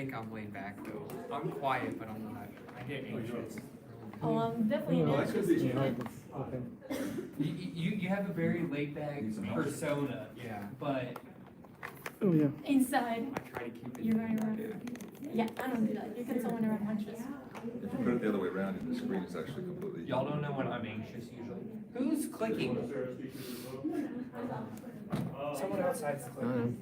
think I'm laid back though. I'm quiet, but I'm not. I get anxious. Oh, I'm definitely an anxious student. You have a very laid back persona. Yeah. But Oh yeah. Inside, I try to keep it. you're running around. Yeah, I don't do that. You can someone around punches. If you put it the other way around, the screen is actually completely. Y'all don't know when I'm anxious usually. Who's clicking? Someone outside's clicking.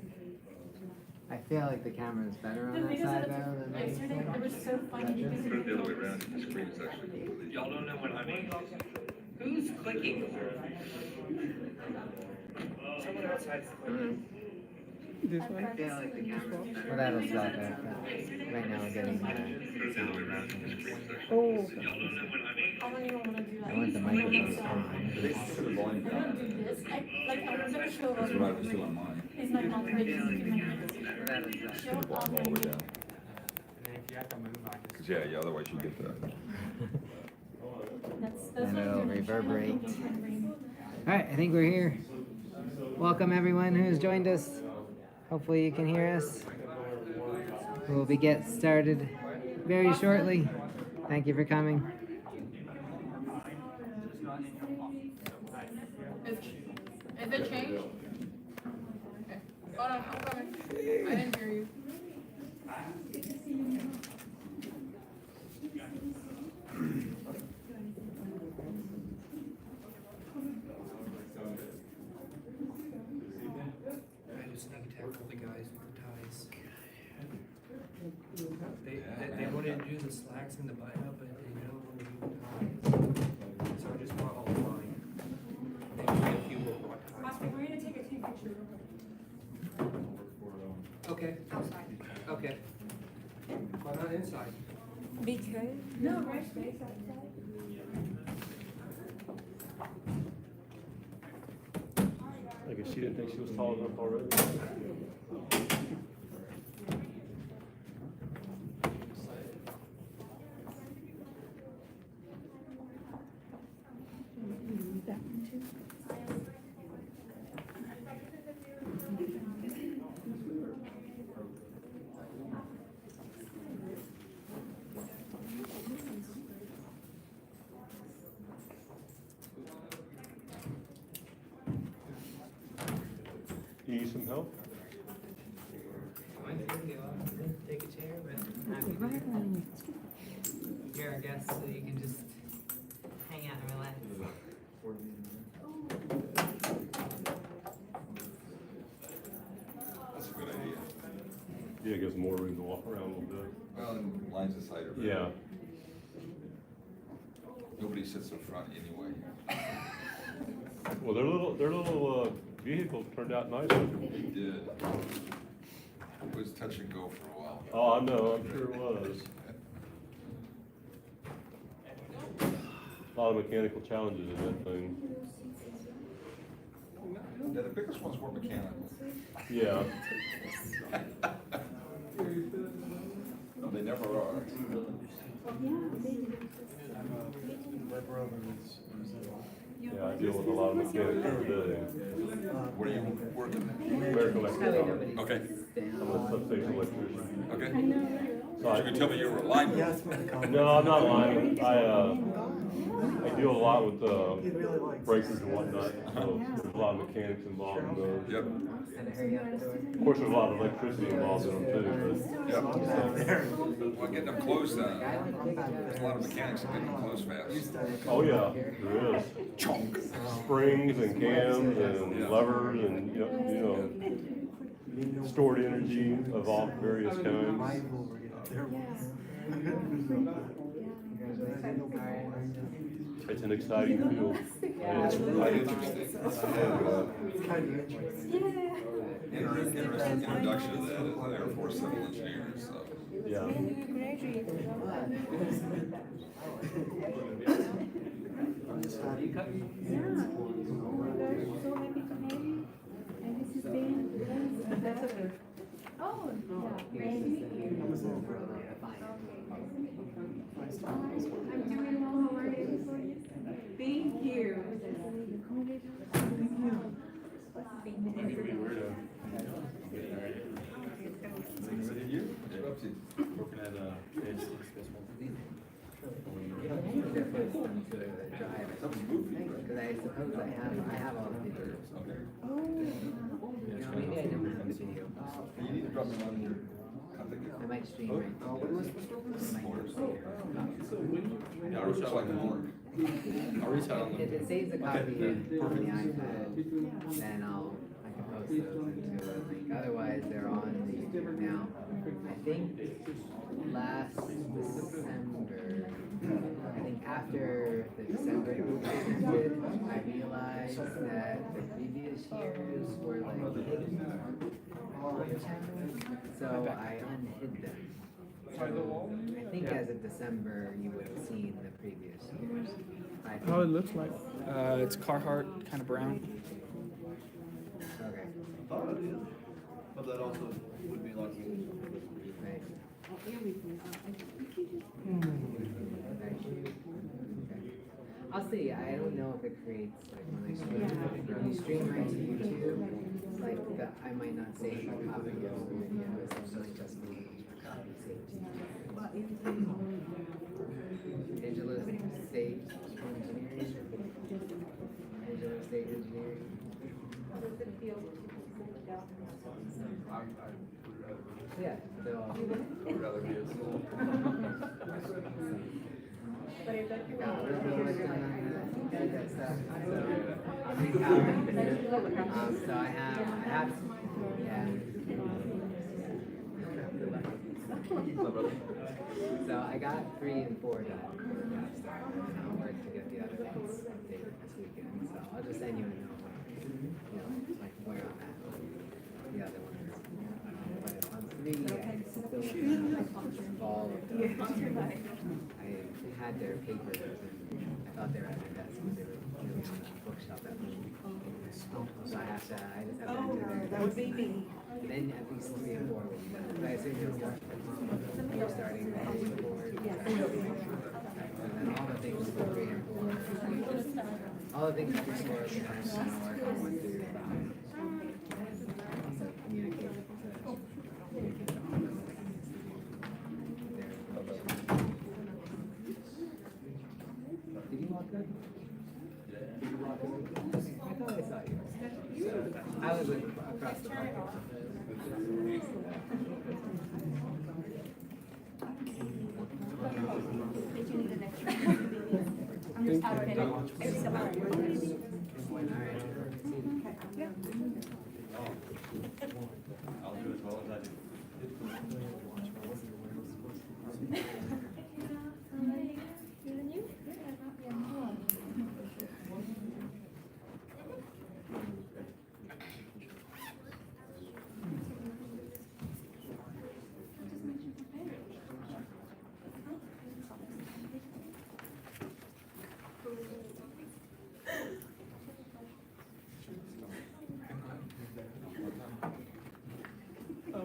I feel like the camera is better The on that videos side that I though took than yesterday, it was so funny because Put it the other way around, the screen is actually completely. Y'all don't know when I'm anxious. Who's clicking? Someone outside's clicking. This I one? feel like the camera is better. Well, that'll stop it. Right now we're getting Oh, I don't even want to do that. I want the microphone So, on. They put the volume I'm down. gonna do this. I'm gonna show up. That's what I was doing on mine. Is my mom ready to see my hands? Show up All the way down. And then if you have to move, I just. Cause yeah, otherwise you get the. That's And what it'll I'm doing. reverberate. I'm trying to bring- Alright, I think we're here. Welcome everyone who's joined us. Hopefully you can hear us. We'll be get started very shortly. Thank you for coming. Is it changed? Okay. Hold on, I'm coming. I didn't hear you. I just need to tackle the guys with the ties. They wouldn't do the slacks in the button up, but they know when to do the ties. So I just want all the line. Maybe a few will want ties. Oscar, we're gonna take a team picture. Okay. Outside. Okay. Why not inside? Because? No, right space outside. I guess she didn't think she was tall enough already. You need some help? Take a chair, but you're a guest, so you can just hang out and relax. That's a good idea. Yeah, it gives more room to walk around a little bit. Well, and lines of sight are better. Yeah. Nobody sits in front anyway. Well, their little vehicle turned out nice. It did. It was touch and go for a while. Oh, I know, I'm sure it was. A lot of mechanical challenges in that thing. Yeah, the biggest ones were mechanical. Yeah. No, they never are. Yeah, I deal with a lot of mechanics every day. Where are you working? American Electric. Okay, I'm a substation electrician. okay. So You can tell me you were a lineman. No, I'm not lying. I deal a lot with breakers and whatnot. So there's a lot of mechanics involved in those. Yep, Of course, there's a lot of electricity involved in them too. yep. Well, getting them closed, there's a lot of mechanics that get them closed fast. But, oh yeah, there is. Chunk. Springs and cams and levers and you know, stored energy of all various kinds. It's an exciting field. It's really interesting. Interesting introduction to that as an Air Force civil engineer, so. Yeah. Oh, yeah. Randy. I'm doing well. How are you? Thank you. You? What's up to you? difference than to drive it. Because I suppose I have all the videos. You know, maybe I don't have the video. You need to drop me one. I might stream right now. I might not later. Yeah, I'll reach out like more. I'll reach out on If the. it saves a copy on the iPad, then I can post those into a link. Otherwise, they're on YouTube now. I think last December, I think after the December ended, I realized that the previous years were like hidden on the channel, so I unhid them. So I think as of December, you would have seen the previous years. How it looks like? It's Carhartt, kind of brown. Okay. But that also would be like. Right. I'll see. I don't know if it creates like when you stream right to YouTube, like I might not save a copy of the video. It's really just me a copy saved to YouTube. Angela State Engineering. Angela State Engineering. How does it feel to sit it down? Yeah. So. I would rather be at school. But I bet you Yeah, will. we're doing it on that stuff. So I'll recap. So I have, yeah. So I got 3 and 4 done for Capstone, and I'll work to get the other things updated this weekend. So I'll just send you a note, like where I'm at with the other ones. But on 3, I still have all of those. I had their papers, and I thought they were at their desk, but they were on the bookshelf at home. So I just have to enter their desk. That would be me. Then at least 3 and 4 will be done. But I assume you're starting the A board. And then all the things for 3 and 4. All the things for 4 will be done, and I'll work on 1 through 5. So communicate to all of them. Did you walk good? Did you walk good? I thought I saw you. I was across the park. Did you need an extra? I'm just allocating. It's about. Alright. I'll do as well as I do.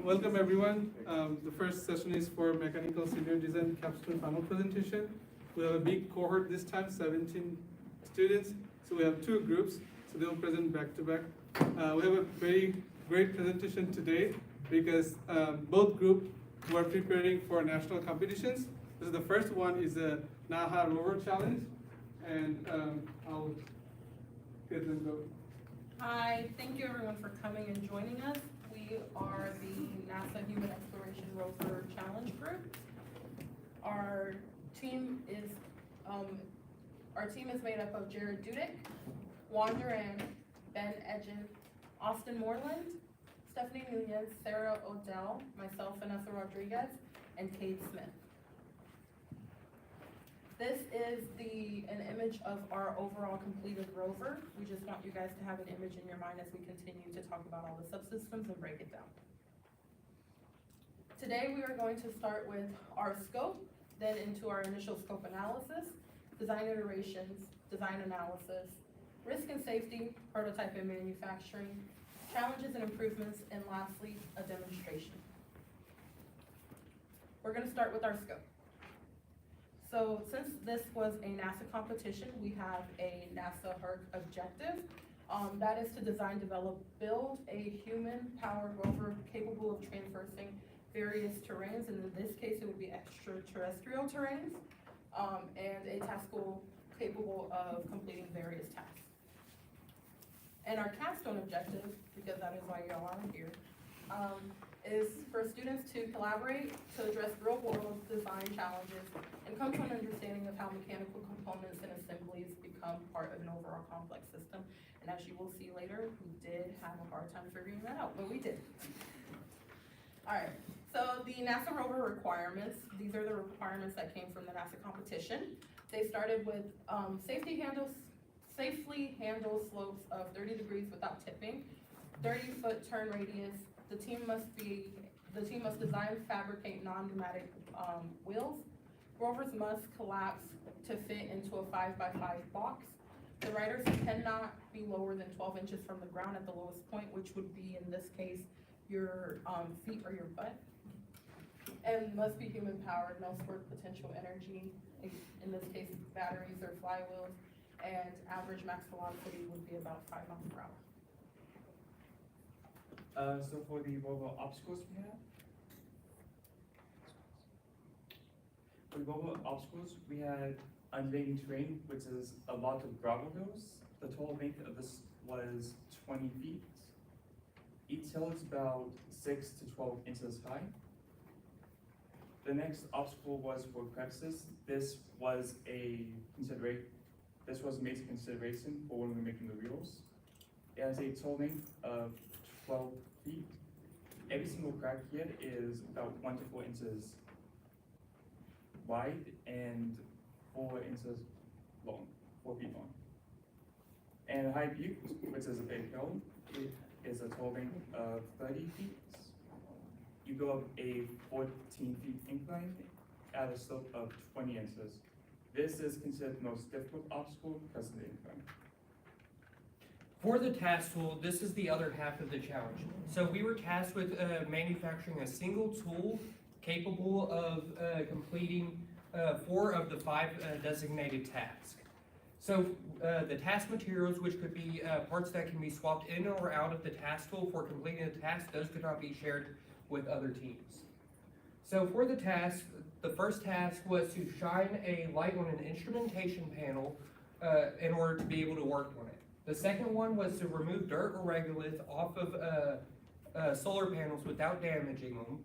Welcome everyone. The first session is for Mechanical Senior Design Capstone final presentation. We have a big cohort this time, 17 students. So we have 2 groups, so they'll present back to back. We have a very great presentation today because both groups were preparing for national competitions. This is the first one is the NAHA Rover Challenge, and I'll get them going. Hi, thank you everyone for coming and joining us. We are the NASA Human Exploration Rover Challenge Group. Our team is made up of Jared Dudek, Juan Duran, Ben Edgen, Austin Moreland, Stephanie Nunez, Sarah Odell, myself, Vanessa Rodriguez, and Cade Smith. This is an image of our overall completed rover. We just want you guys to have an image in your mind as we continue to talk about all the subsystems and break it down. Today we are going to start with our scope, then into our initial scope analysis, design iterations, design analysis, risk and safety, prototype and manufacturing, challenges and improvements, and lastly, a demonstration. We're going to start with our scope. So since this was a NASA competition, we have a NASA HERC objective. That is to design, develop, build a human-powered rover capable of traversing various terrains, and in this case, it would be extraterrestrial terrains. and a task tool capable of completing various tasks. And our capstone objective, because that is why y'all are here, is for students to collaborate to address real-world design challenges and come to an understanding of how mechanical components and assemblies become part of an overall complex system. And as you will see later, we did have a hard time figuring that out, but we did. All right, so the NASA Rover requirements, these are the requirements that came from the NASA competition. They started with safely handle slopes of 30 degrees without tipping, 30-foot turn radius. The team must design, fabricate non-pneumatic wheels. Rovers must collapse to fit into a 5x5 box. The riders cannot be lower than 12 inches from the ground at the lowest point, which would be, in this case, your feet or your butt. And must be human powered, no stored potential energy, in this case, batteries or flywheels, and average max velocity would be about 5 miles per hour. So for the Rover obstacles we had undulating terrain, which is a lot of gravel hills. The total length of this was 20 feet. Each hill is about 6 to 12 inches high. The next obstacle was for crevices. This was made to consideration for when we were making the wheels. It has a total length of 12 feet. Every single crack here is about 1 to 4 inches wide and 4 inches long, 4 feet long. And High Butte, which is a big hill, it is a total length of 30 feet. You go up a 14 feet incline at a slope of 20 inches. This is considered the most difficult obstacle because of the incline. For the task tool, this is the other half of the challenge. So we were tasked with manufacturing a single tool capable of completing 4 of the 5 designated tasks. So the task materials, which could be parts that can be swapped in or out of the task tool for completing the task, those could not be shared with other teams. So for the task, the first task was to shine a light on an instrumentation panel in order to be able to work on it. The second one was to remove dirt or regolith off of solar panels without damaging them.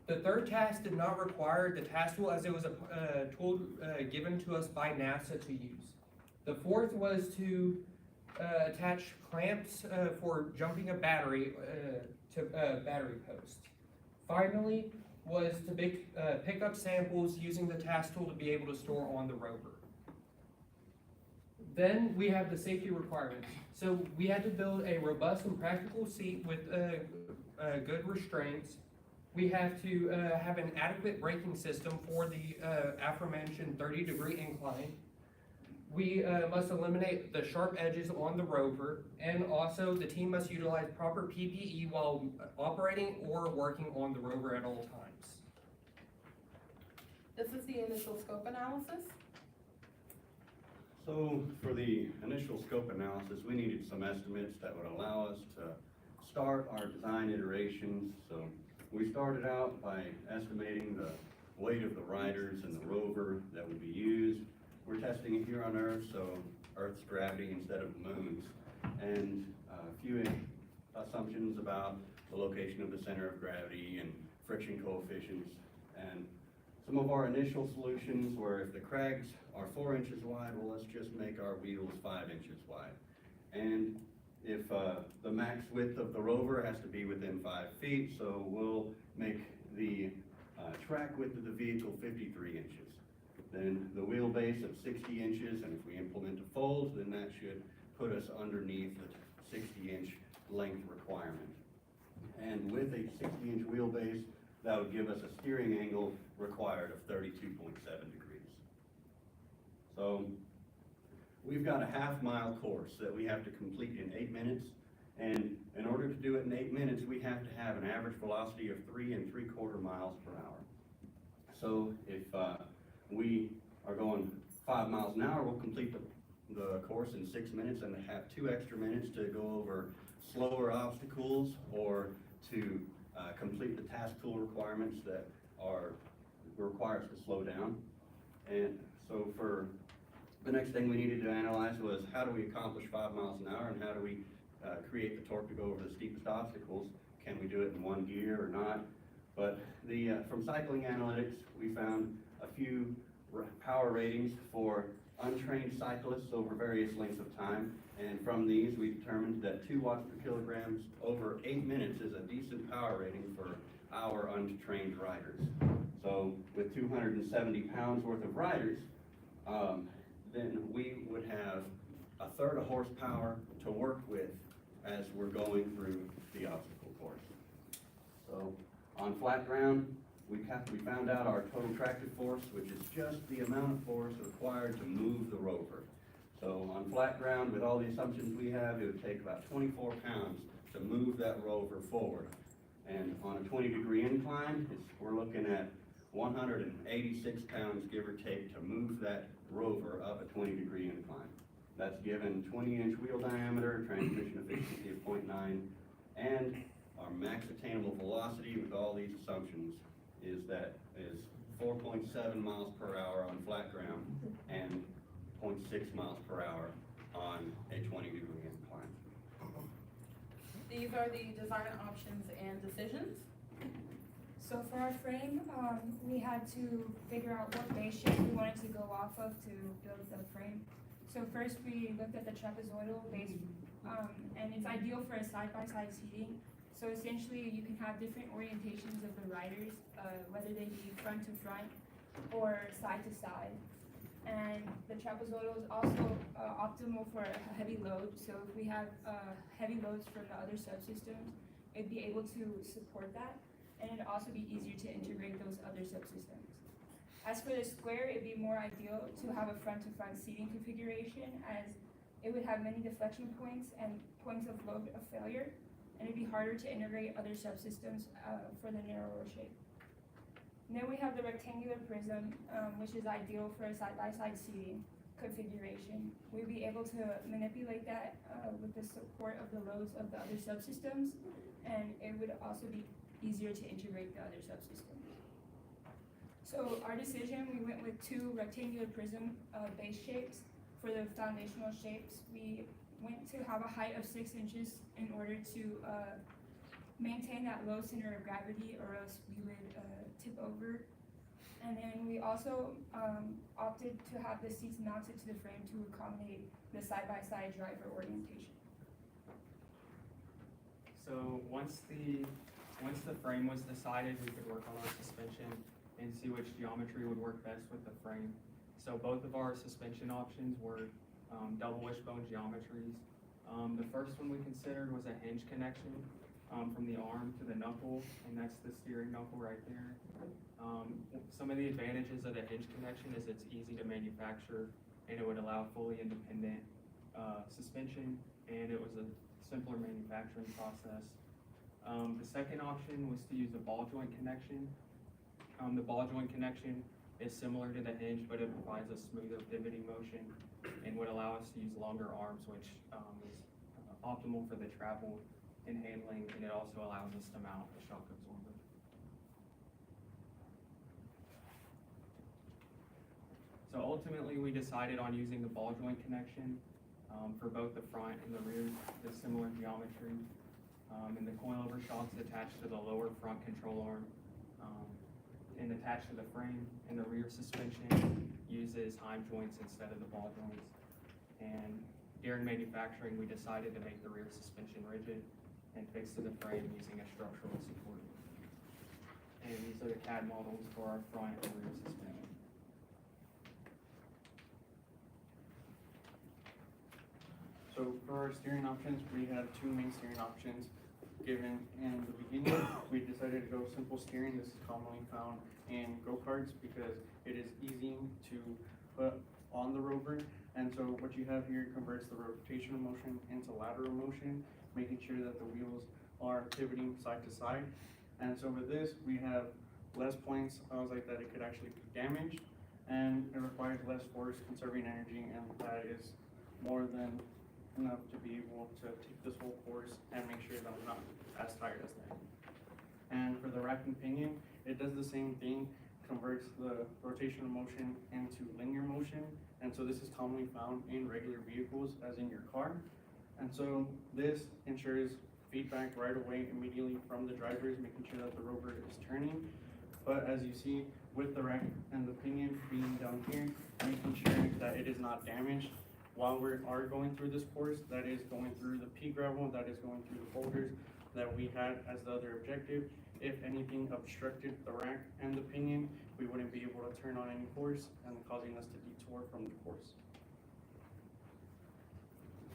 The third task did not require the task tool, as it was a tool given to us by NASA to use. The fourth was to attach clamps for jumping a battery to a battery post. Finally, was to pick up samples using the task tool to be able to store on the rover. Then we have the safety requirements. So we had to build a robust and practical seat with good restraints. We have to have an adequate braking system for the aforementioned 30-degree incline. We must eliminate the sharp edges on the rover, and also the team must utilize proper PPE while operating or working on the rover at all times. This is the initial scope analysis. So for the initial scope analysis, we needed some estimates that would allow us to start our design iterations. So we started out by estimating the weight of the riders and the rover that would be used. We're testing it here on Earth, so Earth's gravity instead of the moon's, and a few assumptions about the location of the center of gravity and friction coefficients. And some of our initial solutions were, if the crags are 4 inches wide, well, let's just make our wheels 5 inches wide. And if the max width of the rover has to be within 5 feet, so we'll make the track width of the vehicle 53 inches. Then the wheelbase of 60 inches, and if we implement a fold, then that should put us underneath the 60-inch length requirement. And with a 60-inch wheelbase, that would give us a steering angle required of 32.7 degrees. So we've got a half-mile course that we have to complete in 8 minutes, and in order to do it in 8 minutes, we have to have an average velocity of 3 3/4 miles per hour. So if we are going 5 miles an hour, we'll complete the course in 6 minutes and have 2 extra minutes to go over slower obstacles or to complete the task tool requirements that require us to slow down. And so for the next thing we needed to analyze was how do we accomplish 5 miles an hour and how do we create the torque to go over the steepest obstacles? Can we do it in one gear or not? But from cycling analytics, we found a few power ratings for untrained cyclists over various lengths of time. And from these, we determined that 2 watts per kilograms over 8 minutes is a decent power rating for our untrained riders. So with 270 pounds worth of riders, then we would have a third of horsepower to work with as we're going through the obstacle course. So on flat ground, we found out our total tractive force, which is just the amount of force required to move the Rover. So on flat ground, with all the assumptions we have, it would take about 24 pounds to move that Rover forward. And on a 20-degree incline, we're looking at 186 pounds, give or take, to move that Rover up a 20-degree incline. That's given 20-inch wheel diameter, transmission efficiency of 0.9, and our max attainable velocity with all these assumptions is 4.7 miles per hour on flat ground and 0.6 miles per hour on a 20-degree incline. These are the design options and decisions. So for our frame, we had to figure out what base shape we wanted to go off of to build the frame. So first we looked at the trapezoidal base, and it's ideal for a side-by-side seating. So essentially you can have different orientations of the riders, whether they be front to front or side to side. And the trapezoidal is also optimal for a heavy load. So if we have heavy loads from the other subsystems, it'd be able to support that. And it'd also be easier to integrate those other subsystems. As for the square, it'd be more ideal to have a front-to-front seating configuration, as it would have many deflection points and points of load of failure, and it'd be harder to integrate other subsystems for the narrower shape. And then we have the rectangular prism, which is ideal for a side-by-side seating configuration. We'd be able to manipulate that with the support of the loads of the other subsystems, and it would also be easier to integrate the other subsystems. So our decision, we went with 2 rectangular prism base shapes. For the foundational shapes, we went to have a height of 6 inches in order to maintain that low center of gravity, or else we would tip over. And then we also opted to have the seats mounted to the frame to accommodate the side-by-side driver orientation. So once the frame was decided, we could work on our suspension and see which geometry would work best with the frame. So both of our suspension options were double wishbone geometries. The first one we considered was a hinge connection from the arm to the knuckle, and that's the steering knuckle right there. Some of the advantages of the hinge connection is it's easy to manufacture, and it would allow fully independent suspension, and it was a simpler manufacturing process. The second option was to use a ball joint connection. The ball joint connection is similar to the hinge, but it provides a smoother pivoting motion and would allow us to use longer arms, which is optimal for the travel and handling, and it also allows us to mount a shock absorber. So ultimately, we decided on using the ball joint connection for both the front and the rear, the similar geometry. And the coilover shocks attached to the lower front control arm and attached to the frame, and the rear suspension uses heim joints instead of the ball joints. And during manufacturing, we decided to make the rear suspension rigid and fixed to the frame using a structural support. And these are the CAD models for our front and rear suspension. So for our steering options, we have 2 main steering options given in the beginning. We decided to go simple steering. This is commonly found in go-karts because it is easy to put on the Rover. And so what you have here converts the rotational motion into lateral motion, making sure that the wheels are pivoting side to side. And so with this, we have less points, that it could actually be damaged, and it requires less force, conserving energy, and that is more than enough to be able to take this whole course and make sure that I'm not as tired as that. And for the rack and pinion, it does the same thing, converts the rotational motion into linear motion. And so this is commonly found in regular vehicles, as in your car. And so this ensures feedback right away, immediately from the drivers, making sure that the rover is turning. But as you see, with the rack and the pinion being down here, making sure that it is not damaged while we are going through this course, that is going through the pea gravel, that is going through the boulders that we had as the other objective. If anything obstructed the rack and the pinion, we wouldn't be able to turn on any force and causing us to detour from the course.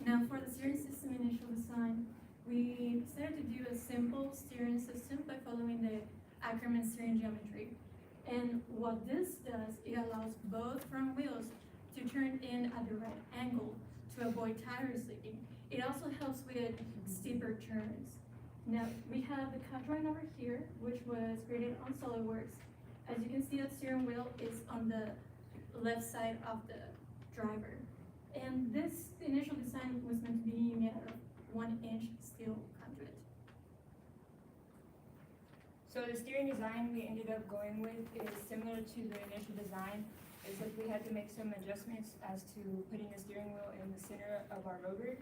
Now for the steering system initial design, we decided to do a simple steering system by following the Ackerman steering geometry. And what this does, it allows both front wheels to turn in at the right angle to avoid tire slipping. It also helps with steeper turns. Now, we have the cut drawing over here, which was created on SolidWorks. As you can see, the steering wheel is on the left side of the driver. And this initial design was meant to be made out of 1-inch steel conduit. So the steering design we ended up going with is similar to the initial design, except we had to make some adjustments as to putting the steering wheel in the center of our rover.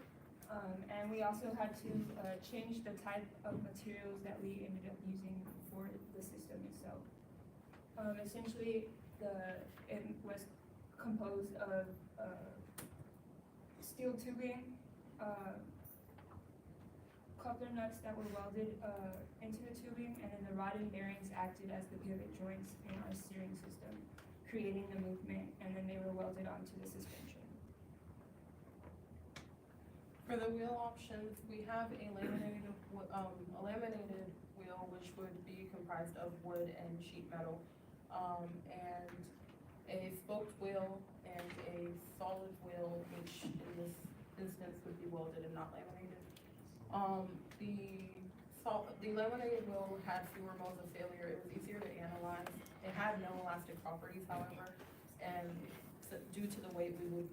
And we also had to change the type of materials that we ended up using for the system itself. Essentially, it was composed of steel tubing, coupler nuts that were welded into the tubing, and then the rod and bearings acted as the pivot joints in our steering system, creating the movement, and then they were welded onto the suspension. For the wheel options, we have a laminated wheel, which would be comprised of wood and sheet metal, and a spoked wheel and a solid wheel, which in this instance would be welded and not laminated. The laminated wheel had fewer modes of failure. It was easier to analyze. It had no elastic properties, however, and due to the weight, we would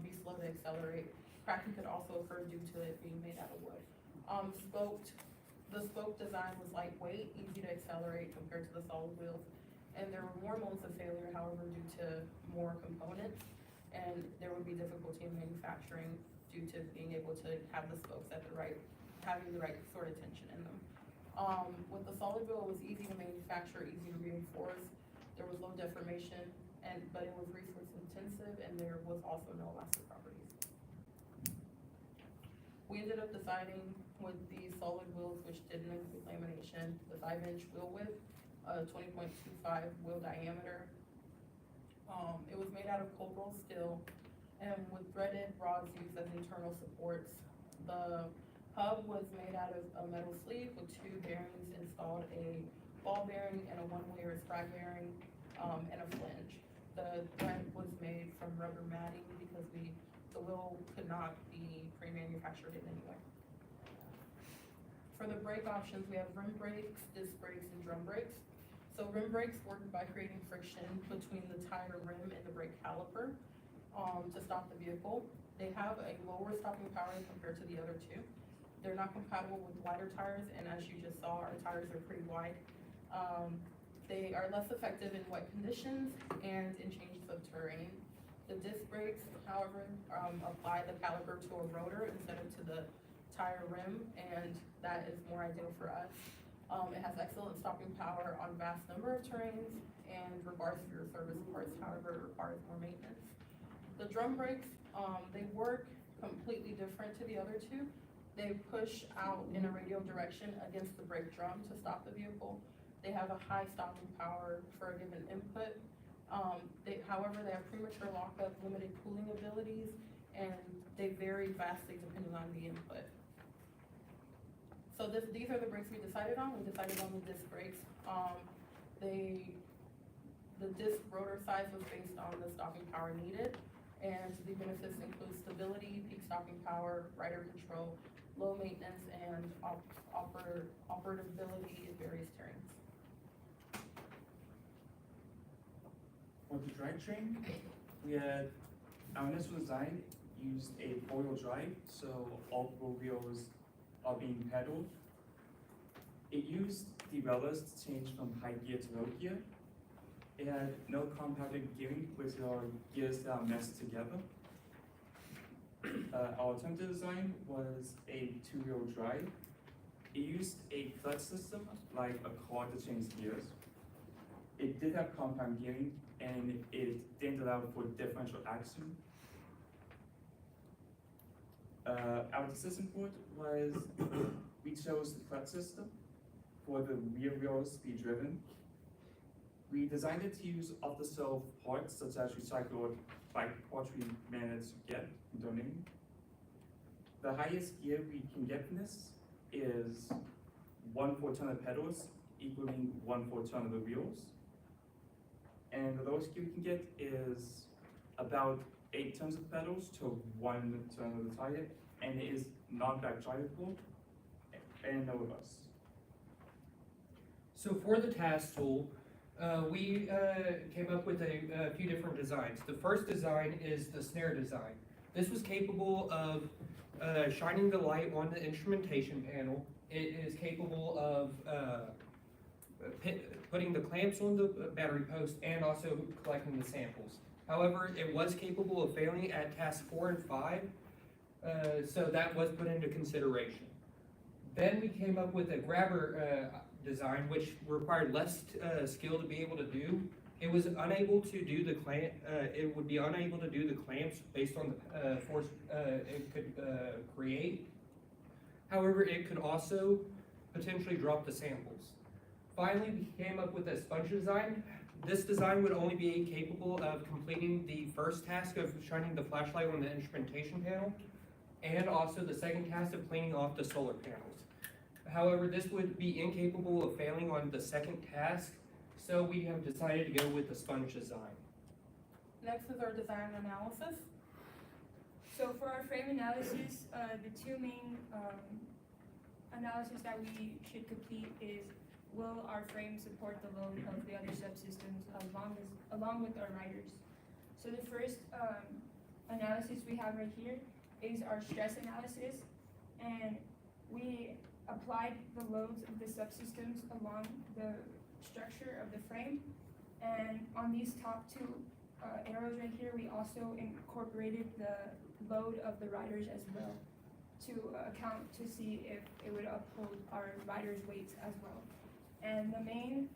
be slow to accelerate. Cracking could also occur due to it being made out of wood. The spoke design was lightweight, easy to accelerate compared to the solid wheels. And there were more modes of failure, however, due to more components. And there would be difficulty in manufacturing due to being able to have the spokes at having the right sort of tension in them. With the solid wheel, it was easy to manufacture, easy to reinforce. There was low deformation, but it was resource intensive, and there was also no elastic properties. We ended up deciding with the solid wheels, which didn't include lamination, the 5-inch wheel width, 20.25 wheel diameter. It was made out of cold rolled steel and with threaded rods used as internal supports. The hub was made out of a metal sleeve with 2 bearings installed, a ball bearing and a 1-way sprag bearing, and a flange. The thread was made from rubber matting because the wheel could not be pre-manufactured in any way. For the brake options, we have rim brakes, disc brakes, and drum brakes. So rim brakes work by creating friction between the tire rim and the brake caliper to stop the vehicle. They have a lower stopping power compared to the other 2. They're not compatible with wider tires, and as you just saw, our tires are pretty wide. They are less effective in wet conditions and in changes of terrain. The disc brakes, however, apply the caliper to a rotor instead of to the tire rim, and that is more ideal for us. It has excellent stopping power on vast number of terrains and requires fewer service parts, however, it requires more maintenance. The drum brakes, they work completely different to the other 2. They push out in a radial direction against the brake drum to stop the vehicle. They have a high stopping power for a given input. However, they have premature lockup, limited cooling abilities, and they vary vastly depending on the input. So these are the brakes we decided on. We decided on the disc brakes. The disc rotor size was based on the stopping power needed, and the benefits include stability, peak stopping power, rider control, low maintenance, and operability in various terrains. For the drivetrain, we had, our initial design used a 4-wheel drive, so all 4 wheels are being pedaled. It used derailleurs to change from high gear to low gear. It had no compounded gearing with our gears that are meshed together. Our alternative design was a two-wheel drive. It used a clutch system like a car to change gears. It did have compound gearing, and it didn't allow for differential action. Our decision point was we chose the clutch system for the rear wheels to be driven. We designed it to use off-the-shelf parts such as recycled bike parts we managed to get and donate. The highest gear we can get from this is 1/4 ton of pedals equaling 1/4 ton of the wheels. And the lowest gear we can get is about 8 tons of pedals to 1 ton of the tire, and it is non-back drivable and no bus. So for the task tool, we came up with a few different designs. The first design is the snare design. This was capable of shining the light on the instrumentation panel. It is capable of putting the clamps on the battery post and also collecting the samples. However, it was capable of failing at task 4 and 5, so that was put into consideration. Then we came up with a grabber design, which required less skill to be able to do. It was unable to do the clamp. It would be unable to do the clamps based on the force it could create. However, it could also potentially drop the samples. Finally, we came up with a sponge design. This design would only be capable of completing the first task of shining the flashlight on the instrumentation panel, and also the second task of cleaning off the solar panels. However, this would be incapable of failing on the second task, so we have decided to go with the sponge design. Next is our design analysis. So for our frame analysis, the two main analysis that we should complete is, will our frame support the load of the other subsystems along with our riders? So the first analysis we have right here is our stress analysis, and we applied the loads of the subsystems along the structure of the frame. And on these top two arrows right here, we also incorporated the load of the riders as well to account to see if it would uphold our riders' weights as well. And the main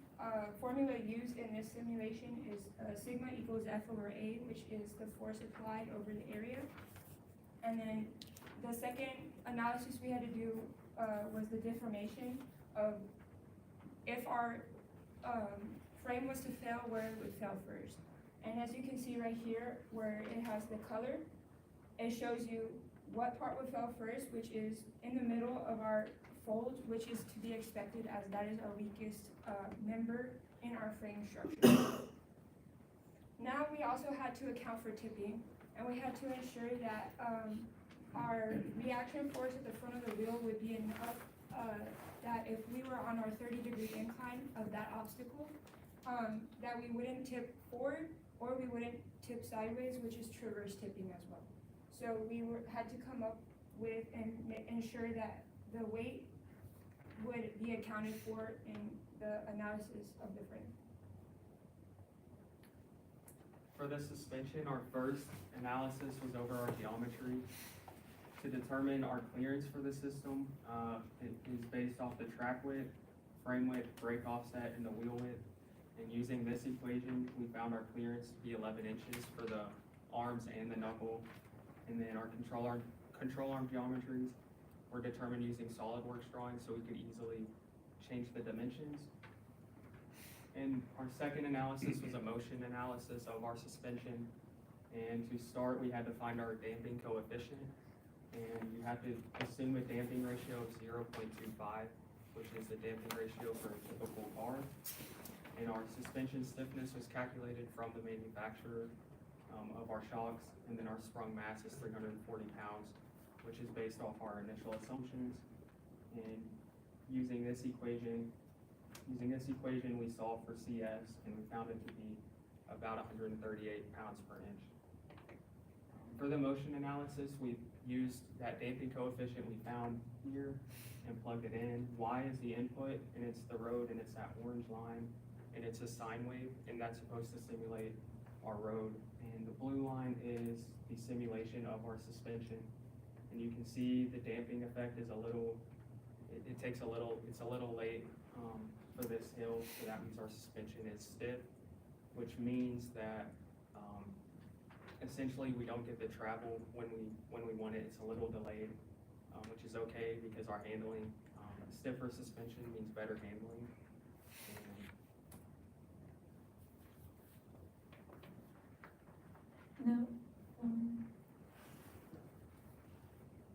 formula used in this simulation is sigma equals F over A, which is the force applied over the area. And then the second analysis we had to do was the deformation of if our frame was to fail, where it would fail first. And as you can see right here, where it has the color, it shows you what part would fail first, which is in the middle of our fold, which is to be expected as that is our weakest member in our frame structure. Now we also had to account for tipping, and we had to ensure that our reaction force at the front of the wheel would be enough that if we were on our 30-degree incline of that obstacle, that we wouldn't tip forward or we wouldn't tip sideways, which is traverse tipping as well. So we had to come up with and ensure that the weight would be accounted for in the analysis of the frame. For the suspension, our first analysis was over our geometry. To determine our clearance for the system, it is based off the track width, frame width, brake offset, and the wheel width. And using this equation, we found our clearance to be 11 inches for the arms and the knuckle. And then our control arm geometries were determined using SolidWorks drawings, so we could easily change the dimensions. And our second analysis was a motion analysis of our suspension. And to start, we had to find our damping coefficient. And you have to assume a damping ratio of 0.25, which is the damping ratio for a typical car. And our suspension stiffness was calculated from the manufacturer of our shocks, and then our sprung mass is 340 pounds, which is based off our initial assumptions. And using this equation, we solved for CS, and we found it to be about 138 pounds per inch. For the motion analysis, we used that damping coefficient we found here and plugged it in. Y is the input, and it's the road, and it's that orange line. and it's a sine wave, and that's supposed to simulate our road. And the blue line is the simulation of our suspension. And you can see the damping effect is a little, it takes a little, it's a little late for this hill, so that means our suspension is stiff, which means that essentially we don't get the travel when we want it. It's a little delayed, which is okay because our handling, stiffer suspension means better handling. Now,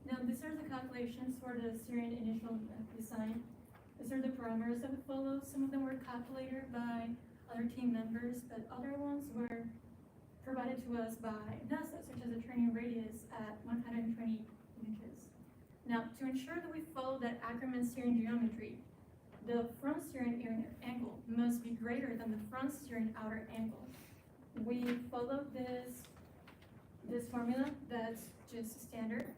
now these are the calculations for the steering initial design. These are the parameters that we follow. Some of them were calculated by other team members, but other ones were provided to us by NASA, such as a turning radius at 120 inches. Now, to ensure that we follow that Ackerman steering geometry, the front steering inner angle must be greater than the front steering outer angle. We followed this formula that's just standard,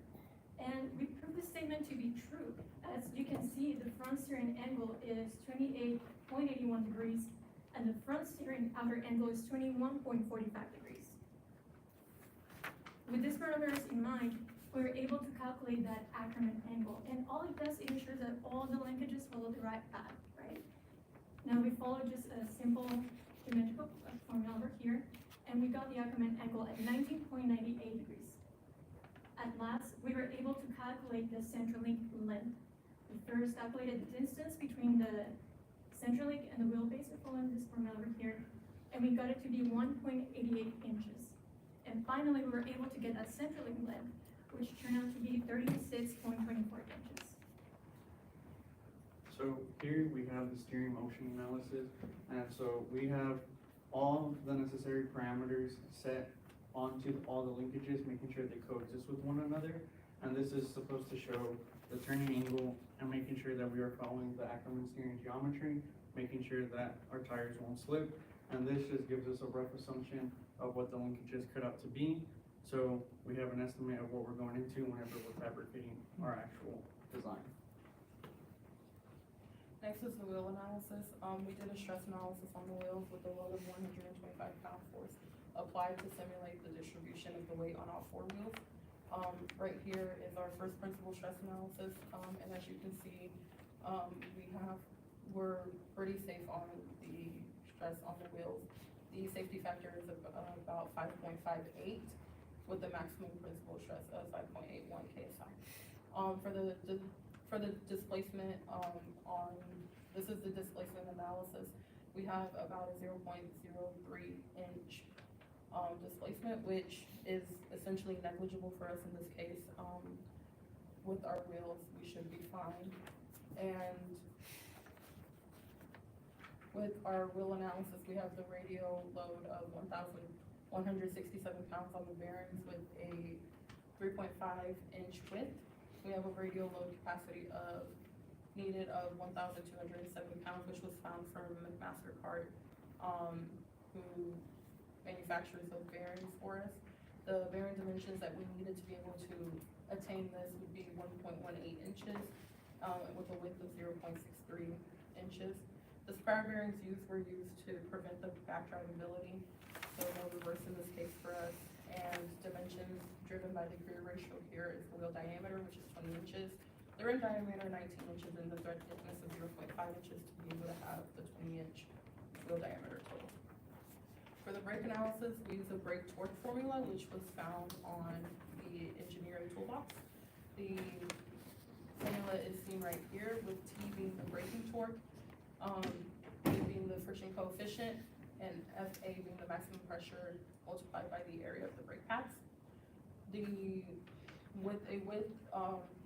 and we proved this statement to be true. As you can see, the front steering angle is 28.81 degrees, and the front steering outer angle is 21.45 degrees. With these parameters in mind, we were able to calculate that Ackerman angle, and all it does, it ensures that all the linkages follow the right path, right? Now we follow just a simple geometrical formula over here, and we got the Ackerman angle at 19.98 degrees. At last, we were able to calculate the central link length. We first calculated the distance between the central link and the wheelbase, following this formula over here, and we got it to be 1.88 inches. And finally, we were able to get that central link length, which turned out to be 36.24 inches. So here we have the steering motion analysis, and so we have all the necessary parameters set onto all the linkages, making sure they coexist with one another. And this is supposed to show the turning angle and making sure that we are following the Ackerman steering geometry, making sure that our tires won't slip. And this just gives us a rough assumption of what the linkages cut out to be. So we have an estimate of what we're going into whenever we're fabricating our actual design. Next is the wheel analysis. We did a stress analysis on the wheels with a load of 125 pound force applied to simulate the distribution of the weight on all four wheels. Right here is our first principle stress analysis, and as you can see, we're pretty safe on the stress on the wheels. The safety factor is about 5.58 with the maximum principal stress of 5.81 KSI. For the displacement this is the displacement analysis. We have about a 0.03 inch displacement, which is essentially negligible for us in this case. With our wheels, we should be fine. And with our wheel analysis, we have the radial load of 1,167 pounds on the bearings with a 3.5 inch width. We have a radial load capacity needed of 1,207 pounds, which was found from McMaster-Cart, who manufactures those bearings for us. The bearing dimensions that we needed to be able to attain this would be 1.18 inches with a width of 0.63 inches. The spare bearings were used to prevent the back drivability, so no reverse in this case for us. And dimensions driven by the gear ratio here is the wheel diameter, which is 20 inches. The rim diameter 19 inches and the thread thickness of 0.5 inches to be able to have the 20-inch wheel diameter total. For the brake analysis, we use a brake torque formula, which was found on the engineering toolbox. The formula is seen right here, with T being the braking torque, B being the friction coefficient, and FA being the maximum pressure multiplied by the area of the brake pads.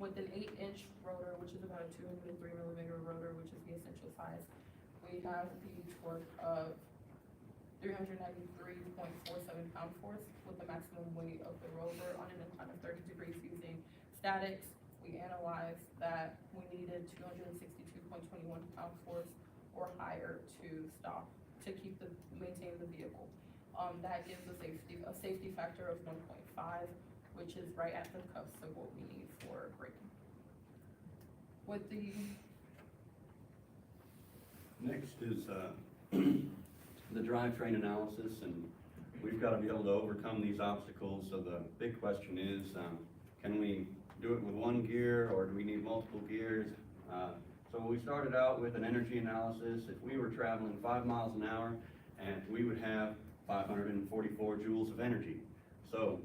With an 8-inch rotor, which is about a 203 millimeter rotor, which is the essential size, we have the torque of 393.47 pound force with the maximum weight of the Rover on an incline of 30 degrees using statics. We analyzed that we needed 262.21 pound force or higher to maintain the vehicle. That gives us a safety factor of 1.5, which is right at the cusp of what we need for braking. Next is the drivetrain analysis, and we've got to be able to overcome these obstacles. So the big question is, can we do it with one gear, or do we need multiple gears? So we started out with an energy analysis. If we were traveling 5 miles an hour, and we would have 544 joules of energy. So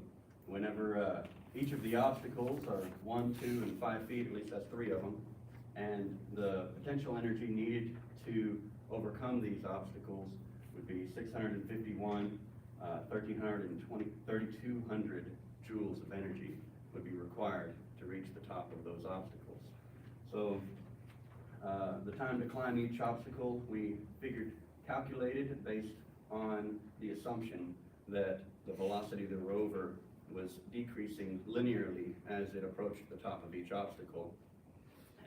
whenever each of the obstacles are 1, 2, and 5 feet, at least that's 3 of them, and the potential energy needed to overcome these obstacles would be 651, 1,320, 3,200 joules of energy would be required to reach the top of those obstacles. So the time to climb each obstacle, we calculated based on the assumption that the velocity of the rover was decreasing linearly as it approached the top of each obstacle.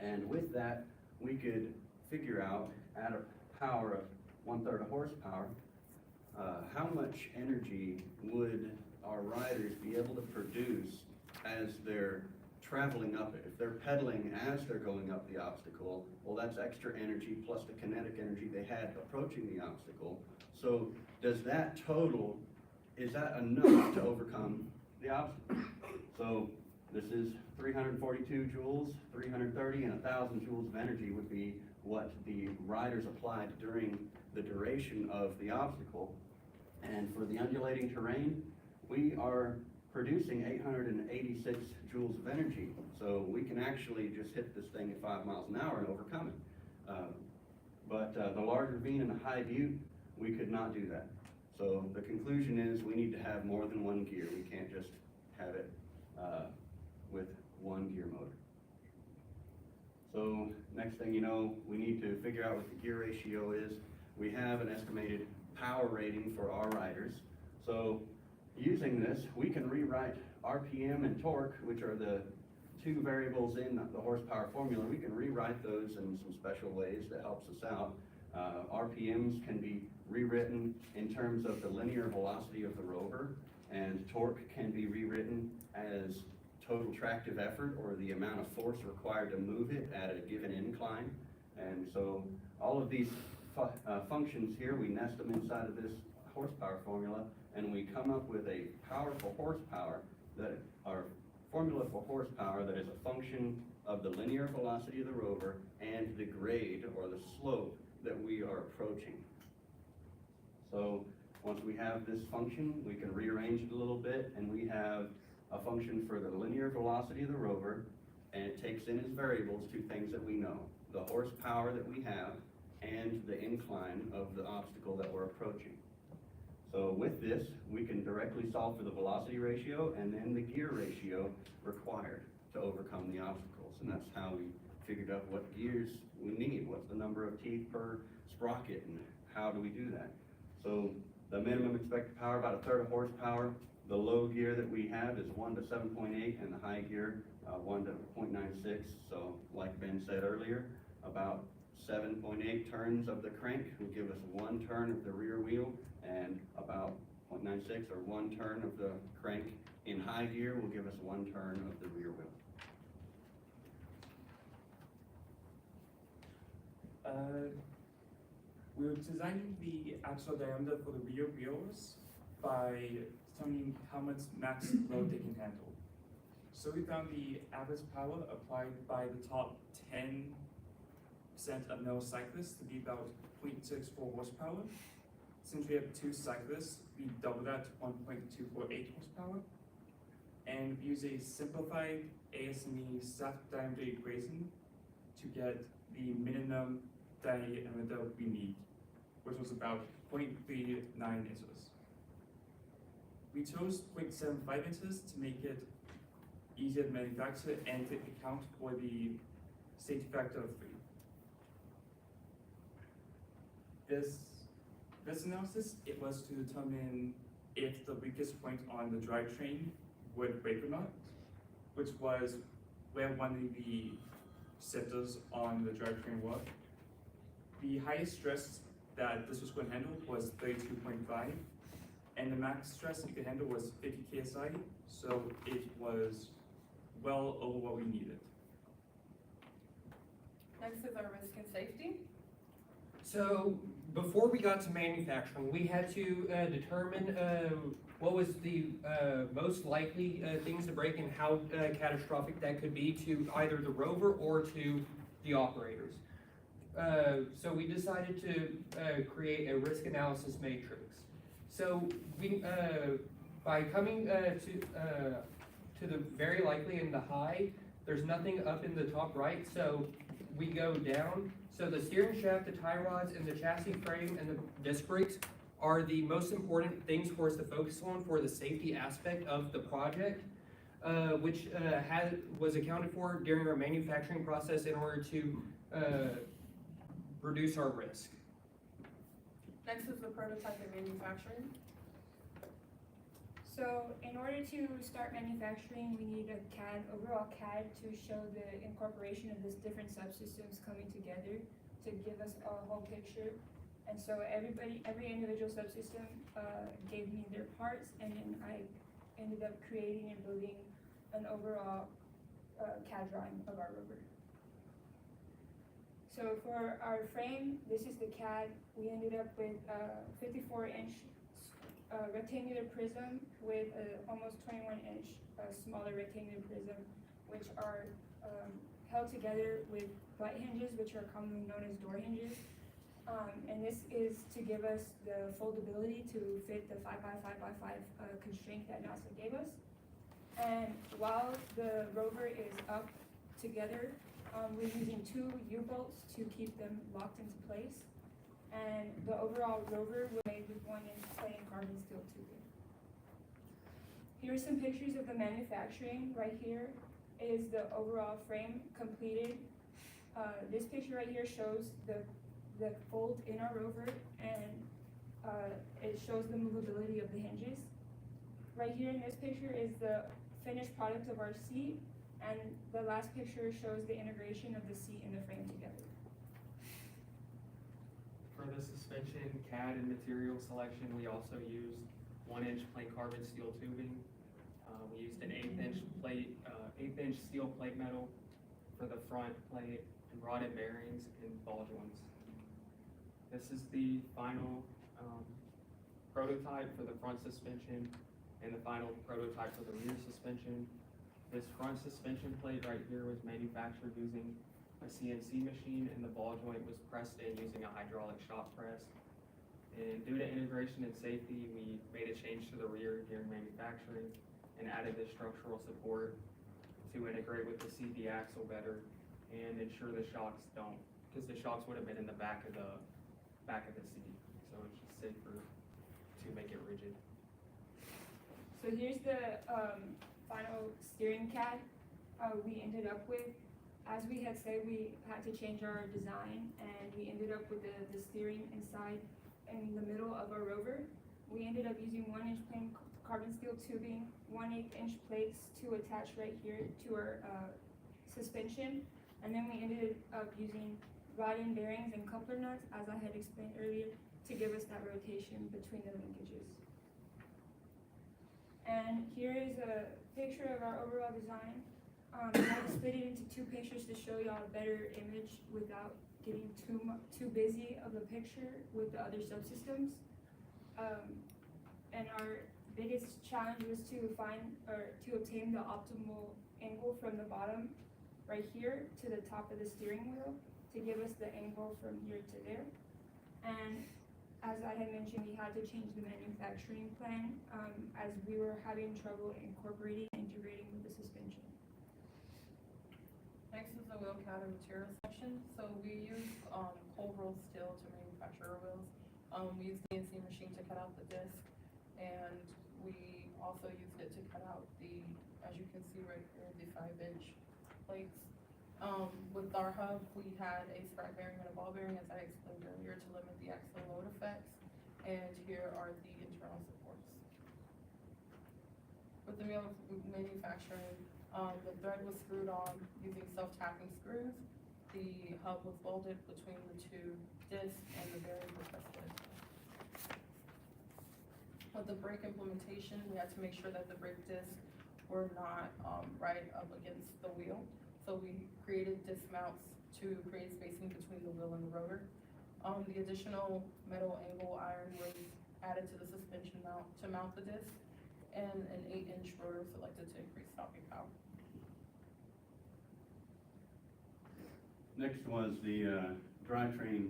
And with that, we could figure out at a power of 1/3 horsepower, how much energy would our riders be able to produce as they're traveling up it. If they're pedaling as they're going up the obstacle, well, that's extra energy plus the kinetic energy they had approaching the obstacle. So does that total, is that enough to overcome the obstacle? So this is 342 joules, 330, and 1,000 joules of energy would be what the riders applied during the duration of the obstacle. And for the undulating terrain, we are producing 886 joules of energy. So we can actually just hit this thing at 5 miles an hour and overcome it. But the large ravine and the high butte, we could not do that. So the conclusion is we need to have more than one gear. We can't just have it with one gear motor. So next thing you know, we need to figure out what the gear ratio is. We have an estimated power rating for our riders. So using this, we can rewrite RPM and torque, which are the two variables in the horsepower formula. We can rewrite those in some special ways that helps us out. RPMs can be rewritten in terms of the linear velocity of the rover, and torque can be rewritten as total tractive effort, or the amount of force required to move it at a given incline. And so all of these functions here, we nest them inside of this horsepower formula, and we come up with a powerful horsepower, that our formula for horsepower that is a function of the linear velocity of the rover and the grade or the slope that we are approaching. So once we have this function, we can rearrange it a little bit, and we have a function for the linear velocity of the rover, and it takes in as variables two things that we know: the horsepower that we have and the incline of the obstacle that we're approaching. So with this, we can directly solve for the velocity ratio and then the gear ratio required to overcome the obstacles. And that's how we figured out what gears we need, what's the number of teeth per sprocket, and how do we do that. So the minimum expected power, about 1/3 horsepower. The low gear that we have is 1 to 7.8, and the high gear 1 to 0.96. So like Ben said earlier, about 7.8 turns of the crank will give us 1 turn of the rear wheel, and about 0.96 or 1 turn of the crank in high gear will give us 1 turn of the rear wheel. We're designing the axle diameter for the rear wheels by determining how much max load they can handle. So we found the average power applied by the top 10% of male cyclists to be about 0.64 horsepower. Since we have 2 cyclists, we double that to 1.248 horsepower. And we use a simplified ASME shaft diameter equation to get the minimum diameter we need, which was about 0.39 inches. We chose 0.75 inches to make it easier to manufacture and to account for the safety factor of 3. This analysis, it was to determine if the weakest point on the drivetrain would break or not, which was where one of the sectors on the drivetrain were. The highest stress that this was going to handle was 32.5, and the max stress it could handle was 50 KSI, so it was well over what we needed. Next is our risk and safety. So before we got to manufacturing, we had to determine what was the most likely things to break and how catastrophic that could be to either the rover or to the operators. So we decided to create a risk analysis matrix. So we, by coming to the very likely and the high, there's nothing up in the top right, so we go down. So the steering shaft, the tie rods, and the chassis frame and the disc brakes are the most important things for us to focus on for the safety aspect of the project, which was accounted for during our manufacturing process in order to reduce our risk. Next is the prototype and manufacturing. So in order to start manufacturing, we need a CAD, overall CAD, to show the incorporation of these different subsystems coming together to give us a whole picture. And so every individual subsystem gave me their parts, and then I ended up creating and building an overall CAD drawing of our rover. So for our frame, this is the CAD. We ended up with a 54-inch rectangular prism with almost 21-inch smaller rectangular prism, which are held together with butt hinges, which are commonly known as door hinges. And this is to give us the foldability to fit the 5x5x5 constraint that NASA gave us. And while the rover is up together, we're using 2 U-bolts to keep them locked into place. And the overall rover was made with 1-inch clay and carbon steel tubing. Here are some pictures of the manufacturing. Right here is the overall frame completed. This picture right here shows the fold in our rover, and it shows the movability of the hinges. Right here in this picture is the finished product of our seat, and the last picture shows the integration of the seat and the frame together. For the suspension, CAD, and material selection, we also used 1-inch plain carbon steel tubing. We used an 1/8-inch steel plate metal for the front plate, and rod-end bearings and ball joints. This is the final prototype for the front suspension and the final prototype for the rear suspension. This front suspension plate right here was manufactured using a CNC machine, and the ball joint was pressed in using a hydraulic shop press. And due to integration and safety, we made a change to the rear during manufacturing and added this structural support to integrate with the CD axle better and ensure the shocks don't, because the shocks would have been in the back of the seat. So it's just safer to make it rigid. So here's the final steering CAD we ended up with. As we had said, we had to change our design, and we ended up with the steering inside in the middle of our rover. We ended up using 1-inch plain carbon steel tubing, 1/8-inch plates to attach right here to our suspension, and then we ended up using rod-end bearings and coupler nuts, as I had explained earlier, to give us that rotation between the linkages. And here is a picture of our overall design. I split it into 2 pictures to show y'all a better image without getting too busy of a picture with the other subsystems. And our biggest challenge was to obtain the optimal angle from the bottom right here to the top of the steering wheel to give us the angle from here to there. And as I had mentioned, we had to change the manufacturing plan as we were having trouble incorporating and integrating with the suspension. Next is the wheel CAD and material section. So we use cold rolled steel to manufacture our wheels. We used the CNC machine to cut out the disc, and we also used it to cut out the, as you can see right here, the 5-inch plates. With our hub, we had a scrap bearing and a ball bearing, as I explained earlier, to limit the axle load effects. And here are the internal supports. With the wheel manufacturing, the thread was screwed on using self-tapping screws. The hub was bolted between the 2 discs, and the bearing was pressed in. With the brake implementation, we had to make sure that the brake discs were not right up against the wheel. So we created disc mounts to create spacing between the wheel and the rotor. The additional metal angle iron was added to the suspension mount to mount the disc, and an 8-inch rotor selected to increase stopping power. Next was the drivetrain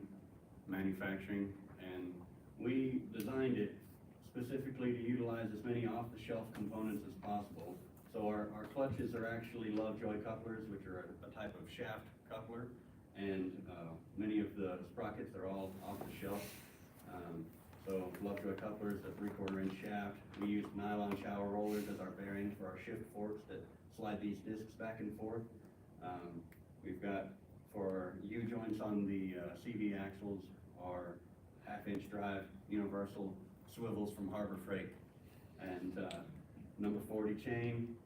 manufacturing, and we designed it specifically to utilize as many off-the-shelf components as possible. So our clutches are actually Lovejoy couplers, which are a type of shaft coupler, and many of the sprockets are all off the shelf. So Lovejoy couplers, a 3/4 inch shaft. We use nylon shower rollers as our bearing for our shift forks that slide these discs back and forth. We've got, for our U-joints on the CV axles, our 1/2 inch drive universal swivels from Harbor Freight. And number 40 chain,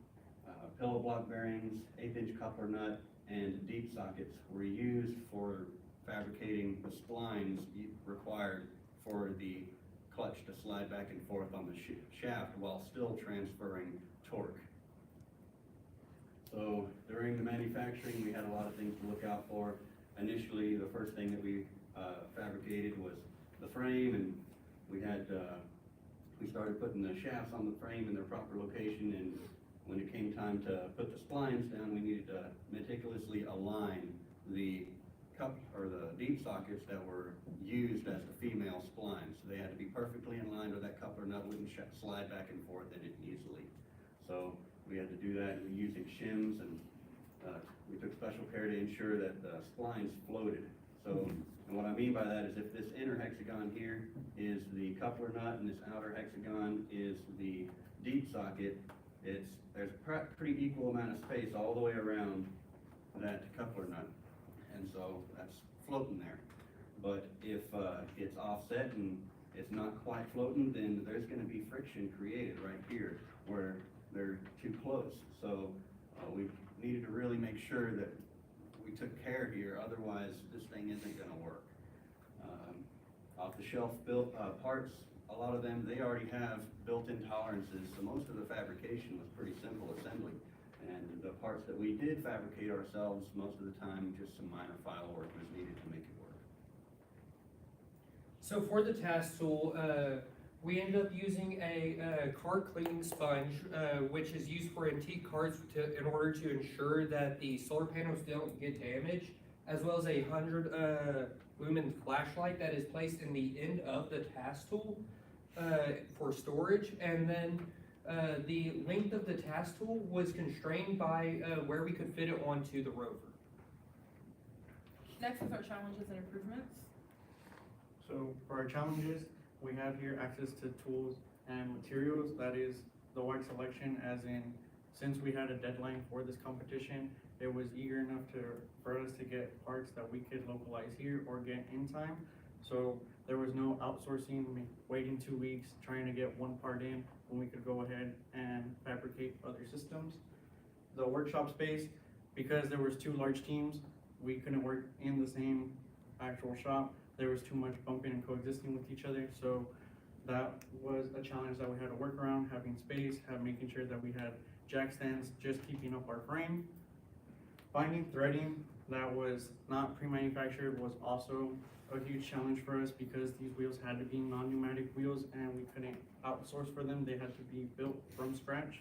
pillow block bearings, 1/8 inch coupler nut, and deep sockets were used for fabricating the splines required for the clutch to slide back and forth on the shaft while still transferring torque. So during the manufacturing, we had a lot of things to look out for. Initially, the first thing that we fabricated was the frame, and we started putting the shafts on the frame in their proper location, and when it came time to put the splines down, we needed to meticulously align the deep sockets that were used as the female splines. So they had to be perfectly in line, or that coupler nut wouldn't slide back and forth in it easily. So we had to do that using shims, and we took special care to ensure that the splines floated. So, and what I mean by that is if this inner hexagon here is the coupler nut and this outer hexagon is the deep socket, there's a pretty equal amount of space all the way around that coupler nut. And so that's floating there. But if it's offset and it's not quite floating, then there's gonna be friction created right here where they're too close. So we needed to really make sure that we took care here, otherwise this thing isn't gonna work. Off-the-shelf built parts, a lot of them, they already have built-in tolerances, so most of the fabrication was pretty simple assembly. And the parts that we did fabricate ourselves, most of the time, just some minor file work was needed to make it work. So for the task tool, we ended up using a card cleaning sponge, which is used for antique cars in order to ensure that the solar panels don't get damaged, as well as a 100 lumen flashlight that is placed in the end of the task tool for storage. And then the length of the task tool was constrained by where we could fit it onto the Rover. Next is our challenges and improvements. So for our challenges, we have here access to tools and materials. That is the wide selection, as in, since we had a deadline for this competition, it was eager enough for us to get parts that we could localize here or get in time. So there was no outsourcing, waiting 2 weeks, trying to get one part in when we could go ahead and fabricate other systems. The workshop space, because there was 2 large teams, we couldn't work in the same actual shop. There was too much bumping and coexisting with each other, so that was a challenge that we had to work around, having space, making sure that we had jack stands just keeping up our frame. Finding threading that was not pre-manufactured was also a huge challenge for us, because these wheels had to be non-pneumatic wheels and we couldn't outsource for them. They had to be built from scratch.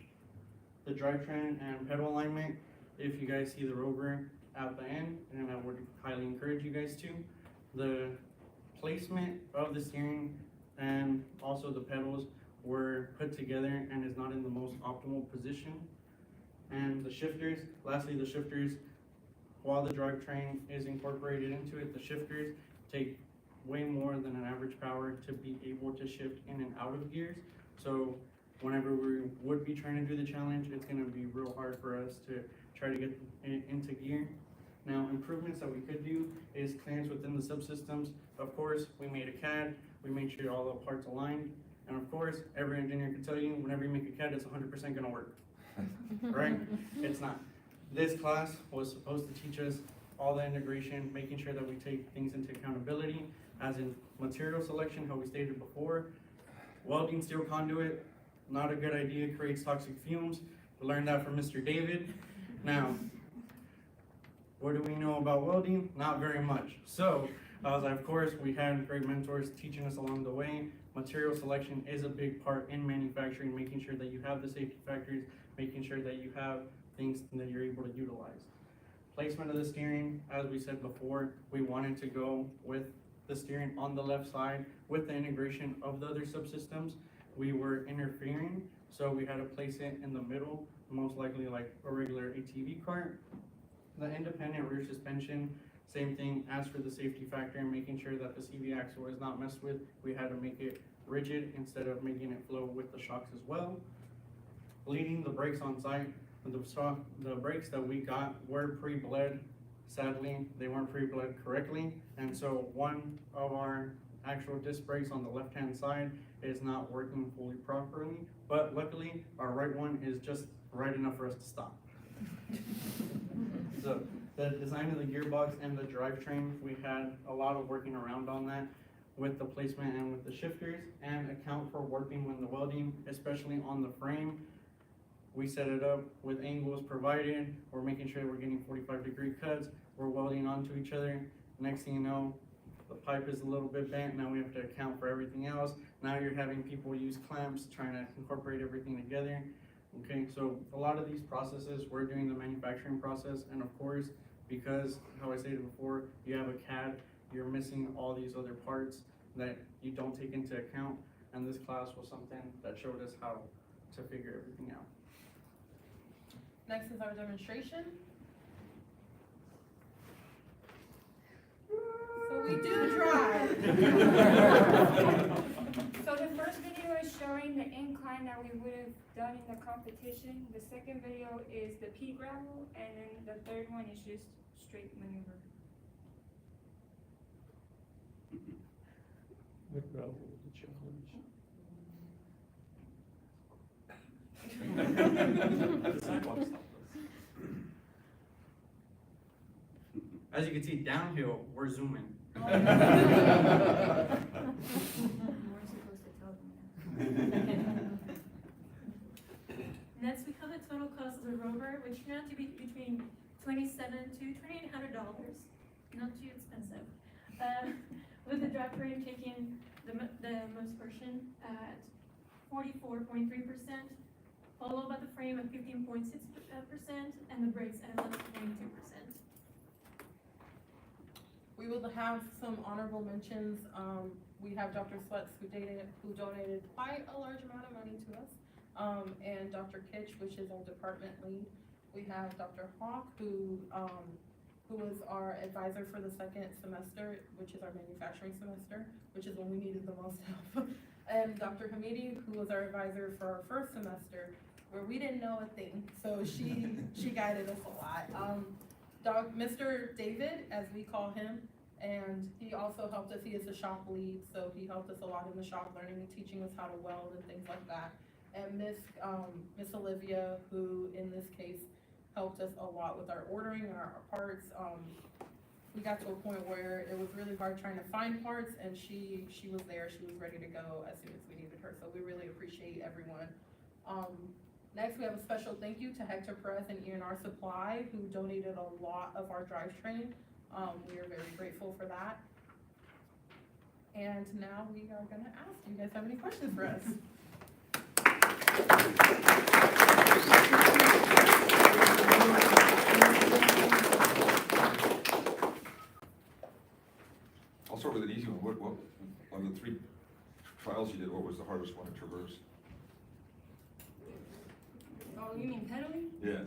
The drivetrain and pedal alignment, if you guys see the Rover at the end, and I would highly encourage you guys to, the placement of the steering and also the pedals were put together and is not in the most optimal position. And the shifters, lastly, the shifters, while the drivetrain is incorporated into it, the shifters take way more than an average power to be able to shift in and out of gears. So whenever we would be trying to do the challenge, it's gonna be real hard for us to try to get it into gear. Now, improvements that we could do is clearance within the subsystems. Of course, we made a CAD, we made sure all the parts aligned, and of course, every engineer can tell you, whenever you make a CAD, it's 100% gonna work, right? It's not. This class was supposed to teach us all the integration, making sure that we take things into accountability, as in material selection, how we stated before. Welding steel conduit, not a good idea, creates toxic fumes. We learned that from Mr. David. Now, what do we know about welding? Not very much. So Of course, we had great mentors teaching us along the way. Material selection is a big part in manufacturing, making sure that you have the safety factors, making sure that you have things that you're able to utilize. Placement of the steering, as we said before, we wanted to go with the steering on the left side with the integration of the other subsystems. We were interfering, so we had to place it in the middle, most likely like a regular ATV cart. The independent rear suspension, same thing. As for the safety factor and making sure that the CV axle is not messed with, we had to make it rigid instead of making it flow with the shocks as well. Leading the brakes on site, the brakes that we got were pre-bled. Sadly, they weren't pre-bled correctly, and so one of our actual disc brakes on the left-hand side is not working fully properly, but luckily, our right one is just right enough for us to stop. So, the design of the gearbox and the drivetrain, we had a lot of working around on that with the placement and with the shifters, and account for warping when the welding, especially on the frame. We set it up with angles provided. We're making sure we're getting 45-degree cuts. We're welding onto each other. Next thing you know, the pipe is a little bit bent. Now we have to account for everything else. Now you're having people use clamps, trying to incorporate everything together. Okay, so a lot of these processes, we're doing the manufacturing process, and of course, because, how I stated before, you have a CAD, you're missing all these other parts that you don't take into account, and this class was something that showed us how to figure everything out. Next is our demonstration. So we do drive. So the first video is showing the incline that we would have done in the competition. The second video is the pea gravel, and then the third one is just straight maneuver. What gravel was the challenge? The sidewalks helped us. As you can see, downhill, we're zooming. You weren't supposed to tell them Next, we have the total cost of the Rover, which turned out to be between $2,700 to $2,800, not too expensive. With the drivetrain taking the most portion at 44.3%, followed by the frame at 15.6%, and the brakes at 11.2%. We will have some honorable mentions. We have Dr. Slutz who donated quite a large amount of money to us, and Dr. Kitch, which is our department lead. We have Dr. Hawk, who was our advisor for the second semester, which is our manufacturing semester, which is when we needed the most help. And Dr. Hamidi, who was our advisor for our first semester, where we didn't know a thing, so she guided us a lot. Mr. David, as we call him, and he also helped us. He is the shop lead, so he helped us a lot in the shop, learning and teaching us how to weld and things like that. And Miss Olivia, who in this case helped us a lot with our ordering and our parts. We got to a point where it was really hard trying to find parts, and she was there. She was ready to go as soon as we needed her. So we really appreciate everyone. Next, we have a special thank you to Hector Perez and ENR Supply, who donated a lot of our drivetrain. We are very grateful for that. And now we are gonna ask, do you guys have any questions for us? I'll start with an easy one. What, on the 3 trials you did, what was the hardest one to traverse? Oh, you mean pedaling? Yeah.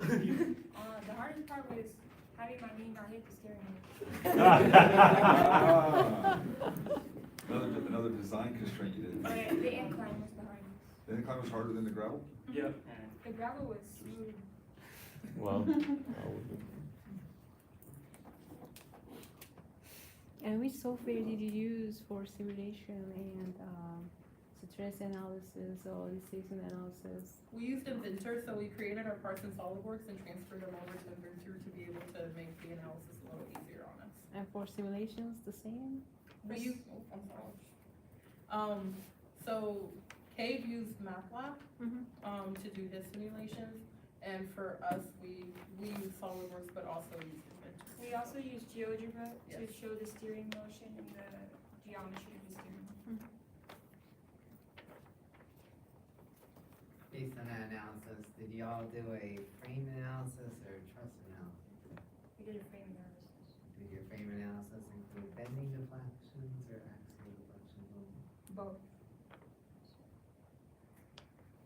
The hardest part was having my knee not hit the steering wheel. Another design constraint you did. But the incline was the hardest. The incline was harder than the gravel? Yeah. The gravel was smooth. Well, And which software did you use for simulation and stress analysis or decision analysis? We used Inventor, so we created our parts in SolidWorks and transferred them over to Inventor to be able to make the analysis a little easier on us. And for simulations, the same? We use, so Cave used MATLAB to do his simulations, and for us, we use SolidWorks, but also use Inventor. We also use GeoGebra to Yes. show the steering motion and the geometry of the steering. Based on that analysis, did y'all do a frame analysis or truss analysis? We did a frame analysis. Did your frame analysis include bending deflections or axial deflections only? Both.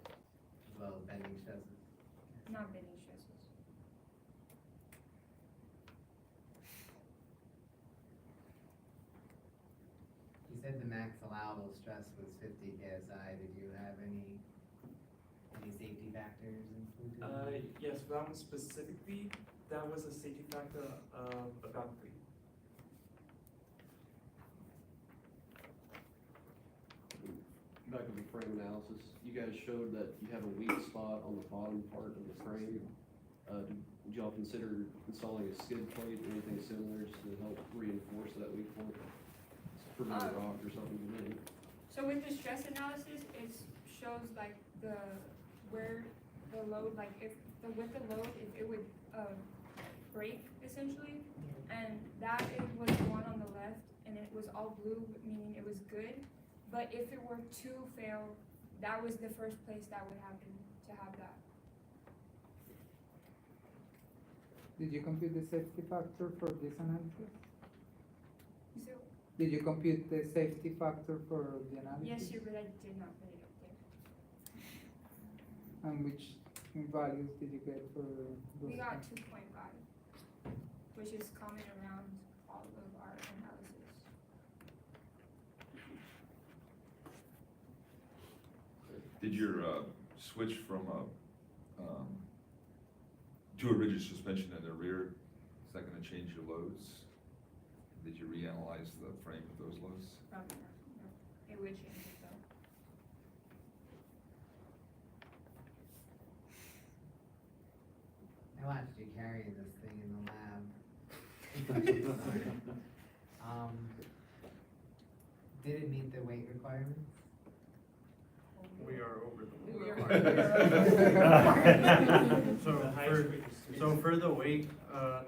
As well as bending stresses? Not bending stresses. You said the max allowable stress was 50 KSI. Did you have any safety factors included? Yes, for that one specifically, that was a safety factor of about 3. Back to the frame analysis, you guys showed that you have a weak spot on the bottom part of the frame. Did y'all consider installing a skid plate or anything similar just to help reinforce that weak point? Prevent a rock or something to hit it? So with the stress analysis, it shows like where the load, like with the load, if it would break essentially, and that it was the one on the left, and it was all blue, meaning it was good. But if it were to fail, that was the first place that would happen to have that. Did you compute the safety factor for this analysis? So, Did you compute the safety factor for the analysis? yes, sir, but I did not put it up there. And which values did you get for those? We got 2.5, which is common around all of our analysis. Did your switch from to a rigid suspension in the rear, is that gonna change your loads? Did you reanalyze the frame with those loads? Probably not, no. It would change it though. I watched you carry this thing in the lab. Did it meet the weight requirements? We are over the. We are So for the weight,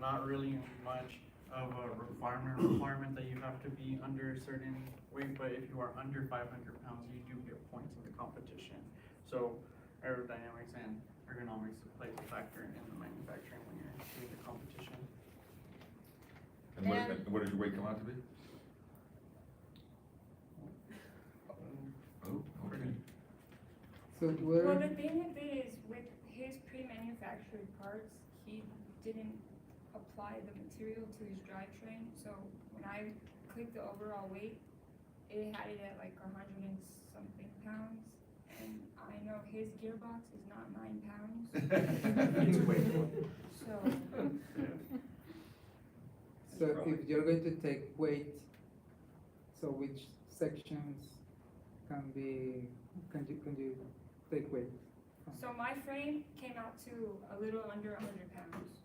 not really much of a requirement that you have to be under a certain weight, but if you are under 500 pounds, you do get points in the competition. So aerodynamics and ergonomics plays a factor in the manufacturing when you're doing the competition. And what did your weight come out to be? Oh, okay. So Well, the thing with it is, with his pre-manufactured parts, he didn't apply the material to his drivetrain, so when I clicked the overall weight, it had it at like 100 and something pounds, and I know his gearbox is not 9 pounds. It's way more. So if you're going to take weight, so which sections can you take weight from? So my frame came out to a little under 100 pounds,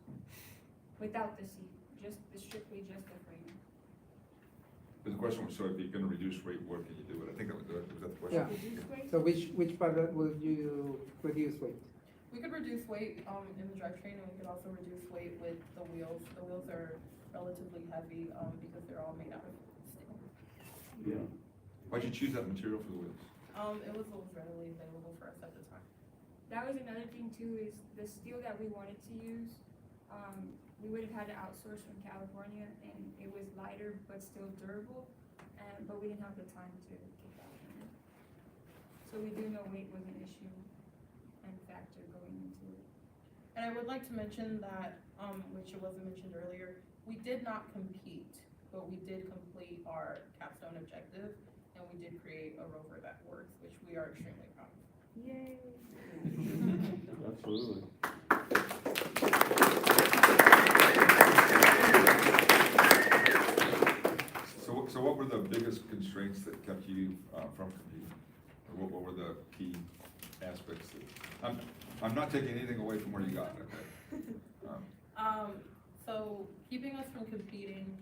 without the seat, strictly just the frame. But the question was, so if you're gonna reduce weight, where can you do it? I think was that the question? Yeah. Reduce weight? So which part will you reduce weight? We could reduce weight in the drivetrain, and we could also reduce weight with the wheels. The wheels are relatively heavy because they're all made out of steel. Yeah. Why'd you choose that material for the wheels? It was what was readily available for us at the time. That was another thing too, is the steel that we wanted to use, we would have had to outsource from California, and it was lighter but still durable, but we didn't have the time to get that from it. So we do know weight was an issue and factor going into it. And I would like to mention that, which it wasn't mentioned earlier, we did not compete, but we did complete our capstone objective, and we did create a rover that works, which we are extremely proud of. Yay! Absolutely. So what were the biggest constraints that kept you from competing? Or what were the key aspects that, I'm not taking anything away from where you got, okay? So keeping us from competing,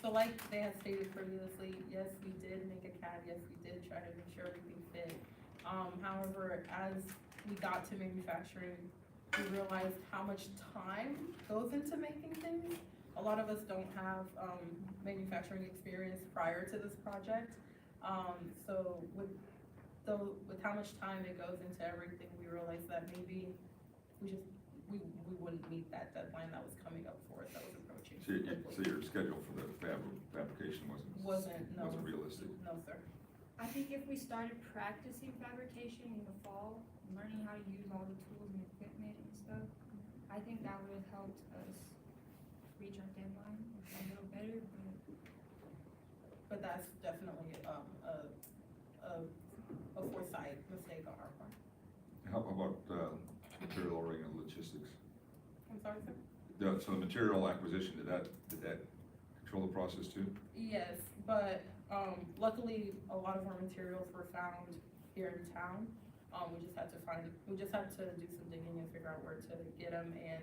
so like they had stated previously, yes, we did make a CAD, yes, we did try to make sure everything fit. However, as we got to manufacturing, we realized how much time goes into making things. A lot of us don't have, manufacturing experience prior to this project. So with how much time it goes into everything, we realized that maybe we wouldn't meet that deadline that was coming up for us, that was approaching. So your schedule for the fabrication wasn't realistic? No, sir. I think if we started practicing fabrication in the fall, learning how to use all the tools and equipment and stuff, I think that would have helped us reach our deadline a little better, But that's definitely, a foresight mistake on our part. How about, material ordering and logistics? I'm sorry, sir? So the material acquisition, did that control the process too? Yes, but, luckily, a lot of our materials were found here in town. We just had to do some digging and figure out where to get them, and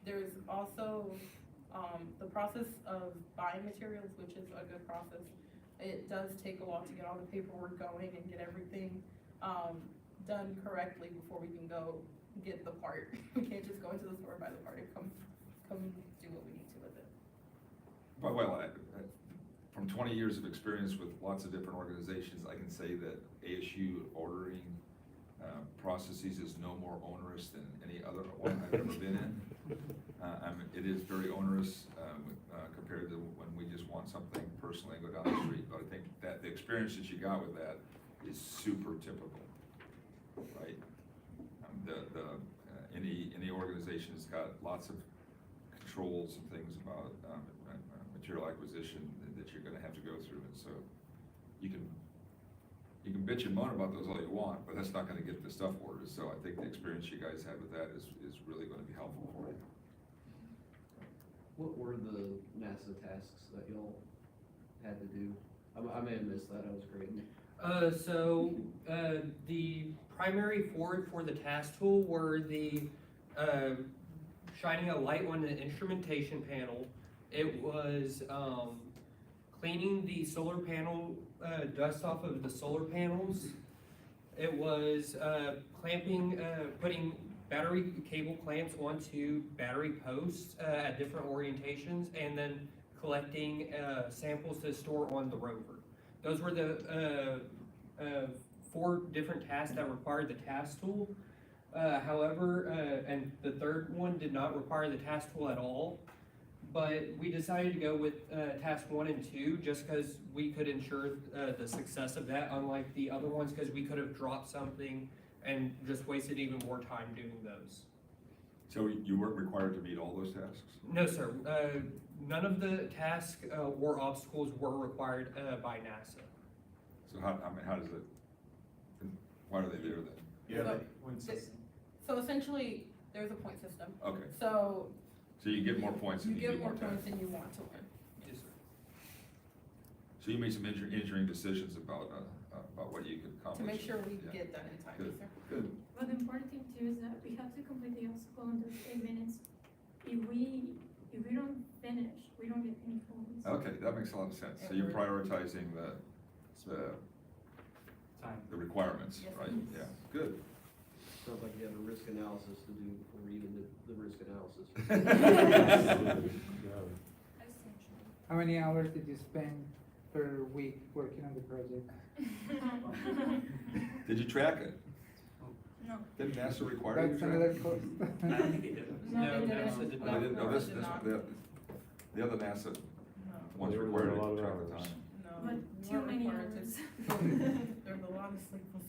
there's also, the process of buying materials, which is a good process. It does take a while to get all the paperwork going and get everything, done correctly before we can go get the part. We can't just go into the store, buy the part, and come do what we need to with it. But well, from 20 years of experience with lots of different organizations, I can say that ASU ordering processes is no more onerous than any other one I've ever been in. It is very onerous compared to when we just want something personally and go down the street. But I think that the experience that you got with that is super typical, right? Any organization has got lots of controls and things about material acquisition that you're gonna have to go through, and so you can bitch and moan about those all you want, but that's not gonna get the stuff ordered. So I think the experience you guys have with that is really gonna be helpful for you. What were the NASA tasks that y'all had to do? I may have missed that, I was grading. The primary for the task tool were the, shining a light on the instrumentation panel. It was, cleaning the solar panel, dust off of the solar panels. It was, clamping, putting battery cable clamps onto battery posts, at different orientations, and then collecting, samples to store on the Rover. Those were the, 4 different tasks that required the task tool. However, and the third one did not require the task tool at all. But we decided to go with task 1 and 2 just because we could ensure the success of that, unlike the other ones, because we could have dropped something and just wasted even more time doing those. So you weren't required to meet all those tasks? No, sir. None of the tasks or obstacles were required by NASA. So how does it, why are they there then? So essentially, there's a point system. Okay, So so you get more points you and you get get more more points time. than you want to win. Yes, sir. So you made some engineering decisions about what you could To accomplish? make sure we Yeah. get done in time, Good. yes, sir. Good. But the important thing too is that we have to complete the obstacle in those 8 minutes. If we don't finish, we don't get any points. Okay, that makes a lot of sense. So you're prioritizing the time. requirements, Yes. right? Yeah, good. Sounds like you have a risk analysis to do before you even did the risk analysis. essentially. How many hours did you spend per week working on the project? Did you track it? No. Didn't NASA require you to That's track another it? cost. I don't think it did. No, they didn't. NASA did Oh, not. they didn't, no, No, this, it did this, not. the other NASA No, ones They were required there a you lot to of track the hours. time. no. But we too weren't many required to. hours. There's a lot of sleepless.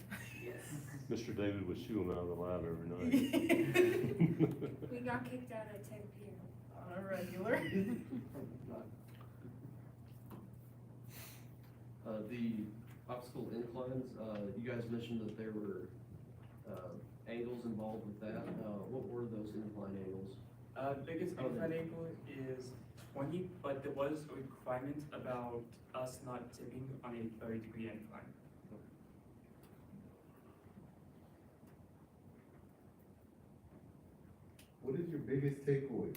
Mr. David would shoot him out of the lab every night. We got kicked out at 10 p.m. On a regular. The obstacle inclines, you guys mentioned that there were, angles involved with that. What were those incline angles? Biggest incline angle is 20, but there was a requirement about us not tipping on a 30-degree incline. What is your biggest takeaway?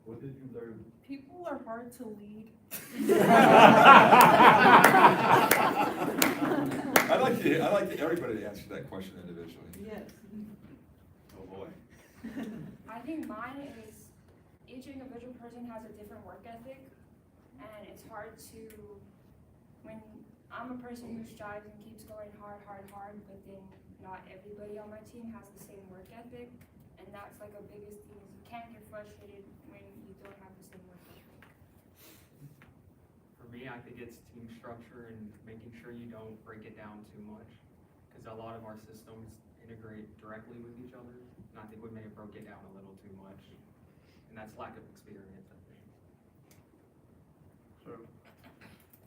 What did you learn? People are hard to lead. I'd like everybody to answer that question individually. Yes. I think mine is each individual person has a different work ethic, and it's hard to, when I'm a person who strives and keeps going hard, but then not everybody on my team has the same work ethic, and that's like a biggest thing, is you can't get frustrated when you don't have the same work ethic. For me, I think it's team structure and making sure you don't break it down too much, because a lot of our systems integrate directly with each other, and I think we may have broke it down a little too much, and that's lack of experience, I think. So,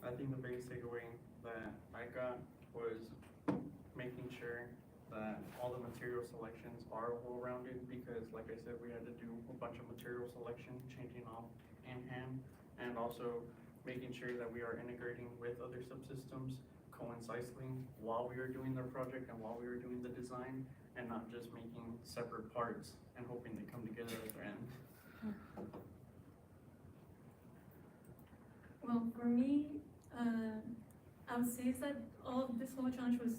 I think the biggest takeaway that I got was making sure that all the material selections are well-rounded, because like I said, we had to do a bunch of material selection, changing off in hand, and also making sure that we are integrating with other subsystems coincidentally while we are doing the project and while we are doing the design, and not just making separate parts and hoping they come together at the end. Well, for me, I would say is that all of this whole challenge was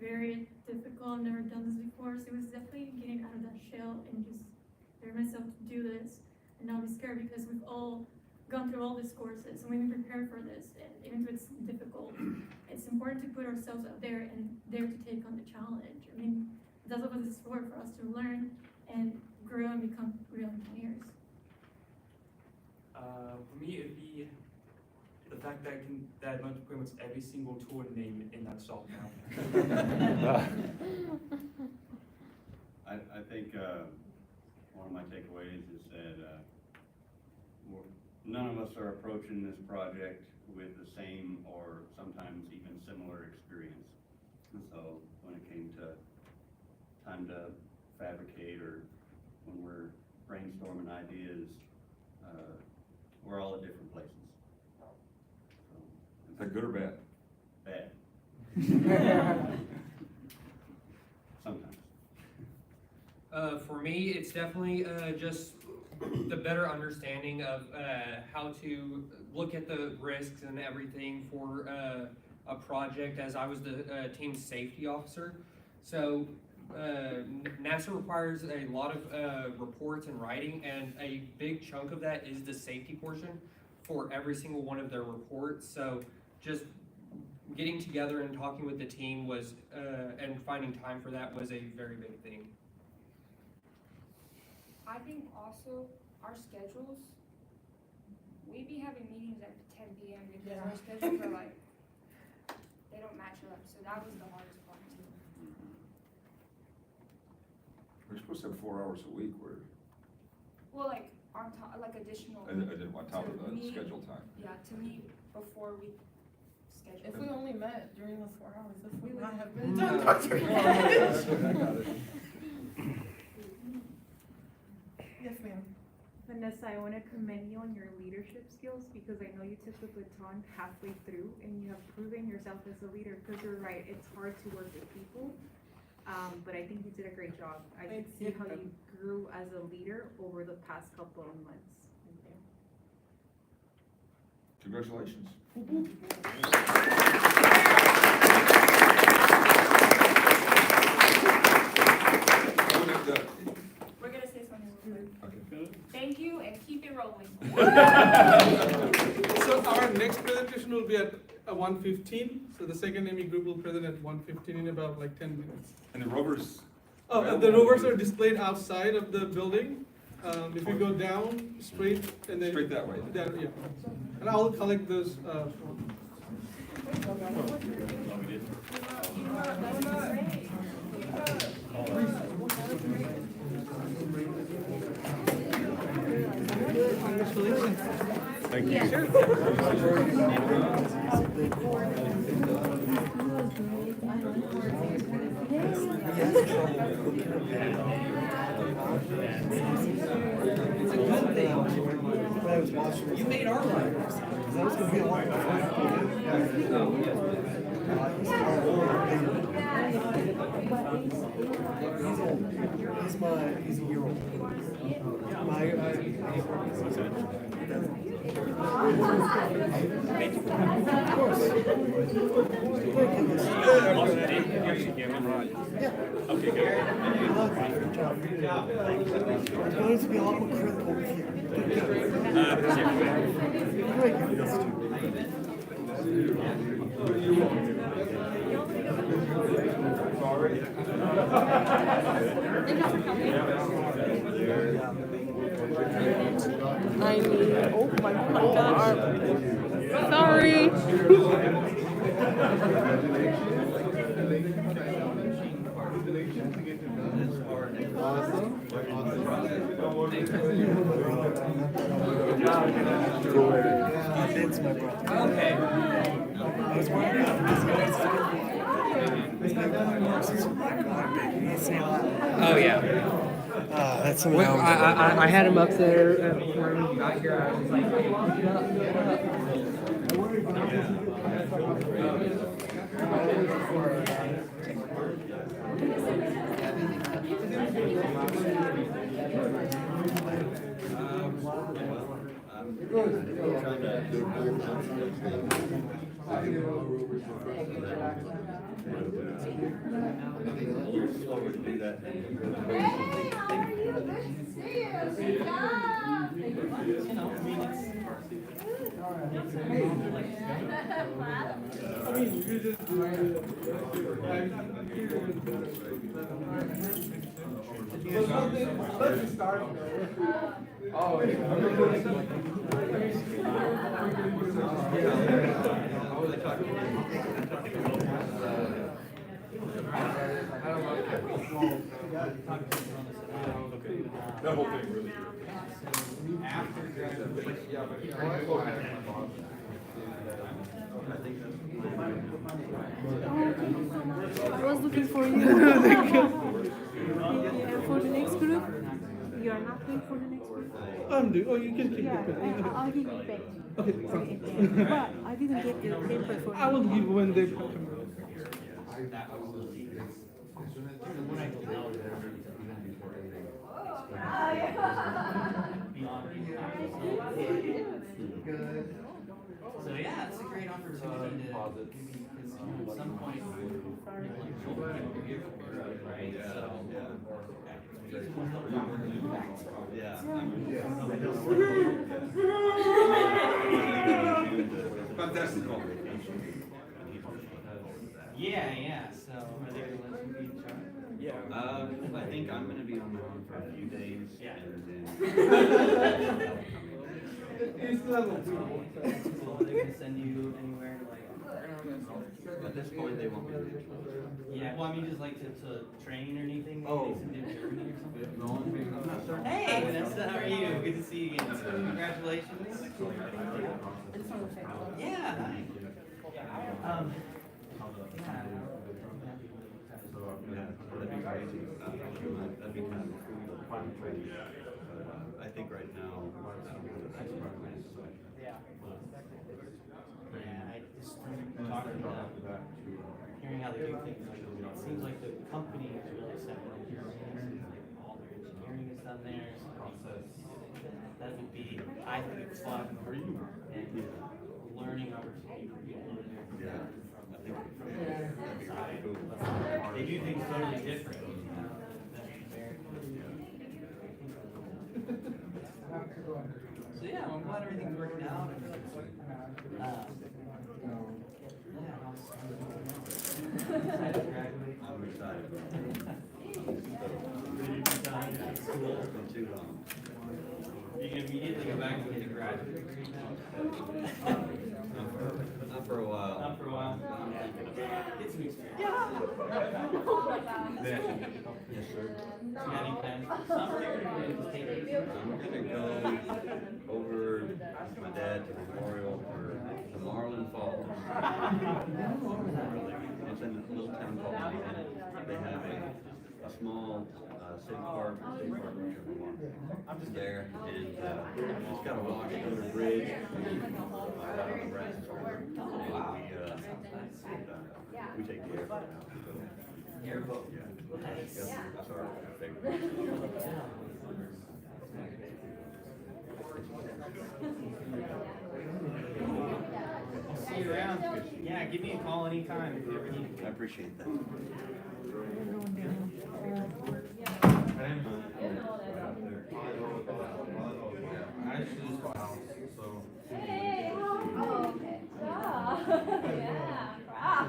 very difficult. I've never done this before, so it was definitely getting out of that shell and just preparing myself to do this and not be scared, because we've all gone through all these courses and we've been prepared for this, and even if it's difficult, it's important to put ourselves out there and dare to take on the challenge. I mean, that's what this is for us to learn and grow and become real engineers. For me, it'd be the fact that that knows pretty much every single tool name in that software. I think, one of my takeaways is that, none of us are approaching this project with the same or sometimes even similar experience. And so when it came to time to fabricate, or when we're brainstorming ideas, we're all at different places. Is that good or bad? Bad. Sometimes. For me, it's definitely just the better understanding of how to look at the risks and everything for a project, as I was the team safety officer. So NASA requires a lot of reports and writing, and a big chunk of that is the safety portion for every single one of their reports. So just getting together and talking with the team was, and finding time for that was a very big thing. I think also our schedules, we be having meetings at 10 p.m. because our schedules are like, they don't match up, so that was the hardest part too. We're supposed to have 4 hours a week, where, Well, like on top, like additional. I didn't want top of to the meet- scheduled time. Yeah, to meet before we schedule. If we only met during those 4 hours, this would not have been No. done, Dr. I got it. Yes, ma'am. Vanessa, I want to commend you on your leadership skills, because I know you took the baton halfway through and you have proven yourself as a leader, because you're right, it's hard to work with people. But I think you did a great job. I can see how you grew as a leader over the past couple of months. Congratulations. We're gonna say something real quick. Okay. Thank you, and keep it rolling. So our next presentation will be at 1:15. So the second ME group will present at 1:15 in about like 10 minutes. And the Rovers? The Rovers are displayed outside of the building. If you go down straight and then. Straight that way. Down, yeah. And I'll collect those, Thank you. You made our life. That was gonna be a lot of he's a year old. Of course. Okay, good. It's going to be a lot more critical with you. I need, oh my god. Sorry. That's my brother. Okay. I was wondering if this guy's Oh, yeah. That's Well, I had him up there before we got here. I was like, hey, pick it up, pick it up. That whole thing really. I was looking for you. For the next group, you are not paying for the next group? I'm doing, oh, you can keep Yeah, it. I'll give you back. Okay, But I didn't get the paper for I will give when they come. So yeah, it's a great opportunity to, because at some point, right? Fantastic call. Yeah, so are they gonna let you be in charge? Yeah. I think I'm gonna be on my own for a few days. Yeah. And then. It's level. So are they gonna send you anywhere to like? At this point, they want me to. Yeah, well, I mean, just like to train or anything, Oh. maybe some new Germany or something? No, I'm not starting. Hey, Vanessa, how are you? Good to see you again. Congratulations. I just want to say. Yeah, hi. That'd be crazy. That'd be kind of fun training. But I think right now. Yeah, I just talking about hearing how they do things. Like, it seems like the company is really separate here. All their engineering is done there. So that would be, I think, fun and learning opportunity for people in there. Yeah. They do things totally different. So yeah, I'm glad everything's working out. I'm excited. You can immediately go back and get a graduate degree now. Not for a while. Not for a while. Get some experience. Yes, sir. You got any plans for summer? Or you just take it easy? I'm gonna go over with my dad to Memorial for the Marlin Falls. It's in a little town called Marlin. They have a small city park, I'm just there, and just gotta walk over the bridge. We take the airport out. Airboat. Yeah. Nice. That's our favorite. I'll see you around. Yeah, give me a call anytime if you ever need. I appreciate that. Hey, oh, okay. Yeah, proud.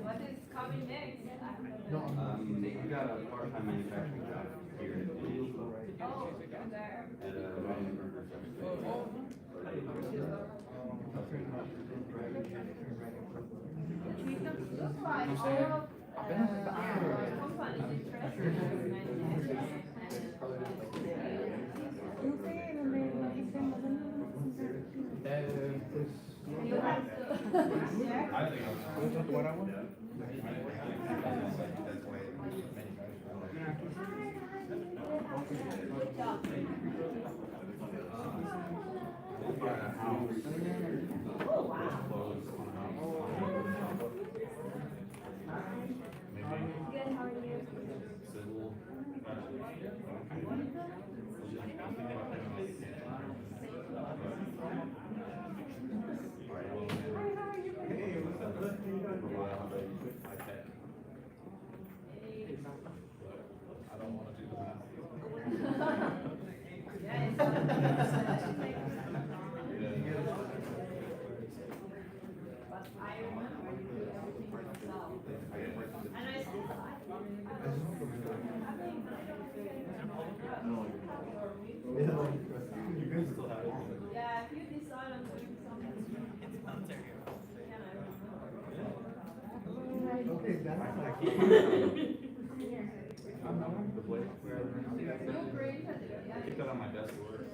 What is coming next? We got a part-time manufacturing job here at the Oh, there. at a Rover substation. Looks like all of, companies interested in manufacturing. You have to share. Good job. Oh, wow. Good, how are you? Yeah, if you decide on doing something. Okay, that's like. Keep that on my desk at work.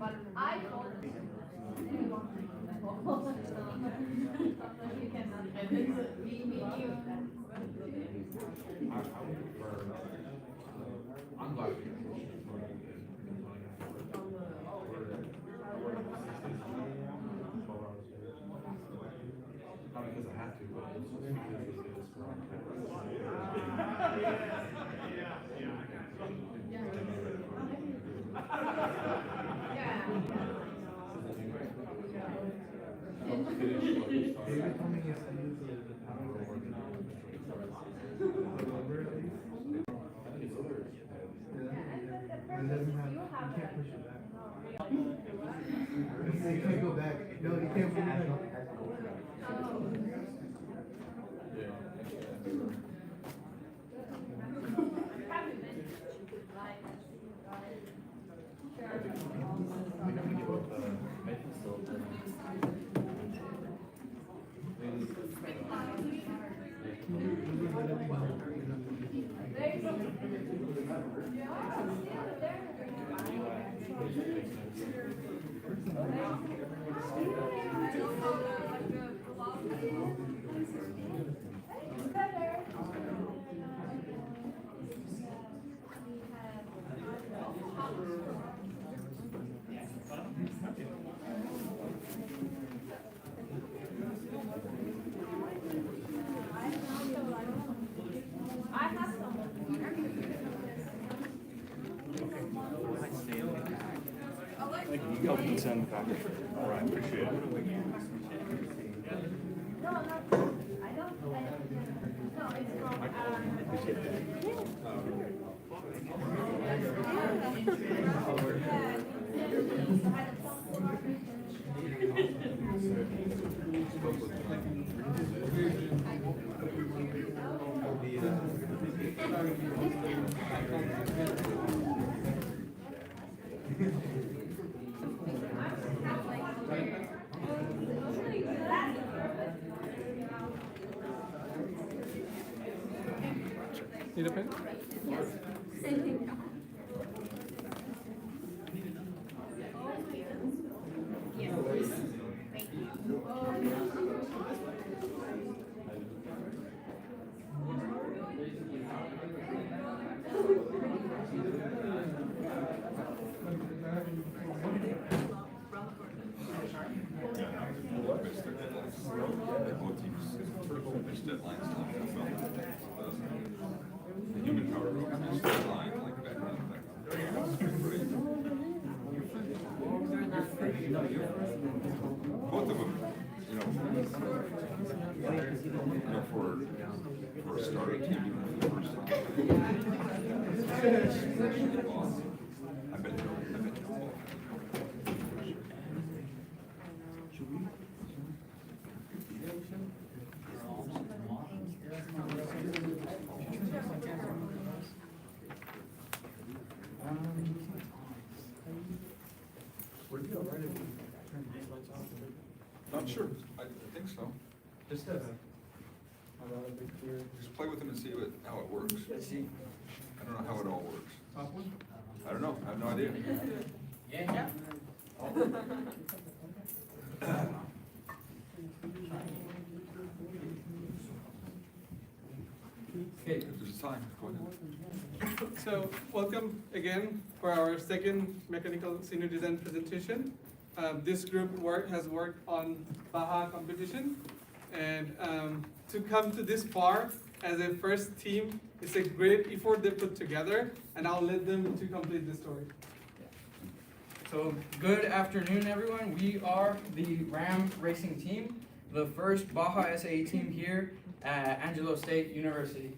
But I told them, you cannot, me, you. I'm glad we not because I have to, but it's just because it's David told me he has to use the power over the Rover at least. It doesn't have, you can't push it back. You can't go back. No, you can't push it back. Oh, it's in the packet. All right, appreciate it. Need a pen? Yes. Same thing. Both teams missed deadlines. The human power Rover missed deadline, like back on. Both of them, for a starter team, even for the first time. I bet they'll Not sure. I think so. Just Just play with them and see how it works. I don't know how it all works. top one? I don't know. I have no idea. Yeah. Okay, if there's time, go ahead. So, welcome again for our second mechanical senior design presentation. This group has worked on Baja competition, and to come to this far as a first team, it's a great effort they put together, and I'll let them to complete the story. So, good afternoon, everyone. We are the Ram Racing Team, the first Baja SAE team here at Angelo State University.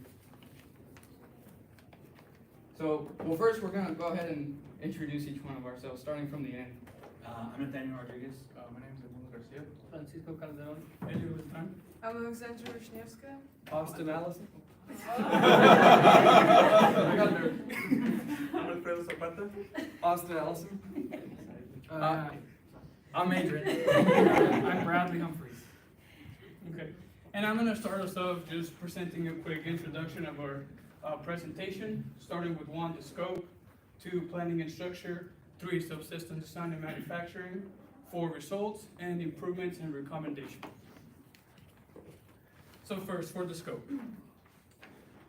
So, well, first we're gonna go ahead and introduce each one of ourselves, starting from the end. I'm Nathaniel Rodriguez. My name is Edmundo Garcia. Francisco Calderon. Elio Beltran. I'm Alexandra Wisniewska. Austin Allison. I'm Alfredo Zapata. Austin Ellison. I'm Adrian. I'm Bradley Humphreys. Okay, and I'm gonna start us off just presenting a quick introduction of our presentation, starting with 1, the scope, 2, planning and structure, 3, subsystem design and manufacturing, 4, results and improvements and recommendations. So first, for the scope.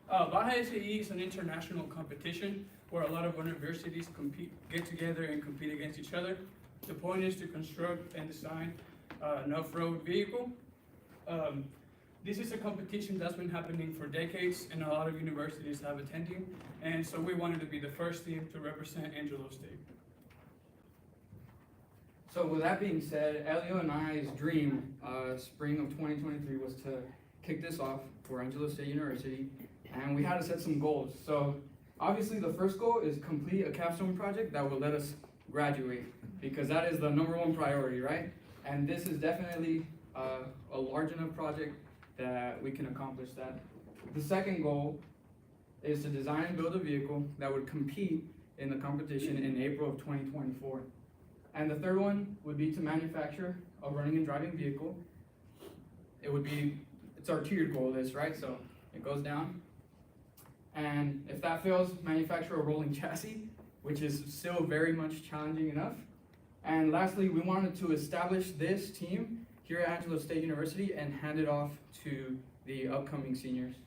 Baja SAE is an international competition where a lot of universities get together and compete against each other. The point is to construct and design an off-road vehicle. This is a competition that's been happening for decades and a lot of universities have attended, and so we wanted to be the first team to represent Angelo State. So with that being said, Elio and I's dream, spring of 2023, was to kick this off for Angelo State University, and we had to set some goals. So obviously the first goal is complete a capstone project that will let us graduate, because that is the #1 priority, right? And this is definitely a large enough project that we can accomplish that. The second goal is to design and build a vehicle that would compete in the competition in April of 2024. And the third one would be to manufacture a running and driving vehicle. It's our tiered goal list, right? So it goes down. And if that fails, manufacture a rolling chassis, which is still very much challenging enough. And lastly, we wanted to establish this team here at Angelo State University and hand it off to the upcoming seniors.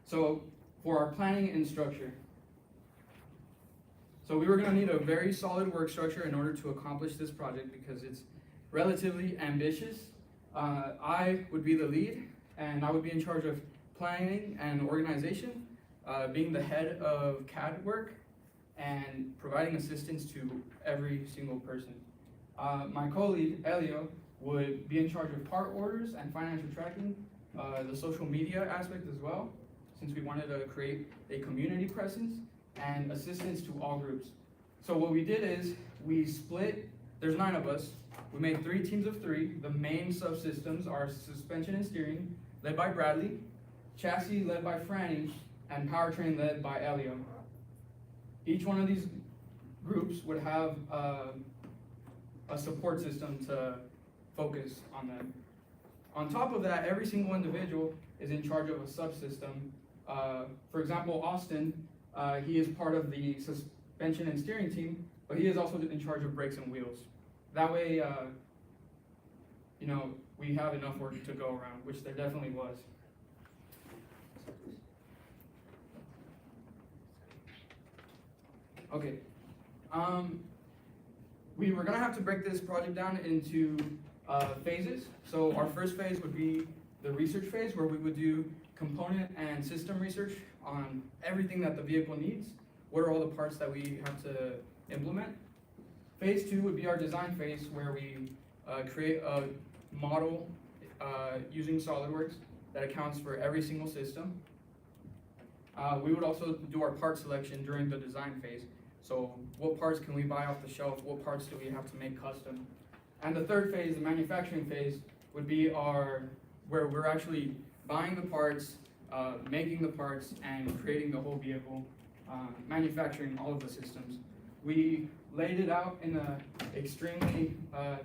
So for our planning and structure. So we were gonna need a very solid work structure in order to accomplish this project because it's relatively ambitious. I would be the lead and I would be in charge of planning and organization, being the head of CAD work, and providing assistance to every single person. My colleague, Elio, would be in charge of part orders and financial tracking, the social media aspect as well, since we wanted to create a community presence, and assistance to all groups. So what we did is, we split, there's 9 of us, we made 3 teams of 3. The main subsystems are suspension and steering, led by Bradley, chassis led by Franny, and powertrain led by Elio. Each one of these groups would have a support system to focus on them. On top of that, every single individual is in charge of a subsystem. For example, Austin, he is part of the suspension and steering team, but he is also in charge of brakes and wheels. That way, you know, we have enough work to go around, which there definitely was. Okay, we were gonna have to break this project down into phases. So our first phase would be the research phase, where we would do component and system research on everything that the vehicle needs. What are all the parts that we have to implement? Phase 2 would be our design phase, where we create a model using SolidWorks that accounts for every single system. We would also do our part selection during the design phase. So what parts can we buy off the shelf? What parts do we have to make custom? And the third phase, the manufacturing phase, would be where we're actually buying the parts, making the parts, and creating the whole vehicle, manufacturing all of the systems. We laid it out in an extremely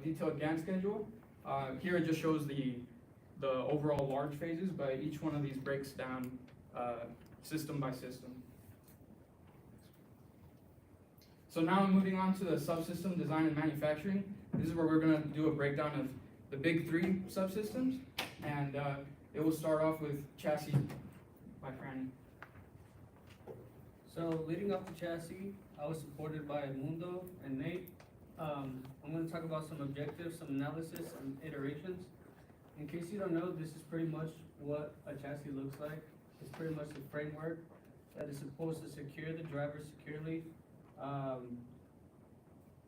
detailed Gantt schedule. Here it just shows the overall large phases, but each one of these breaks down system by system. So now I'm moving on to the subsystem design and manufacturing. This is where we're gonna do a breakdown of the big 3 subsystems, and it will start off with chassis by Franny. So leading off the chassis, I was supported by Mundo and Nate. I'm gonna talk about some objectives, some analysis, some iterations. In case you don't know, this is pretty much what a chassis looks like. It's pretty much the framework that is supposed to secure the driver securely.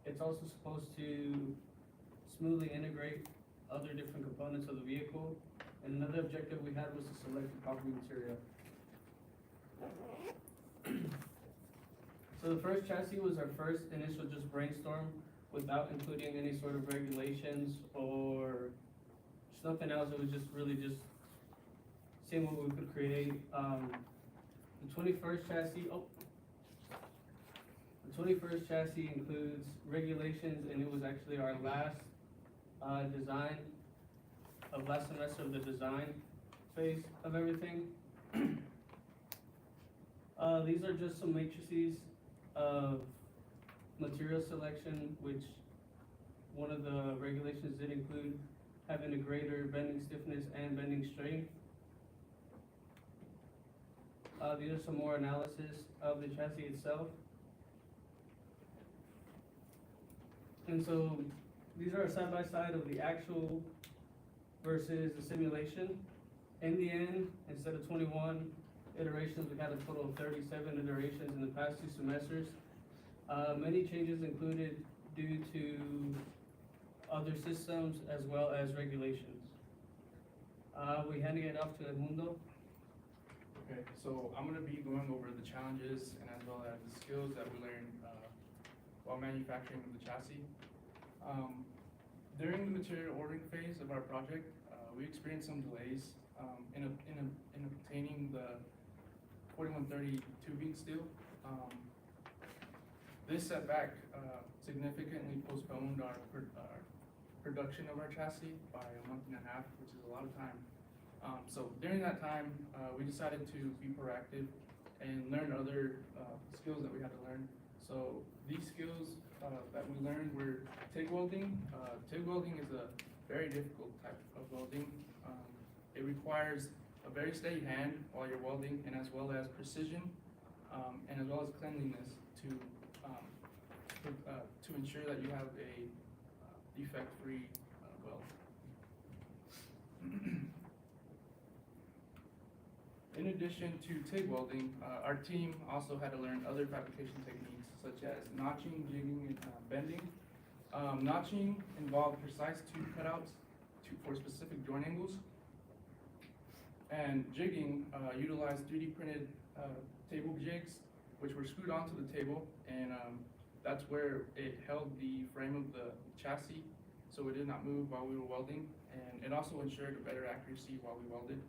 It's also supposed to smoothly integrate other different components of the vehicle. And another objective we had was to select the proper material. So the first chassis was our first initial just brainstorm without including any sort of regulations or just nothing else. It was just really just seeing what we could create. The 21st chassis includes regulations, and it was actually our last design of last semester of the design phase of everything. These are just some matrices of material selection, which one of the regulations did include having a greater bending stiffness and bending strength. These are some more analysis of the chassis itself. And so these are a side-by-side of the actual versus the simulation. In the end, instead of 21 iterations, we had a total of 37 iterations in the past 2 semesters. Many changes included due to other systems as well as regulations. We're handing it off to Edmundo. Okay, so I'm gonna be going over the challenges and as well as the skills that we learned while manufacturing the chassis. During the material ordering phase of our project, we experienced some delays in obtaining the 4130 tubing steel. This setback significantly postponed our production of our chassis by a month and a half, which is a lot of time. So during that time, we decided to be proactive and learn other skills that we had to learn. So these skills that we learned were TIG welding. TIG welding is a very difficult type of welding. It requires a very steady hand while you're welding, and as well as precision, and as well as cleanliness to ensure that you have a defect-free weld. in addition to TIG welding, our team also had to learn other fabrication techniques such as notching, jigging, and bending. Notching involved precise tube cutouts for specific joint angles. And jigging utilized 3D printed table jigs, which were screwed onto the table, and that's where it held the frame of the chassis, so it did not move while we were welding, and it also ensured a better accuracy while we welded.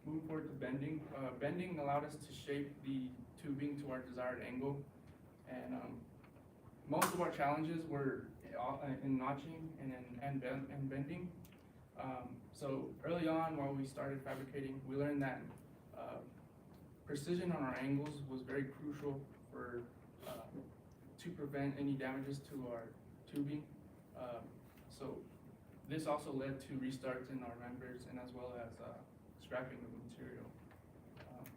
Moving forward to bending. Bending allowed us to shape the tubing to our desired angle, and most of our challenges were in notching and bending. So early on, while we started fabricating, we learned that precision on our angles was very crucial for to prevent any damages to our tubing. So this also led to restarts in our members and as well as scrapping of material.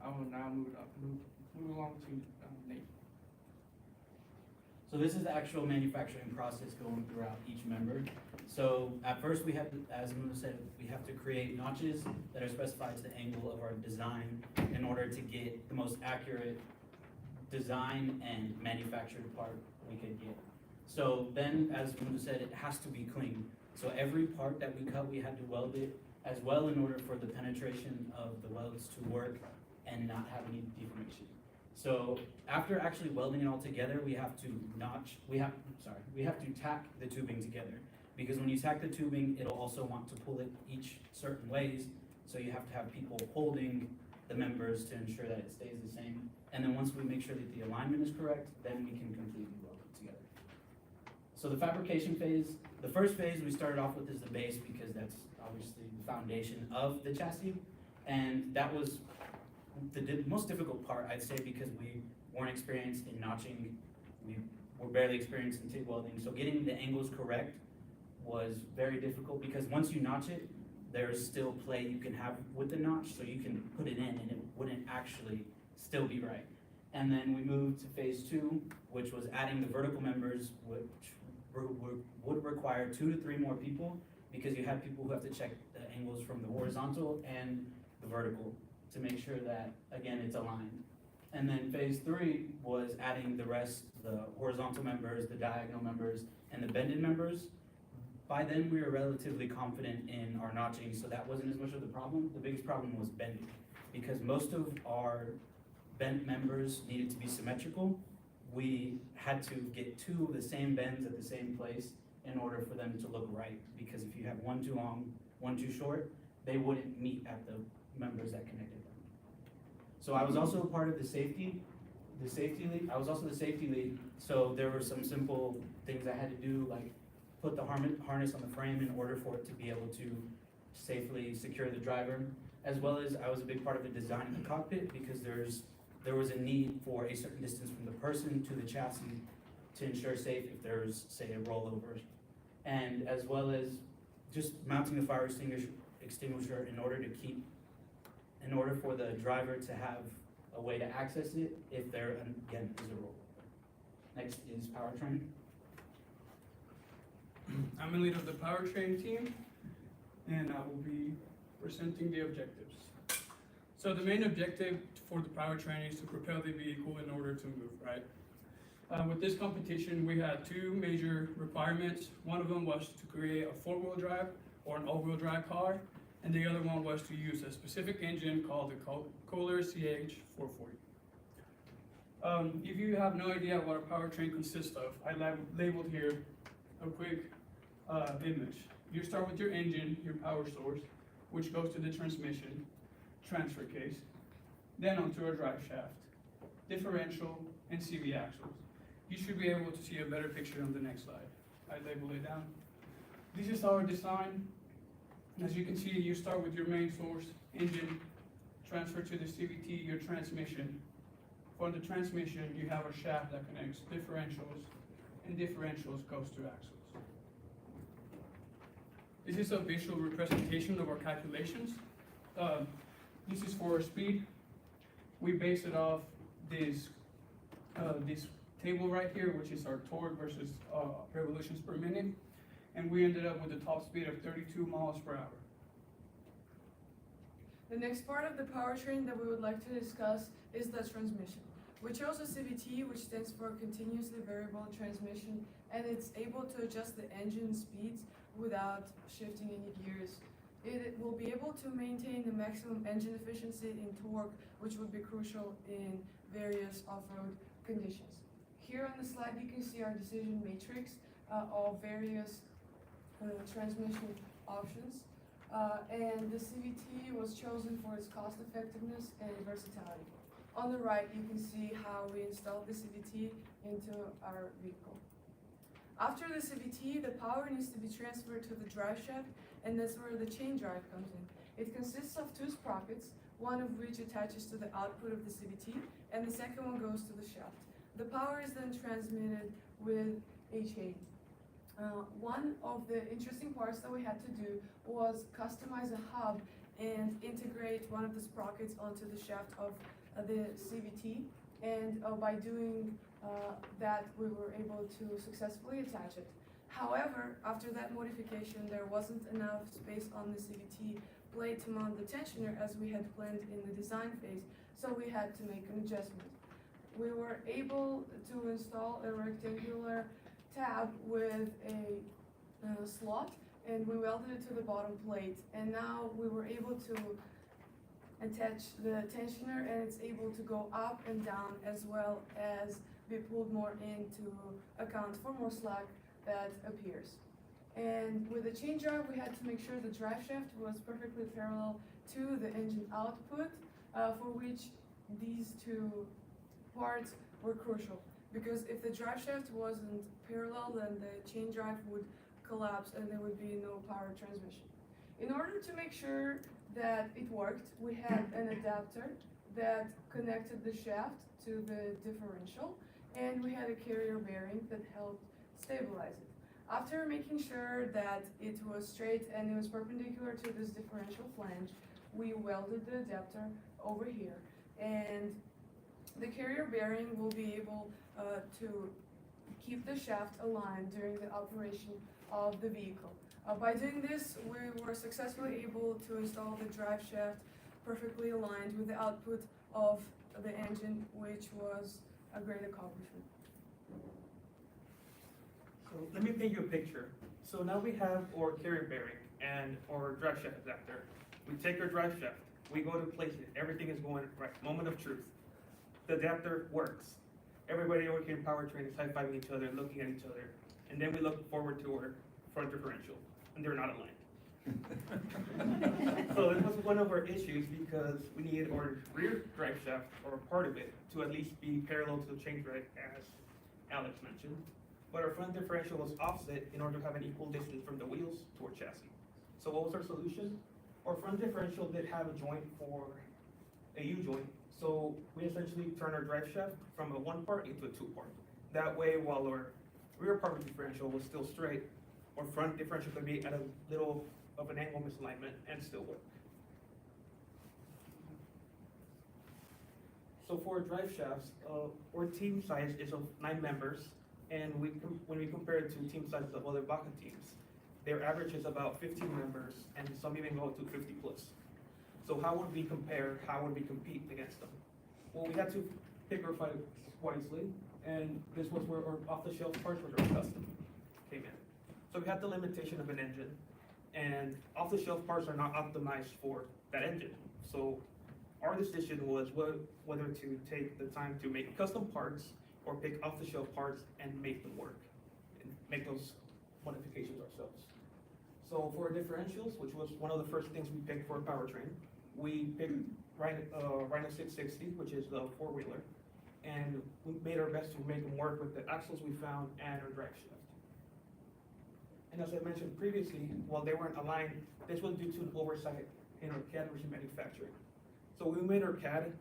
I will now move along to Nate. So this is the actual manufacturing process going throughout each member. So at first we have to, as Muna said, we have to create notches that are specified to the angle of our design in order to get the most accurate design and manufactured part we could get. So then, as Muna said, it has to be clean. So every part that we cut, we had to weld it as well in order for the penetration of the welds to work and not have any deformation. So after actually welding it all together, we have to tack the tubing together. Because when you tack the tubing, it'll also want to pull it each certain ways. So you have to have people holding the members to ensure that it stays the same. And then once we make sure that the alignment is correct, then we can completely weld it together. So the fabrication phase, the first phase we started off with is the base because that's obviously the foundation of the chassis. And that was the most difficult part, I'd say, because we weren't experienced in notching. We were barely experienced in TIG welding. So getting the angles correct was very difficult because once you notch it, there's still play you can have with the notch, so you can put it in and it wouldn't actually still be right. And then we moved to phase 2, which was adding the vertical members, which would require 2 to 3 more people because you have people who have to check the angles from the horizontal and the vertical to make sure that, again, it's aligned. And then phase 3 was adding the rest, the horizontal members, the diagonal members, and the bended members. By then, we were relatively confident in our notching, so that wasn't as much of the problem. The biggest problem was bending, because most of our bent members needed to be symmetrical. We had to get 2 of the same bends at the same place in order for them to look right, because if you have one too long, one too short, they wouldn't meet at the members that connected them. So I was also a part of the safety lead. I was also the safety lead, so there were some simple things I had to do, like put the harness on the frame in order for it to be able to safely secure the driver, as well as I was a big part of the design of the cockpit because there was a need for a certain distance from the person to the chassis to ensure safe if there's, say, a rollover, and as well as just mounting the fire extinguisher in order for the driver to have a way to access it if there, again, is a rollover. Next is powertrain. I'm in lead of the powertrain team, and I will be presenting the objectives. So the main objective for the powertrain is to propel the vehicle in order to move, right? With this competition, we had 2 major requirements. One of them was to create a 4-wheel drive or an all-wheel drive car, and the other one was to use a specific engine called the Kohler CH440. If you have no idea what a powertrain consists of, I labeled here a quick image. You start with your engine, your power source, which goes to the transmission, transfer case, then onto a drive shaft, differential, and CV axles. You should be able to see a better picture on the next slide. I labeled it down. This is our design. As you can see, you start with your main source, engine, transfer to the CVT, your transmission. For the transmission, you have a shaft that connects differentials, and differentials goes to axles. This is a visual representation of our calculations. This is for speed. We base it off this table right here, which is our torque versus revolutions per minute. And we ended up with a top speed of 32 miles per hour. The next part of the powertrain that we would like to discuss is the transmission. We chose a CVT, which stands for Continuously Variable Transmission, and it's able to adjust the engine speeds without shifting any gears. It will be able to maintain the maximum engine efficiency in torque, which would be crucial in various off-road conditions. Here on the slide, you can see our decision matrix of various transmission options. And the CVT was chosen for its cost effectiveness and versatility. On the right, you can see how we installed the CVT into our vehicle. After the CVT, the power needs to be transferred to the drive shaft, and that's where the chain drive comes in. It consists of two sprockets, one of which attaches to the output of the CVT, and the second one goes to the shaft. The power is then transmitted with a chain. One of the interesting parts that we had to do was customize a hub and integrate one of the sprockets onto the shaft of the CVT, and by doing that we were able to successfully attach it. However, after that modification, there wasn't enough space on the CVT blade to mount the tensioner as we had planned in the design phase, so we had to make an adjustment. We were able to install a rectangular tab with a slot, and we welded it to the bottom plate, and now we were able to attach the tensioner, and it's able to go up and down as well as be pulled more in to account for more slack that appears. And with the chain drive, we had to make sure the drive shaft was perfectly parallel to the engine output, for which these two parts were crucial. Because if the drive shaft wasn't parallel, then the chain drive would collapse and there would be no power transmission. In order to make sure that it worked, we had an adapter that connected the shaft to the differential, and we had a carrier bearing that helped stabilize it. After making sure that it was straight and it was perpendicular to this differential flange, we welded the adapter over here, and the carrier bearing will be able to keep the shaft aligned during the operation of the vehicle. By doing this, we were successfully able to install the drive shaft perfectly aligned with the output of the engine, which was a great accomplishment. So let me paint you a picture. So now we have our carrier bearing and our drive shaft adapter. We take our drive shaft, we go to place it, everything is going right, moment of truth. The adapter works. Everybody over here in powertrain is high-fiving each other, looking at each other, and then we look forward to our front differential, and they're not aligned. So it was one of our issues because we needed our rear drive shaft, or part of it, to at least be parallel to the chain drive, as Alex mentioned. But our front differential was offset in order to have an equal distance from the wheels to our chassis. So what was our solution? Our front differential did have a joint for a U-joint, so we essentially turned our drive shaft from a one part into a two part. That way, while our rear part differential was still straight, our front differential could be at a little of an angle misalignment and still work. So for drive shafts, our team size is of 9 members, and when we compare it to team sizes of other Baja teams, their average is about 15 members, and some even go to 50 plus. So how would we compare, how would we compete against them? Well, we had to pick our fight wisely, and this was where our off-the-shelf parts were custom came in. So we had the limitation of an engine, and off-the-shelf parts are not optimized for that engine. So our decision was whether to take the time to make custom parts or pick off-the-shelf parts and make them work, and make those modifications ourselves. So for differentials, which was one of the first things we picked for a powertrain, we picked Rhino 660, which is the four-wheeler, and we made our best to make them work with the axles we found and our drive shaft. And as I mentioned previously, while they weren't aligned, this was due to an oversight in our CAD version manufacturing. So we made our CAD,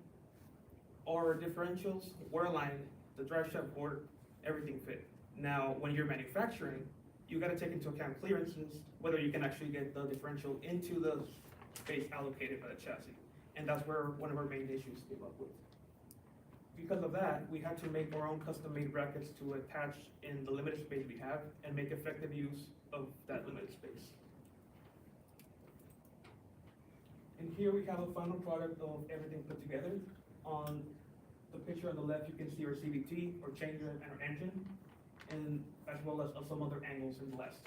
our differentials were aligned, the drive shaft worked, everything fit. Now, when you're manufacturing, you gotta take into account clearances, whether you can actually get the differential into the space allocated by the chassis. And that's where one of our main issues came up with. Because of that, we had to make our own custom-made brackets to attach in the limited space we have and make effective use of that limited space. And here we have a final product of everything put together. On the picture on the left, you can see our CVT, our changer, and our engine, and as well as some other angles in the last.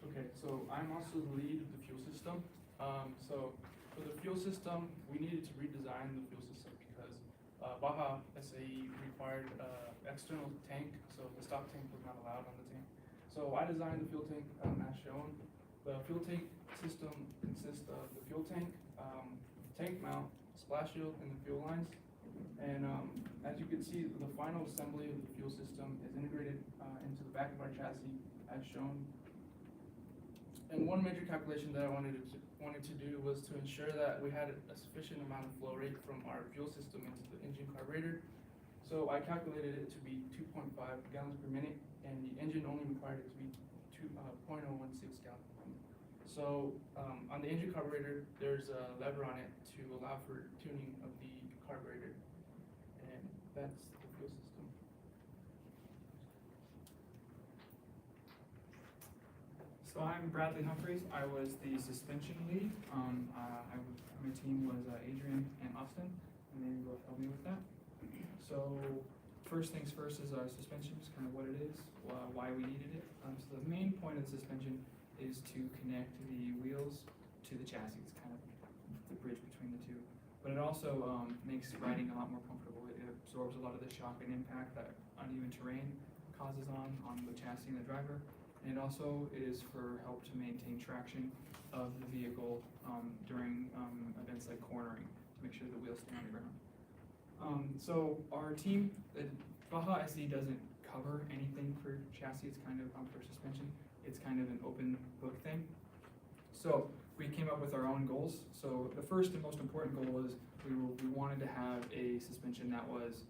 Okay, so I'm also the lead of the fuel system. So for the fuel system, we needed to redesign the fuel system because Baja SAE required external tank, so the stock tank was not allowed on the tank. So I designed the fuel tank as shown. The fuel tank system consists of the fuel tank, tank mount, splash shield, and the fuel lines. And as you can see, the final assembly of the fuel system is integrated into the back of our chassis as shown. And one major calculation that I wanted to do was to ensure that we had a sufficient amount of flow rate from our fuel system into the engine carburetor. So I calculated it to be 2.5 gallons per minute, and the engine only required it to be 0.016 gallons per minute. So on the engine carburetor, there's a lever on it to allow for tuning of the carburetor, and that's the fuel system. So I'm Bradley Humphreys. I was the suspension lead. My team was Adrian and Austin, and they both helped me with that. So first things first is our suspension, just kind of what it is, why we needed it. So the main point of the suspension is to connect the wheels to the chassis. It's kind of the bridge between the two. But it also makes riding a lot more comfortable. It absorbs a lot of the shock and impact that uneven terrain causes on the chassis and the driver. And it also is for help to maintain traction of the vehicle during events like cornering, to make sure the wheels stay on the ground. So our team, Baja SE doesn't cover anything for chassis. It's kind of for suspension. It's kind of an open book thing. So we came up with our own goals. So the first and most important goal was we wanted to have a suspension that was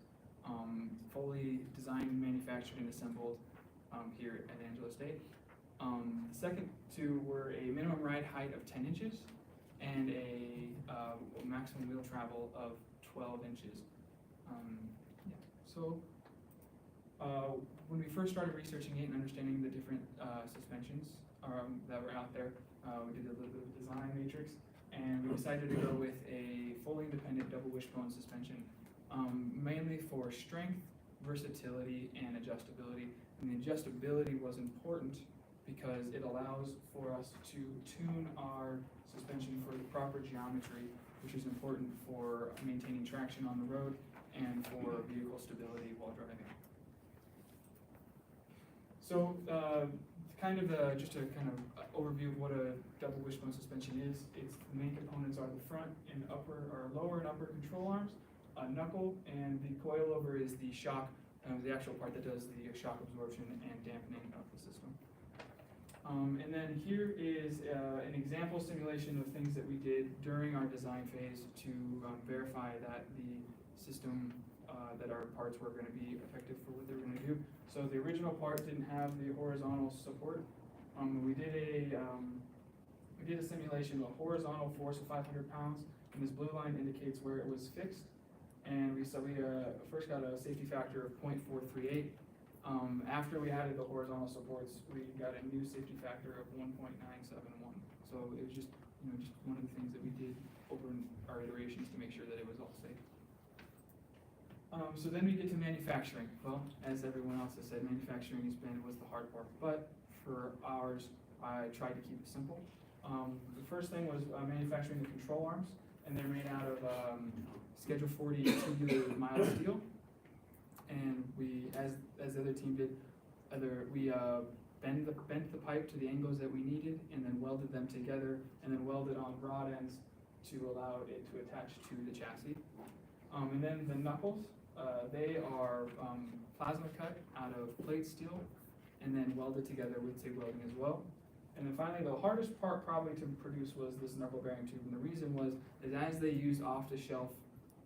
fully designed, manufactured, and assembled here at Angelo State. The second two were a minimum ride height of 10 inches and a maximum wheel travel of 12 inches. So when we first started researching it and understanding the different suspensions that were out there, we did a little bit of a design matrix, and we decided to go with a fully independent double wishbone suspension, mainly for strength, versatility, and adjustability. And the adjustability was important because it allows for us to tune our suspension for the proper geometry, which is important for maintaining traction on the road and for vehicle stability while driving. So just a kind of overview of what a double wishbone suspension is. Its main components are the front and lower and upper control arms, a knuckle, and the coilover is the shock, the actual part that does the shock absorption and dampening of the system. And then here is an example simulation of things that we did during our design phase to verify that the system, that our parts were going to be effective for what they were going to do. So the original part didn't have the horizontal support. We did a simulation of a horizontal force of 500 pounds, and this blue line indicates where it was fixed. And we first got a safety factor of 0.438. After we added the horizontal supports, we got a new safety factor of 1.971. So it was just one of the things that we did over our iterations to make sure that it was all safe. So then we get to manufacturing. Well, as everyone else has said, manufacturing was the hard part. But for ours, I tried to keep it simple. The first thing was manufacturing the control arms, and they're made out of Schedule 40 tubular mild steel. And we, as the other team did, we bent the pipe to the angles that we needed, and then welded them together, and then welded on rod ends to allow it to attach to the chassis. And then the knuckles, they are plasma cut out of plate steel, and then welded together with TIG welding as well. And then finally, the hardest part probably to produce was this knuckle bearing tube, and the reason was is as they use off-the-shelf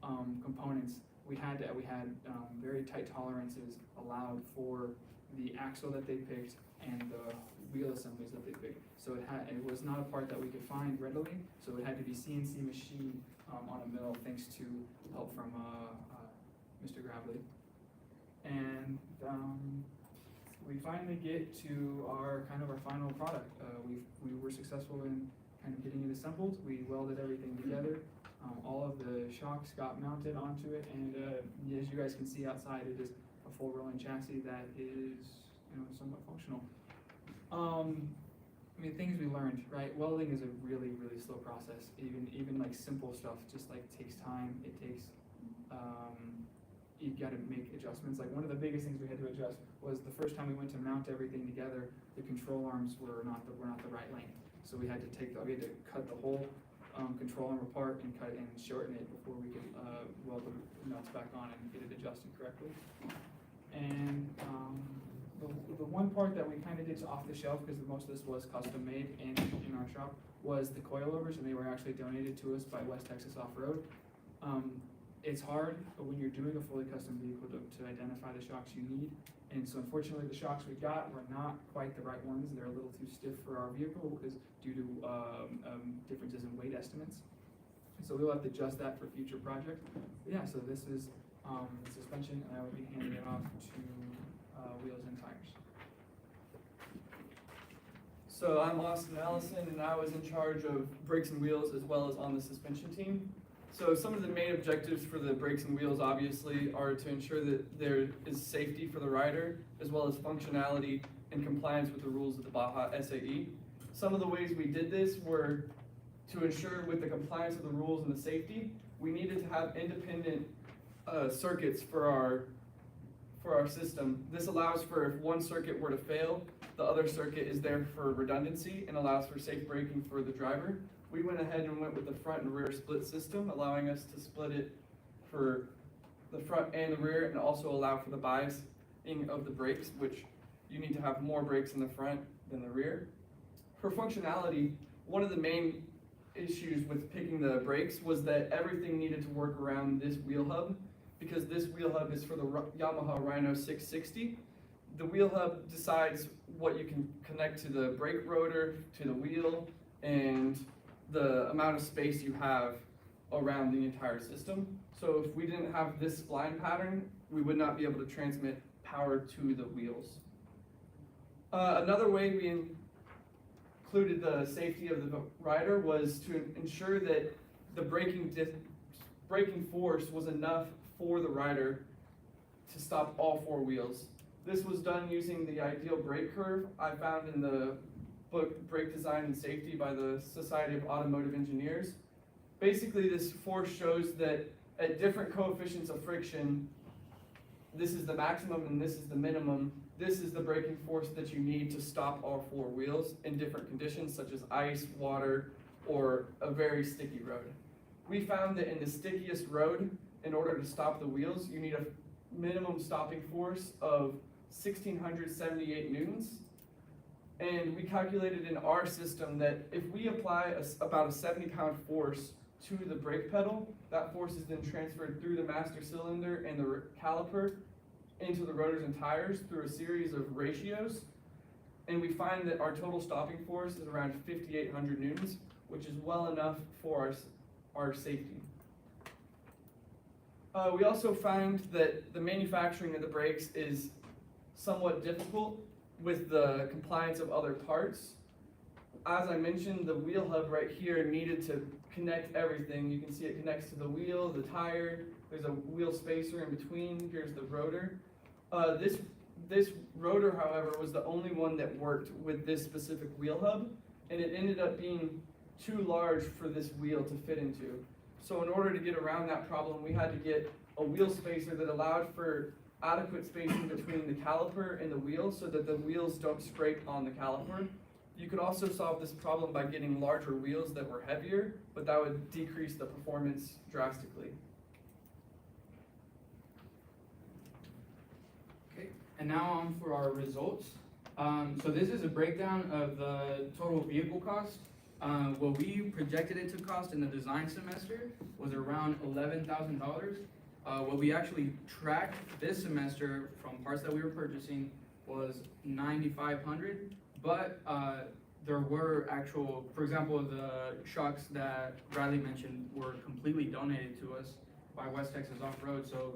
components, we had very tight tolerances allowed for the axle that they picked and the wheel assemblies that they picked. So it was not a part that we could find readily, so it had to be CNC machined on a mill, thanks to help from Mr. Gravely. And we finally get to our final product. We were successful in kind of getting it assembled. We welded everything together. All of the shocks got mounted onto it, and as you guys can see outside, it is a full rolling chassis that is, somewhat functional. I mean, things we learned, right? Welding is a really, really slow process. Even like simple stuff just like takes time. It takes, you gotta make adjustments. Like one of the biggest things we had to adjust was the first time we went to mount everything together, the control arms were not the right length. So we had to cut the whole control arm apart and cut it and shorten it before we could weld the nuts back on and get it adjusted correctly. And the one part that we kind of did off the shelf, because most of this was custom made in our shop, was the coilovers, and they were actually donated to us by West Texas Off-Road. It's hard when you're doing a fully custom vehicle to identify the shocks you need. And so unfortunately the shocks we got were not quite the right ones. They're a little too stiff for our vehicle because due to differences in weight estimates. So we'll have to adjust that for future projects. But yeah, so this is the suspension, and I will be handing it off to wheels and tires. So I'm Austin Allison, and I was in charge of brakes and wheels as well as on the suspension team. So some of the main objectives for the brakes and wheels obviously are to ensure that there is safety for the rider, as well as functionality and compliance with the rules of the Baja SAE. Some of the ways we did this were to ensure with the compliance of the rules and the safety, we needed to have independent circuits for our system. This allows for if one circuit were to fail, the other circuit is there for redundancy and allows for safe braking for the driver. We went ahead and went with the front and rear split system, allowing us to split it for the front and the rear, and also allow for the biasing of the brakes, which you need to have more brakes in the front than the rear. For functionality, one of the main issues with picking the brakes was that everything needed to work around this wheel hub, because this wheel hub is for the Yamaha Rhino 660. The wheel hub decides what you can connect to the brake rotor, to the wheel, and the amount of space you have around the entire system. So if we didn't have this spline pattern, we would not be able to transmit power to the wheels. Another way we included the safety of the rider was to ensure that the braking force was enough for the rider to stop all four wheels. This was done using the ideal brake curve I found in the book Brake Design and Safety by the Society of Automotive Engineers. Basically, this force shows that at different coefficients of friction, this is the maximum and this is the minimum. This is the braking force that you need to stop all four wheels in different conditions such as ice, water, or a very sticky road. We found that in the stickiest road, in order to stop the wheels, you need a minimum stopping force of 1,678 newtons. And we calculated in our system that if we apply about a 70-pound force to the brake pedal, that force is then transferred through the master cylinder and the caliper into the rotors and tires through a series of ratios. And we find that our total stopping force is around 5,800 newtons, which is well enough for our safety. We also find that the manufacturing of the brakes is somewhat difficult with the compliance of other parts. As I mentioned, the wheel hub right here needed to connect everything. You can see it connects to the wheel, the tire, there's a wheel spacer in between, here's the rotor. This rotor, however, was the only one that worked with this specific wheel hub, and it ended up being too large for this wheel to fit into. So in order to get around that problem, we had to get a wheel spacer that allowed for adequate spacing between the caliper and the wheel so that the wheels don't scrape on the caliper. You could also solve this problem by getting larger wheels that were heavier, but that would decrease the performance drastically. Okay, and now on for our results. So this is a breakdown of the total vehicle cost. What we projected it to cost in the design semester was around $11,000. What we actually tracked this semester from parts that we were purchasing was $9,500, but there were actual, for example, the shocks that Bradley mentioned were completely donated to us by West Texas Off-Road, so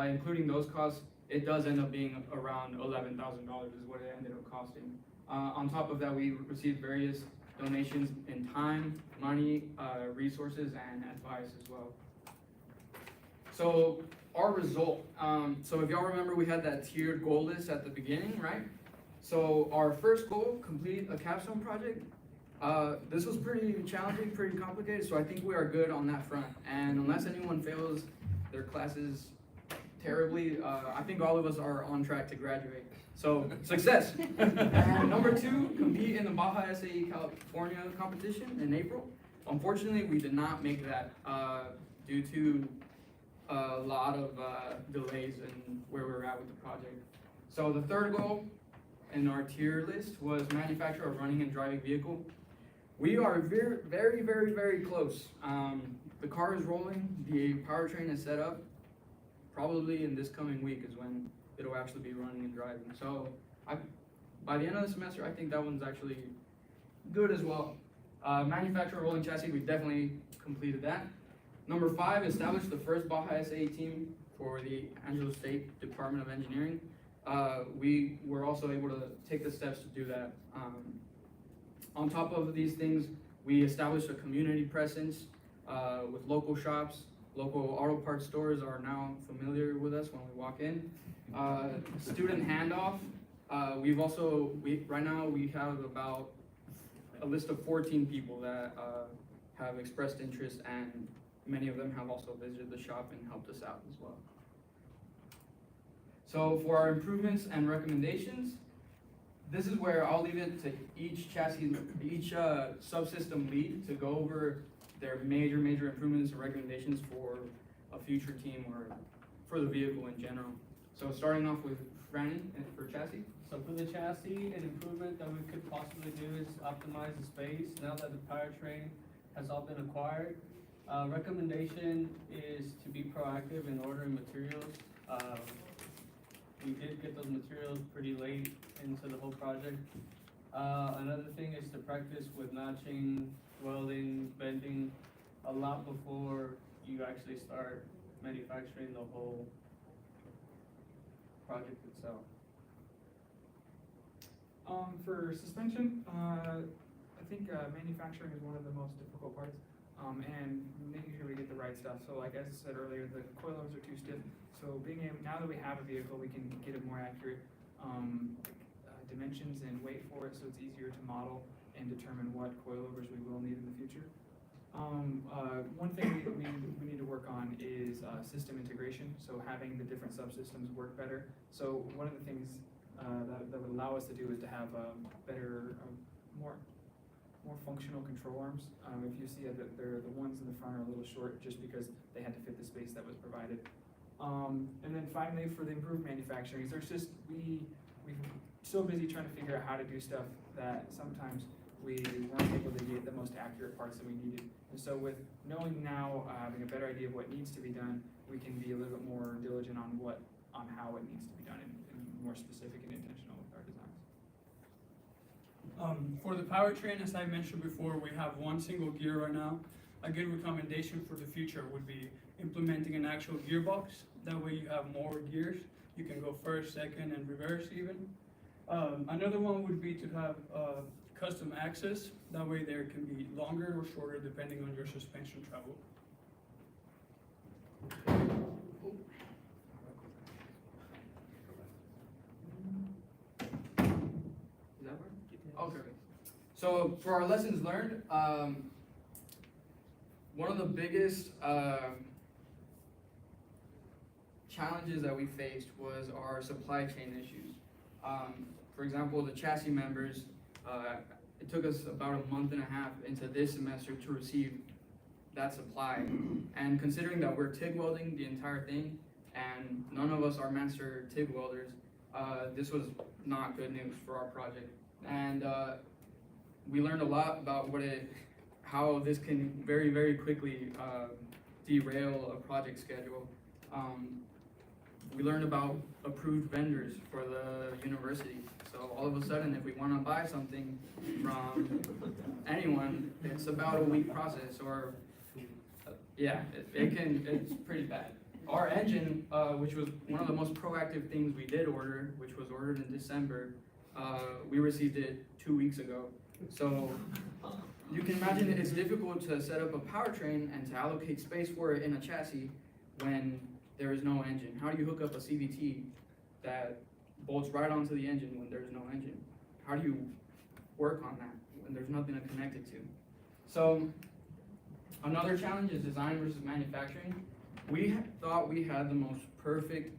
including those costs, it does end up being around $11,000 is what it ended up costing. On top of that, we received various donations in time, money, resources, and advice as well. So our result, so if y'all remember, we had that tiered goal list at the beginning, right? So our first goal, complete a capstone project. This was pretty challenging, pretty complicated, so I think we are good on that front. And unless anyone fails their classes terribly, I think all of us are on track to graduate. So, success! And number 2, compete in the Baja SAE California competition in April. Unfortunately, we did not make that due to a lot of delays in where we're at with the project. So the third goal in our tier list was manufacture a running and driving vehicle. We are very close. The car is rolling, the powertrain is set up. Probably in this coming week is when it'll actually be running and driving. So by the end of the semester, I think that one's actually good as well. Manufacture a rolling chassis, we definitely completed that. Number 5, establish the first Baja SAE team for the Angelo State Department of Engineering. We were also able to take the steps to do that. On top of these things, we established a community presence with local shops. Local auto parts stores are now familiar with us when we walk in. Student handoff. Right now we have about a list of 14 people that have expressed interest, and many of them have also visited the shop and helped us out as well. So for our improvements and recommendations, this is where I'll leave it to each subsystem lead to go over their major improvements and recommendations for a future team or for the vehicle in general. So starting off with Franny for chassis. So for the chassis, an improvement that we could possibly do is optimize the space now that the powertrain has all been acquired. Recommendation is to be proactive in ordering materials. We did get those materials pretty late into the whole project. Another thing is to practice with notching, welding, bending a lot before you actually start manufacturing the whole project itself. For suspension, I think manufacturing is one of the most difficult parts, and making sure we get the right stuff. So like as I said earlier, the coilovers are too stiff. So being able, now that we have a vehicle, we can get a more accurate dimensions and weight for it, so it's easier to model and determine what coilovers we will need in the future. One thing we need to work on is system integration, so having the different subsystems work better. So one of the things that would allow us to do is to have better, more functional control arms. If you see that the ones in the front are a little short just because they had to fit the space that was provided. And then finally, for the improved manufacturing, there's just, we're so busy trying to figure out how to do stuff that sometimes we weren't able to get the most accurate parts that we needed. And so with knowing now, having a better idea of what needs to be done, we can be a little bit more diligent on how it needs to be done and more specific and intentional with our designs. For the powertrain, as I mentioned before, we have one single gear right now. A good recommendation for the future would be implementing an actual gearbox. That way you have more gears. You can go first, second, and reverse even. Another one would be to have custom axis. That way there can be longer or shorter depending on your suspension travel. Okay. So for our lessons learned, one of the biggest challenges that we faced was our supply chain issues. For example, the chassis members, it took us about a month and a half into this semester to receive that supply. And considering that we're TIG welding the entire thing, and none of us are master TIG welders, this was not good news for our project. And we learned a lot about how this can very quickly derail a project schedule. We learned about approved vendors for the university. So all of a sudden, if we want to buy something from anyone, it's about a week process, or yeah, it's pretty bad. our engine, which was one of the most proactive things we did order, which was ordered in December, we received it 2 weeks ago. So you can imagine it's difficult to set up a powertrain and to allocate space for it in a chassis when there is no engine. How do you hook up a CVT that bolts right onto the engine when there's no engine? How do you work on that when there's nothing to connect it to? So another challenge is design versus manufacturing. We thought we had the most perfect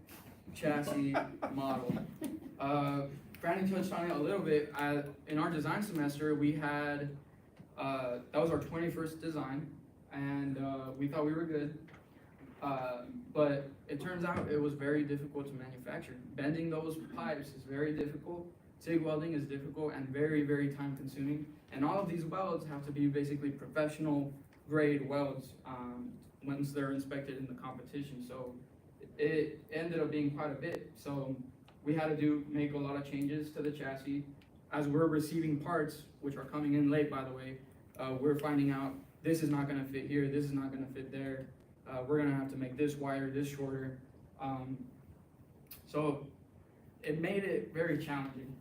chassis model. Franny touched on it a little bit. In our design semester, we had, that was our 21st design, and we thought we were good. But it turns out it was very difficult to manufacture. Bending those pipes is very difficult. TIG welding is difficult and very, very time consuming. And all of these welds have to be basically professional grade welds once they're inspected in the competition. So it ended up being quite a bit. So we had to make a lot of changes to the chassis. As we're receiving parts, which are coming in late, by the way, we're finding out this is not gonna fit here, this is not gonna fit there. We're gonna have to make this wider, this shorter. So it made it very challenging.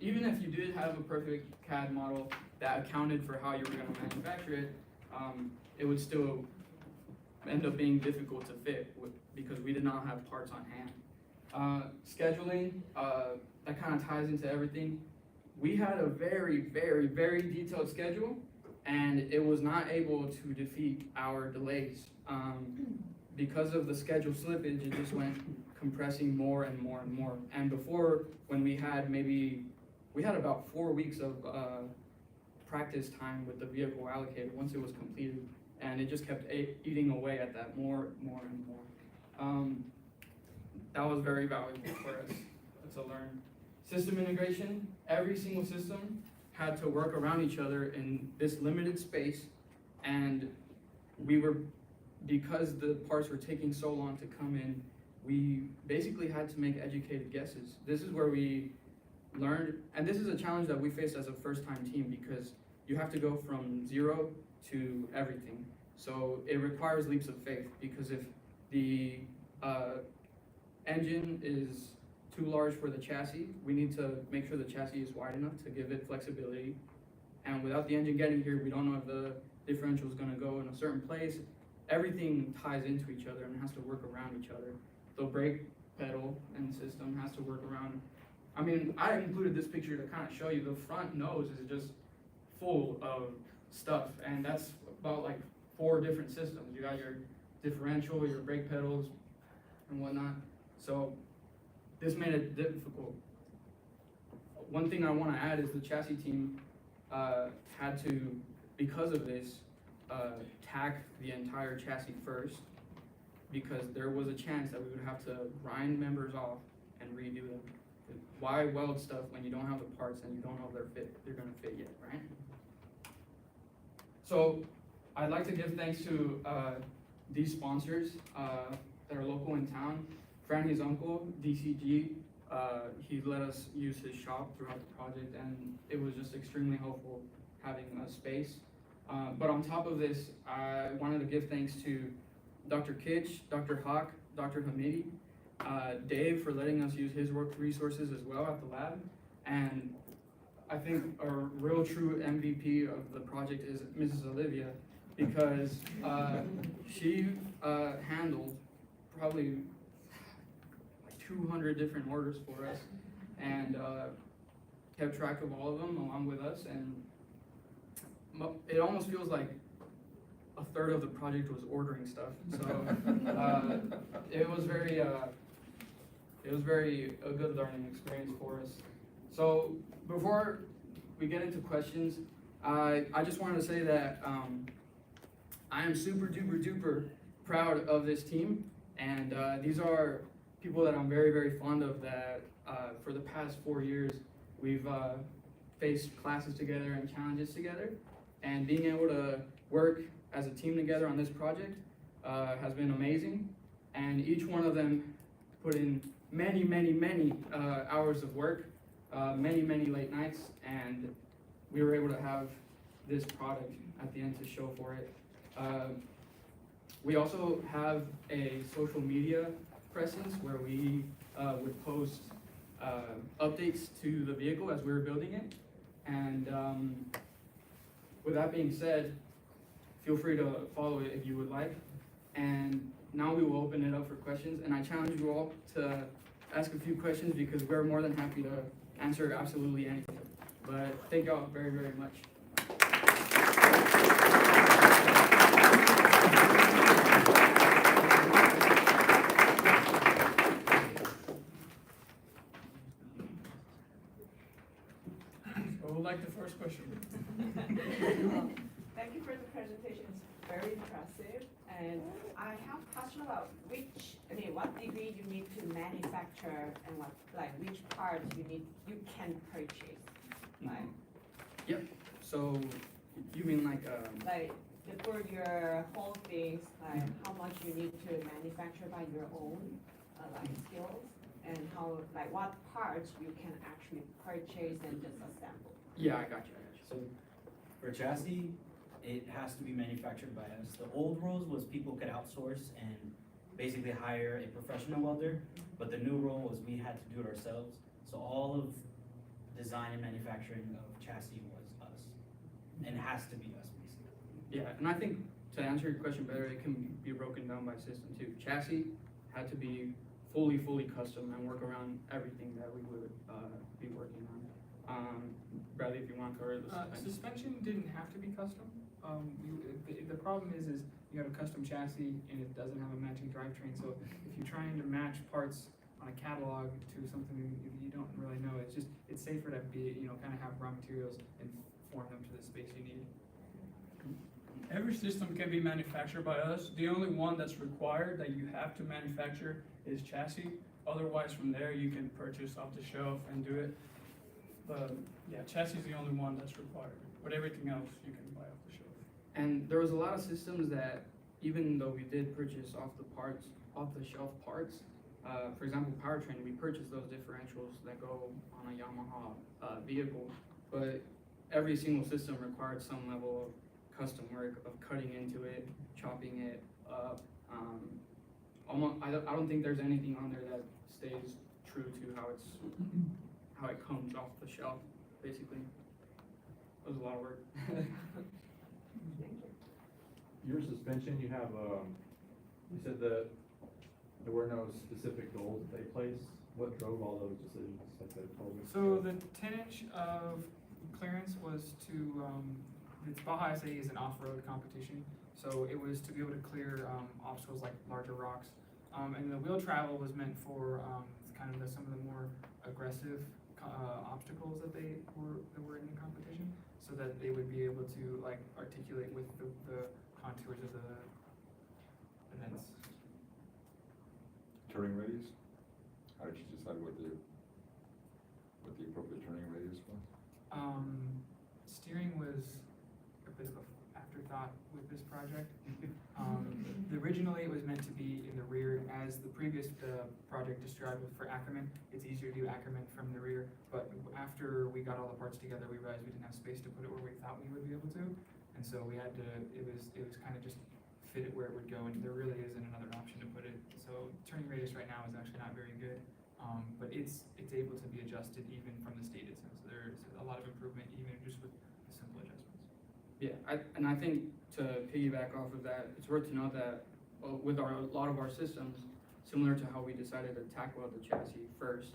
Even if you did have a perfect CAD model that accounted for how you were gonna manufacture it, it would still end up being difficult to fit because we did not have parts on hand. Scheduling, that kind of ties into everything. We had a very, very, very detailed schedule, and it was not able to defeat our delays. Because of the schedule slippage, it just went compressing more and more and more. And before, when we had about 4 weeks of practice time with the vehicle allocated once it was completed, and it just kept eating away at that more and more. That was very valuable for us to learn. System integration, every single system had to work around each other in this limited space, and because the parts were taking so long to come in, we basically had to make educated guesses. This is where we learned, and this is a challenge that we faced as a first-time team because you have to go from zero to everything. So it requires leaps of faith because if the engine is too large for the chassis, we need to make sure the chassis is wide enough to give it flexibility. And without the engine getting here, we don't know if the differential is going to go in a certain place. Everything ties into each other and has to work around each other. The brake pedal and system has to work around. I mean, I included this picture to kind of show you the front nose is just full of stuff, and that's about like 4 different systems. You got your differential, your brake pedals, and whatnot. So this made it difficult. One thing I want to add is the chassis team had to, because of this, tack the entire chassis first, because there was a chance that we would have to grind members off and redo them. Why weld stuff when you don't have the parts and you don't know if they're going to fit yet, right? So I'd like to give thanks to these sponsors that are local in town. Franny's uncle, DCG, he let us use his shop throughout the project, and it was just extremely helpful having a space. But on top of this, I wanted to give thanks to Dr. Kitch, Dr. Hawk, Dr. Hamidi, Dave for letting us use his work resources as well at the lab. And I think a real true MVP of the project is Mrs. Olivia, because she handled probably like 200 different orders for us and kept track of all of them along with us. And it almost feels like a third of the project was ordering stuff. So it was a good learning experience for us. So before we get into questions, I just wanted to say that I am super duper duper proud of this team, and these are people that I'm very, very fond of that for the past 4 years we've faced classes together and challenges together, and being able to work as a team together on this project has been amazing, and each one of them put in many, many, many hours of work, many, many late nights, and we were able to have this product at the end to show for it. We also have a social media presence where we would post updates to the vehicle as we were building it. And with that being said, feel free to follow it if you would like. And now we will open it up for questions, and I challenge you all to ask a few questions because we're more than happy to answer absolutely anything. But thank y'all very, very much. Who would like the first question? Thank you for the presentation, it's very impressive. And I have a question about what degree you need to manufacture and which parts you can purchase. Yep, so you mean like For your whole things, how much you need to manufacture by your own skills, and what parts you can actually purchase and just assemble. Yeah, I got you. So for chassis, it has to be manufactured by us. The old rules was people could outsource and basically hire a professional welder, but the new rule was we had to do it ourselves. So all of design and manufacturing of chassis was us, and it has to be us basically. Yeah, and I think to answer your question better, it can be broken down by system too. Chassis had to be fully custom and work around everything that we would be working on. Bradley, if you want to cover the Suspension didn't have to be custom. The problem is you have a custom chassis and it doesn't have a matching drivetrain. So if you're trying to match parts on a catalog to something you don't really know, it's safer to be kind of have raw materials and form them to the space you need. Every system can be manufactured by us. The only one that's required that you have to manufacture is chassis. Otherwise, from there you can purchase off the shelf and do it. But yeah, chassis is the only one that's required. But everything else you can buy off the shelf. And there was a lot of systems that, even though we did purchase off the shelf parts, for example, powertrain, we purchased those differentials that go on a Yamaha vehicle, but every single system required some level of custom work of cutting into it, chopping it up. I don't think there's anything on there that stays true to how it comes off the shelf, basically. It was a lot of work. Your suspension, you have, you said that there were no specific goals that they placed. What drove all those decisions that they told me? So the 10-inch of clearance was to, it's Baja SAE is an off-road competition. So it was to be able to clear obstacles like larger rocks. And the wheel travel was meant for kind of some of the more aggressive obstacles that were in the competition, so that they would be able to articulate with the contours of the events. Turning radius? How did you decide what the appropriate turning radius was? Steering was a bit of an afterthought with this project. Originally, it was meant to be in the rear, as the previous project described for Ackerman. It's easier to do Ackerman from the rear, but after we got all the parts together, we realized we didn't have space to put it where we thought we would be able to, and so we had to. It was kind of just fit it where it would go, and there really isn't another option to put it. So turning radius right now is actually not very good, but it's able to be adjusted even from the stated sense. There's a lot of improvement even just with the simple adjustments. Yeah, I think to piggyback off of that, it's worth to note that with a lot of our systems, similar to how we decided to tack weld the chassis first,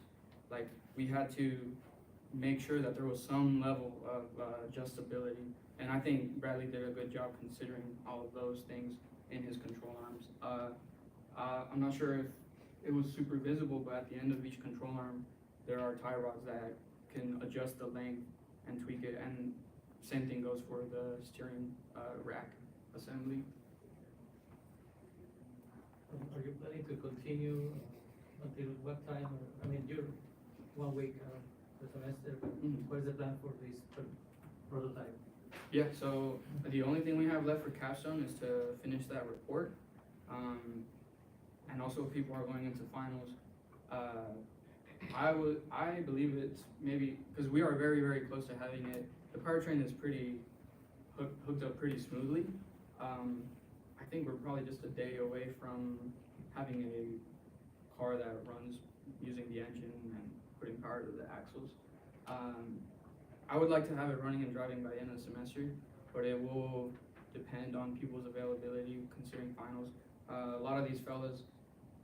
we had to make sure that there was some level of adjustability. And I think Bradley did a good job considering all of those things in his control arms. I'm not sure if it was super visible, but at the end of each control arm, there are tie rods that can adjust the length and tweak it. And same thing goes for the steering rack assembly. Are you planning to continue until what time? I mean, you're 1 week the semester, but what is the plan for this prototype? Yeah, so the only thing we have left for Capstone is to finish that report. And also if people are going into finals, I believe it's maybe, because we are very, very close to having it. The powertrain is pretty hooked up pretty smoothly. I think we're probably just a day away from having a car that runs using the engine and putting power to the axles. I would like to have it running and driving by the end of the semester, but it will depend on people's availability considering finals. A lot of these fellas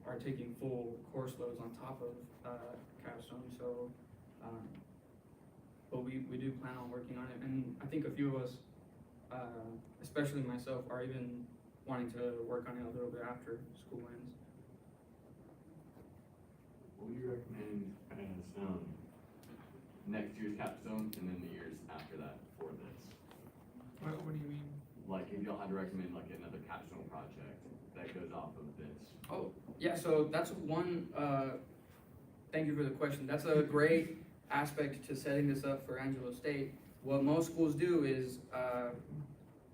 are taking full course loads on top of Capstone, so but we do plan on working on it, and I think a few of us, especially myself, are even wanting to work on it a little bit after school ends. What would you recommend as next year's capstone and then the years after that for this? What do you mean? Like if y'all had to recommend like another capstone project that goes off of this. Oh, yeah, so that's one, thank you for the question. That's a great aspect to setting this up for Angelo State. What most schools do is,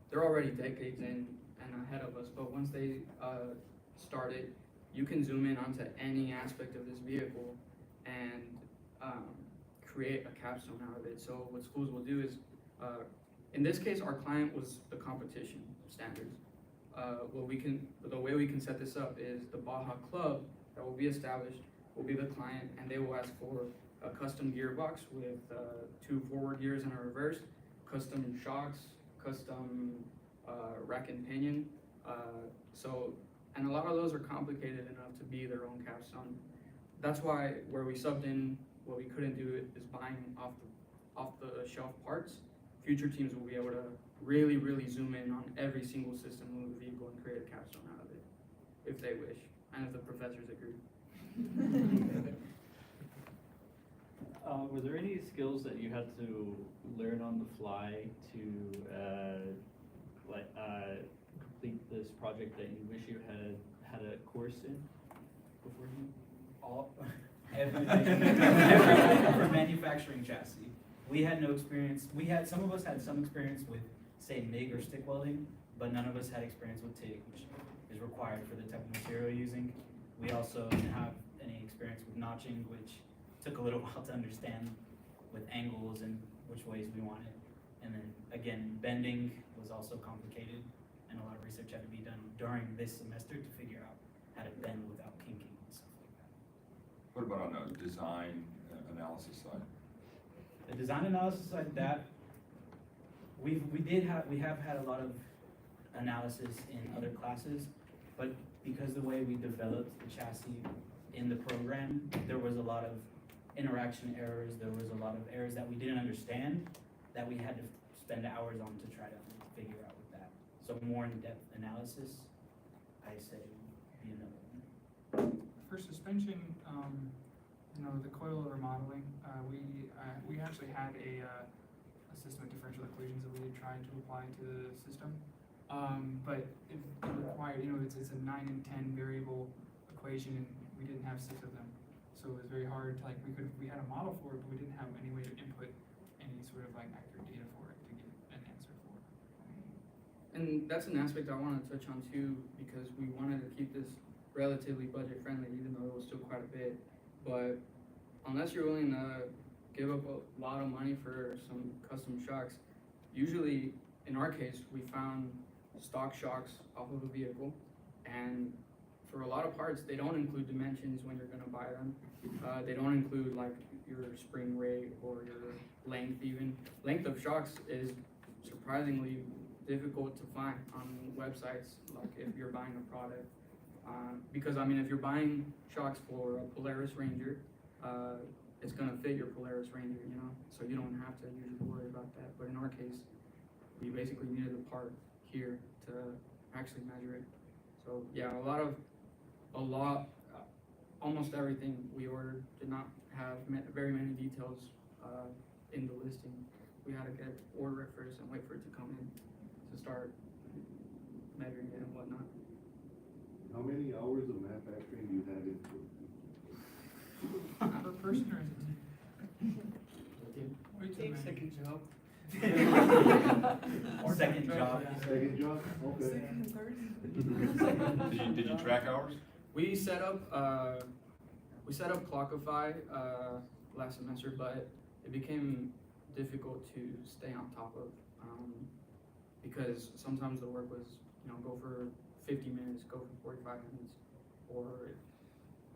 they're already decades in and ahead of us, but once they start it, you can zoom in onto any aspect of this vehicle and create a capstone out of it. So what schools will do is, in this case, our client was the competition standards. The way we can set this up is the Baja Club that will be established will be the client, and they will ask for a custom gearbox with 2 forward gears and a reverse, custom shocks, custom rack and pinion. And a lot of those are complicated enough to be their own capstone. That's why where we subbed in, what we couldn't do is buying off the shelf parts. Future teams will be able to really zoom in on every single system of the vehicle and create a capstone out of it, if they wish, and if the professors agree. Were there any skills that you had to learn on the fly to complete this project that you wish you had a course in beforehand? Everything for manufacturing chassis. We had no experience. Some of us had some experience with, say, MIG or stick welding, but none of us had experience with TIG, which is required for the type of material using. We also didn't have any experience with notching, which took a little while to understand with angles and which ways we wanted. And then again, bending was also complicated, and a lot of research had to be done during this semester to figure out how to bend without kinking and stuff like that. What about on a design analysis side? The design analysis side, that we have had a lot of analysis in other classes, but because the way we developed the chassis in the program, there was a lot of interaction errors, there was a lot of errors that we didn't understand that we had to spend hours on to try to figure out with that. So more in-depth analysis, I say, would be another one. For suspension, the coil remodeling, we actually had a system of differential equations that we had tried to apply to the system. But it required, it's a 9 and 10 variable equation, and we didn't have 6 of them. So it was very hard to, we had a model for it, but we didn't have any way to input any sort of accurate data for it to get an answer for. And that's an aspect I want to touch on too, because we wanted to keep this relatively budget friendly, even though it was still quite a bit. But unless you're willing to give up a lot of money for some custom shocks, usually in our case, we found stock shocks off of a vehicle, and for a lot of parts, they don't include dimensions when you're gonna buy them. They don't include your spring rate or your length even. Length of shocks is surprisingly difficult to find on websites, if you're buying a product. Because if you're buying shocks for a Polaris Ranger, it's gonna fit your Polaris Ranger, so you don't have to usually worry about that. But in our case, we basically needed a part here to actually measure it. So yeah, almost everything we ordered did not have very many details in the listing. We had to order it first and wait for it to come in to start measuring it and whatnot. How many hours of manufacturing you had into Per person or is it? Way too many. Second job. Second job. Second job? Okay. Did you track hours? We set up Clockify last semester, but it became difficult to stay on top of because sometimes the work was go for 50 minutes, go for 45 minutes, or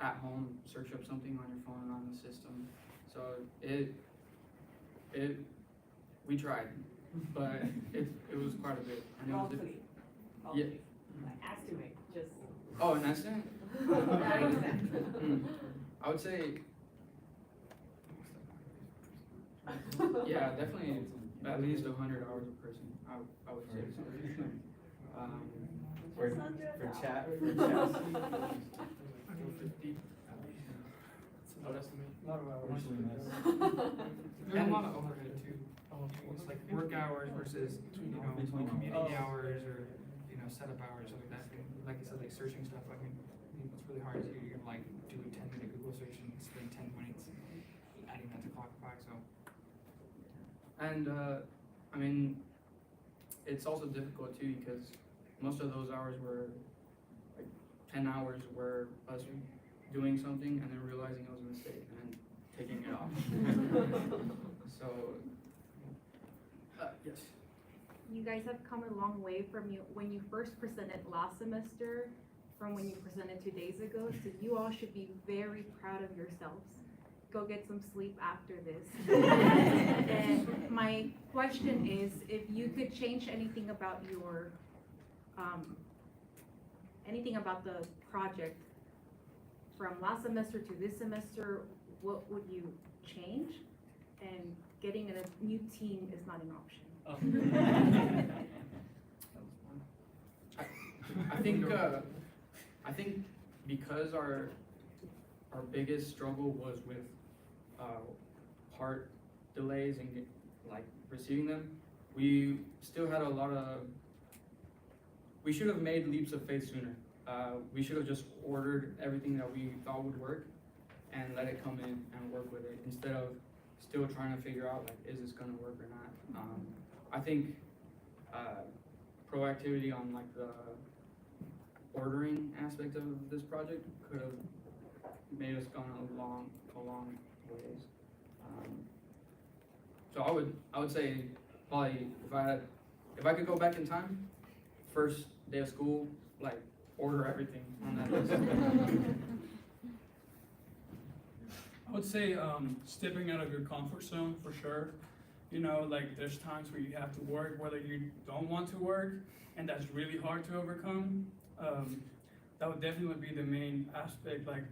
at home, search up something on your phone on the system. So we tried, but it was quite a bit. And it was Roughly, yeah. like estimate, just. Oh, an estimate? I would say, yeah, definitely at least 100 hours a person. I would say. For chat, for chassis. 50. That's a good estimate. A lot of hours. There's a lot of overhead too. It's like work hours versus, community hours or, setup hours, like that. Like I said, like searching stuff, I mean, it's really hard to, like, do a 10-minute Google search and spend 10 minutes adding that to Clockify, so. And, I mean, it's also difficult too, because most of those hours were, like, 10 hours were us doing something and then realizing it was a mistake and then taking it off. So, yes. You guys have come a long way from when you first presented last semester from when you presented 2 days ago, so you all should be very proud of yourselves. Go get some sleep after this. And my question is, if you could change anything about your, anything about the project from last semester to this semester, what would you change? And getting a new team is not an option. I think because our biggest struggle was with part delays and like receiving them, we still had a lot of. We should have made leaps of faith sooner. We should have just ordered everything that we thought would work and let it come in and work with it instead of still trying to figure out, like, is this gonna work or not? I think proactivity on, like, the ordering aspect of this project could have made us gone a long ways. So I would say probably if I could go back in time, first day of school, like, order everything on that list. I would say stepping out of your comfort zone for sure. Like there's times where you have to work whether you don't want to work, and that's really hard to overcome. That would definitely be the main aspect. Like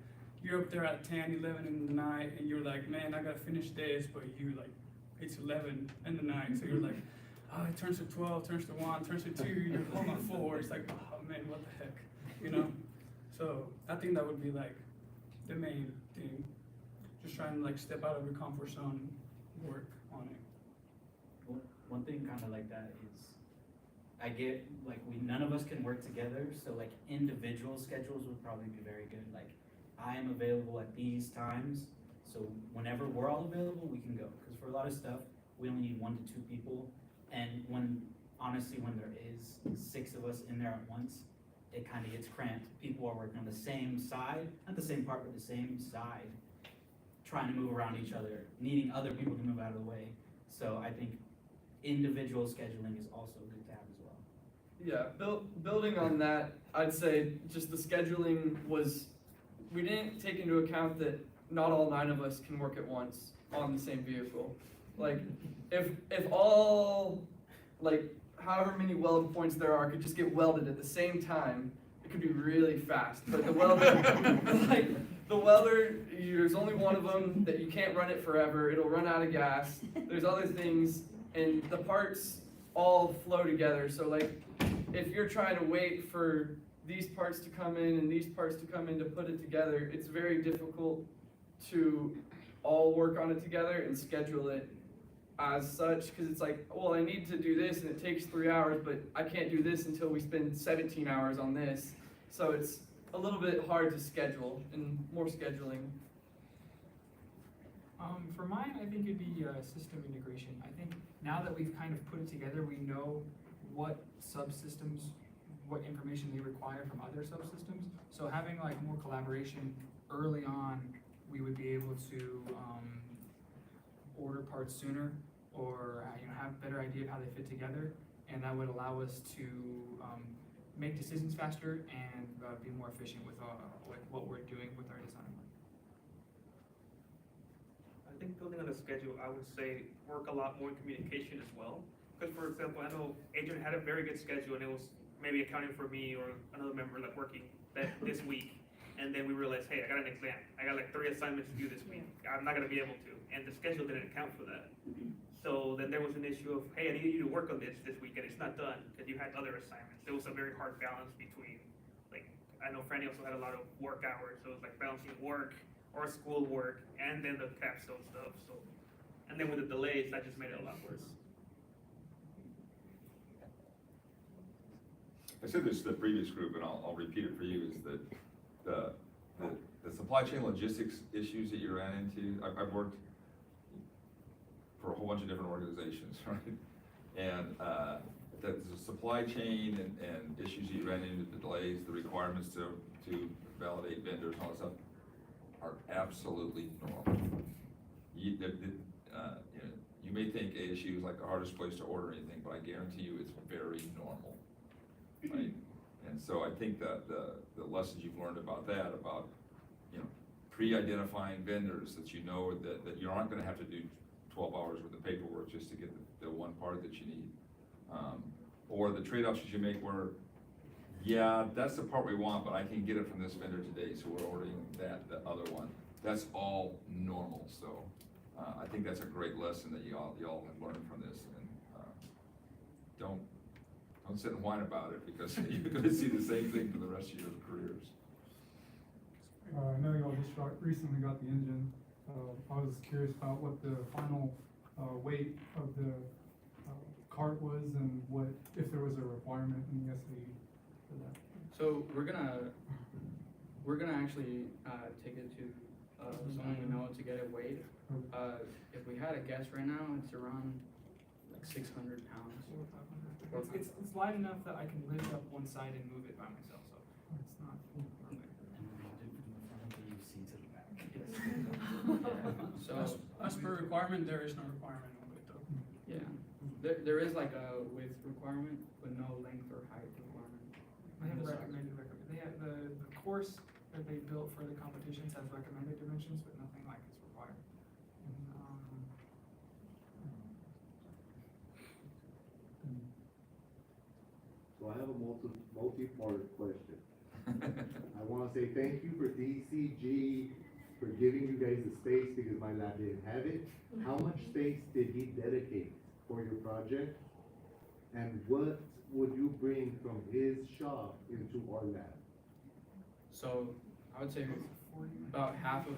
you're up there at 10, 11 in the night and you're like, man, I gotta finish this, but it's 11 in the night, so you're like, oh, it turns to 12, turns to 1, turns to 2, you're home at 4, it's like, oh man, what the heck, So I think that would be like the main thing. Just trying to like step out of your comfort zone and work on it. One thing kind of like that is, I get, like, none of us can work together, so like individual schedules would probably be very good. Like, I am available at these times, so whenever we're all available, we can go. Because for a lot of stuff, we only need 1 to 2 people, and honestly, when there is 6 of us in there at once, it kind of gets cramped. People are working on the same side, not the same part, but the same side, trying to move around each other, needing other people to move out of the way. So I think individual scheduling is also good to have as well. Yeah, building on that, I'd say just the scheduling we didn't take into account that not all 9 of us can work at once on the same vehicle. Like, if all, like, however many weld points there are could just get welded at the same time, it could be really fast. But the welder, there's only one of them that you can't run it forever. It'll run out of gas. There's other things, and the parts all flow together. So, like, if you're trying to wait for these parts to come in and these parts to come in to put it together, it's very difficult to all work on it together and schedule it as such, because it's like, well, I need to do this and it takes 3 hours, but I can't do this until we spend 17 hours on this. So it's a little bit hard to schedule and more scheduling. For mine, I think it'd be system integration. I think now that we've kind of put it together, we know what subsystems, what information they require from other subsystems. So having like more collaboration early on, we would be able to order parts sooner, or have a better idea of how they fit together, and that would allow us to make decisions faster and be more efficient with what we're doing with our design. I think building on the schedule, I would say work a lot more in communication as well. Because for example, I know Adrian had a very good schedule and it was maybe accounting for me or another member like working this week. And then we realized, hey, I got an exam. I got like 3 assignments to do this week. I'm not gonna be able to. And the schedule didn't account for that. So then there was an issue of, hey, I need you to work on this week and it's not done because you had other assignments. There was a very hard balance between, like, I know Franny also had a lot of work hours. So it was like balancing work or school work and then the capstone stuff. So, and then with the delays, that just made it a lot worse. I said this to the previous group, and I'll repeat it for you, is that the supply chain logistics issues that you ran into, I've worked for a whole bunch of different organizations, right? And the supply chain and issues that you ran into, the delays, the requirements to validate vendors, all that stuff, are absolutely normal. You may think ASU is like the hardest place to order anything, but I guarantee you it's very normal, right? And so I think that the lessons you've learned about that, about, pre-identifying vendors that you know that you aren't gonna have to do 12 hours worth of paperwork just to get the one part that you need. Or the trade-offs that you make where, yeah, that's the part we want, but I can get it from this vendor today, so we're ordering the other one. That's all normal, so I think that's a great lesson that you all have learned from this, and don't sit and whine about it, because you're gonna see the same thing for the rest of your careers. I know y'all just recently got the engine. I was curious about what the final weight of the cart was and what, if there was a requirement in the SAE for that. So we're gonna actually take it to someone we know to get it weighed. If we had a guess right now, it's around like 600 pounds. It's light enough that I can lift up one side and move it by myself, so it's not. So As per requirement, there is no requirement on it though. yeah, there is like a width requirement, but no length or height requirement. They have they have the course that they built for the competitions has recommended dimensions, but nothing like is required. So I have a multi-part question. I wanna say thank you for DCG for giving you guys the space because my lab didn't have it. How much space did he dedicate for your project? And what would you bring from his shop into our lab? So I would say about half of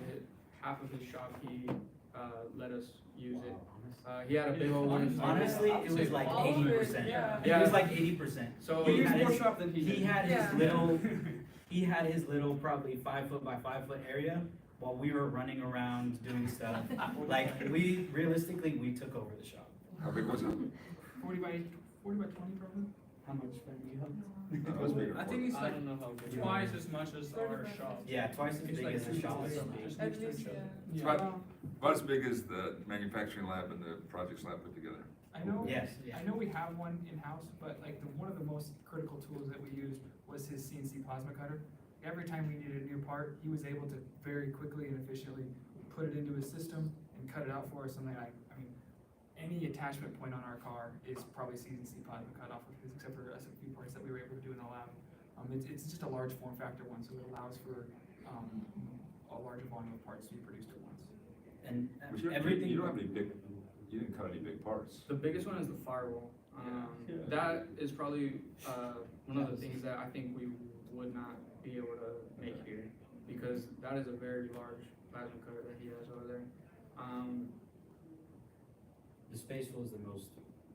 his shop, he let us use it. He had a big old one. Honestly, it was like 80%. Yeah. It was like 80%. So he he had used more his, shop than he did. he had his little probably 5 foot by 5 foot area while we were running around doing stuff. Like we took over the shop. How big was it? 40 by 20 probably. How much fun do you have? It was bigger. I think it's I like don't know how big. twice as much as our shop. Yeah, twice as big as the shop. At least, It's about as big as the manufacturing lab and the projects lab put together. I know. Yes. I know we have one in-house, but like one of the most critical tools that we used was his CNC plasma cutter. Every time we needed a new part, he was able to very quickly and efficiently put it into his system and cut it out for us. Something like, I mean, any attachment point on our car is probably CNC plasma cut off of his, except for a few parts that we were able to do in the lab. It's just a large form factor one, so it allows for a larger volume of parts to be produced at once. And everything. You don't have any you didn't cut any big parts. The biggest one is the firewall. That is probably one of the things that I think we would not be able to make here, because that is a very large plasma cutter that he has over there. The space was the most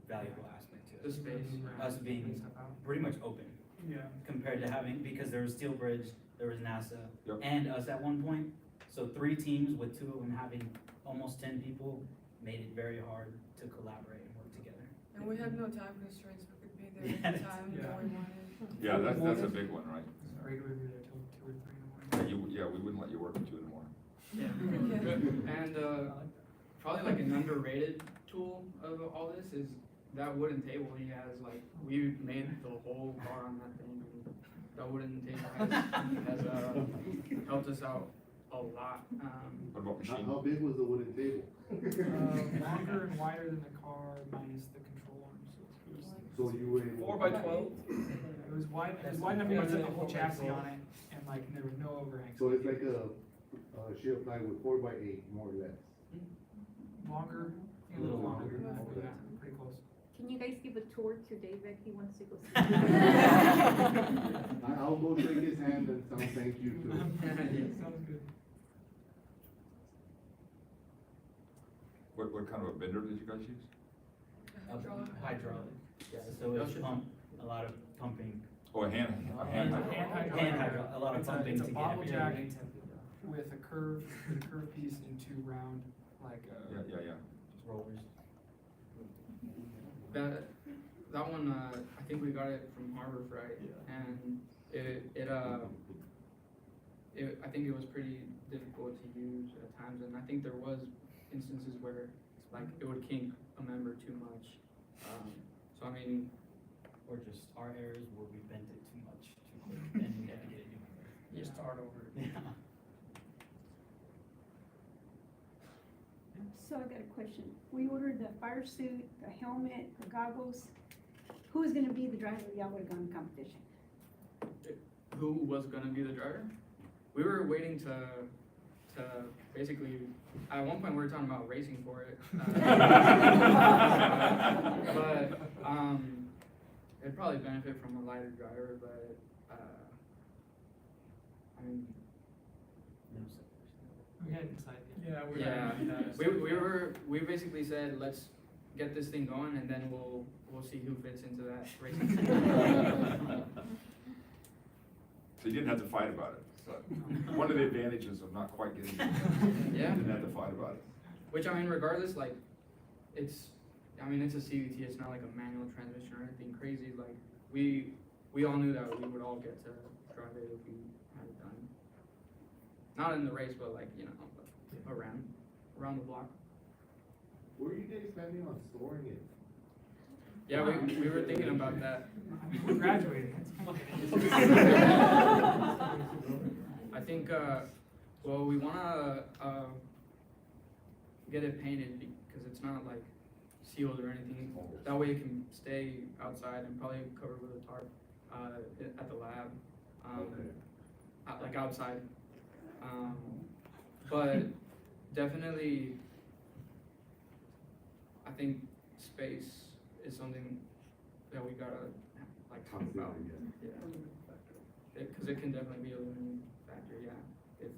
valuable aspect to it. The space. Us being pretty much open. Yeah. Compared to having, because there was Steel Bridge, there was NASA, Yep. and us at one point. So 3 teams with 2 of them having almost 10 people made it very hard to collaborate and work together. And we have no time constraints, we could be there anytime that we wanted. Yeah, that's a big one, right? Regularly there till 2 or 3 in the morning. Yeah, we wouldn't let you work at 2 in the morning. Yeah. And probably like an underrated tool of all this is that wooden table he has, like, we made the whole car on that thing. And that wooden table has helped us out a lot. What about machine? How big was the wooden table? Longer and wider than the car minus the control arms. So you were able. 4x12. It was wide enough to put the whole chassis on it, and like there was no overhangs. So it's like a sheet of plywood, 4x8, more or less. Longer, a little longer, yeah, pretty close. Can you guys give a tour to David? He wants to go see. I'll go shake his hand and sound thank you to him. Sounds good. What kind of a bender did you guys use? Hydraulic, yeah, so it's a lot of pumping. Oh, a hand hydraulic, a lot of pumping It's to a get bottle jack everything. with a curve piece and two round, like, Yeah. Rollers. That one, I think we got it from Harbor Freight, and I think it was pretty difficult to use at times, and I think there was instances where, like, it would kink a member too much. So I mean, Or just our errors where we bent it too much, too quick, and we had to get a new member. just start over. Yeah. So I got a question. We ordered the fire suit, the helmet, the goggles. Who's gonna be the driver of y'all would have gone to competition? who was gonna be the driver? We were waiting to basically, at one point we were talking about racing for it. But it'd probably benefit from a lighter driver, but I mean, We hadn't decided yet. we basically said, let's get this thing going and then we'll see who fits into that racing team. So you didn't have to fight about it. So one of the advantages of not quite getting it. Yeah. You didn't have to fight about it. Which, I mean, regardless, like, it's a CVT, it's not like a manual transmission or anything crazy. Like, we all knew that we would all get to drive it if we had it done. Not in the race, but like, around the block. Were you guys planning on storing it? Yeah, we were thinking about that. We're graduating. I think, well, we wanna, get it painted because it's not like sealed or anything. That way it can stay outside and probably covered with a tarp, at the lab, like outside. But definitely, I think space is something that we gotta like talk about. Yeah. Because it can definitely be a limiting factor. Yeah. If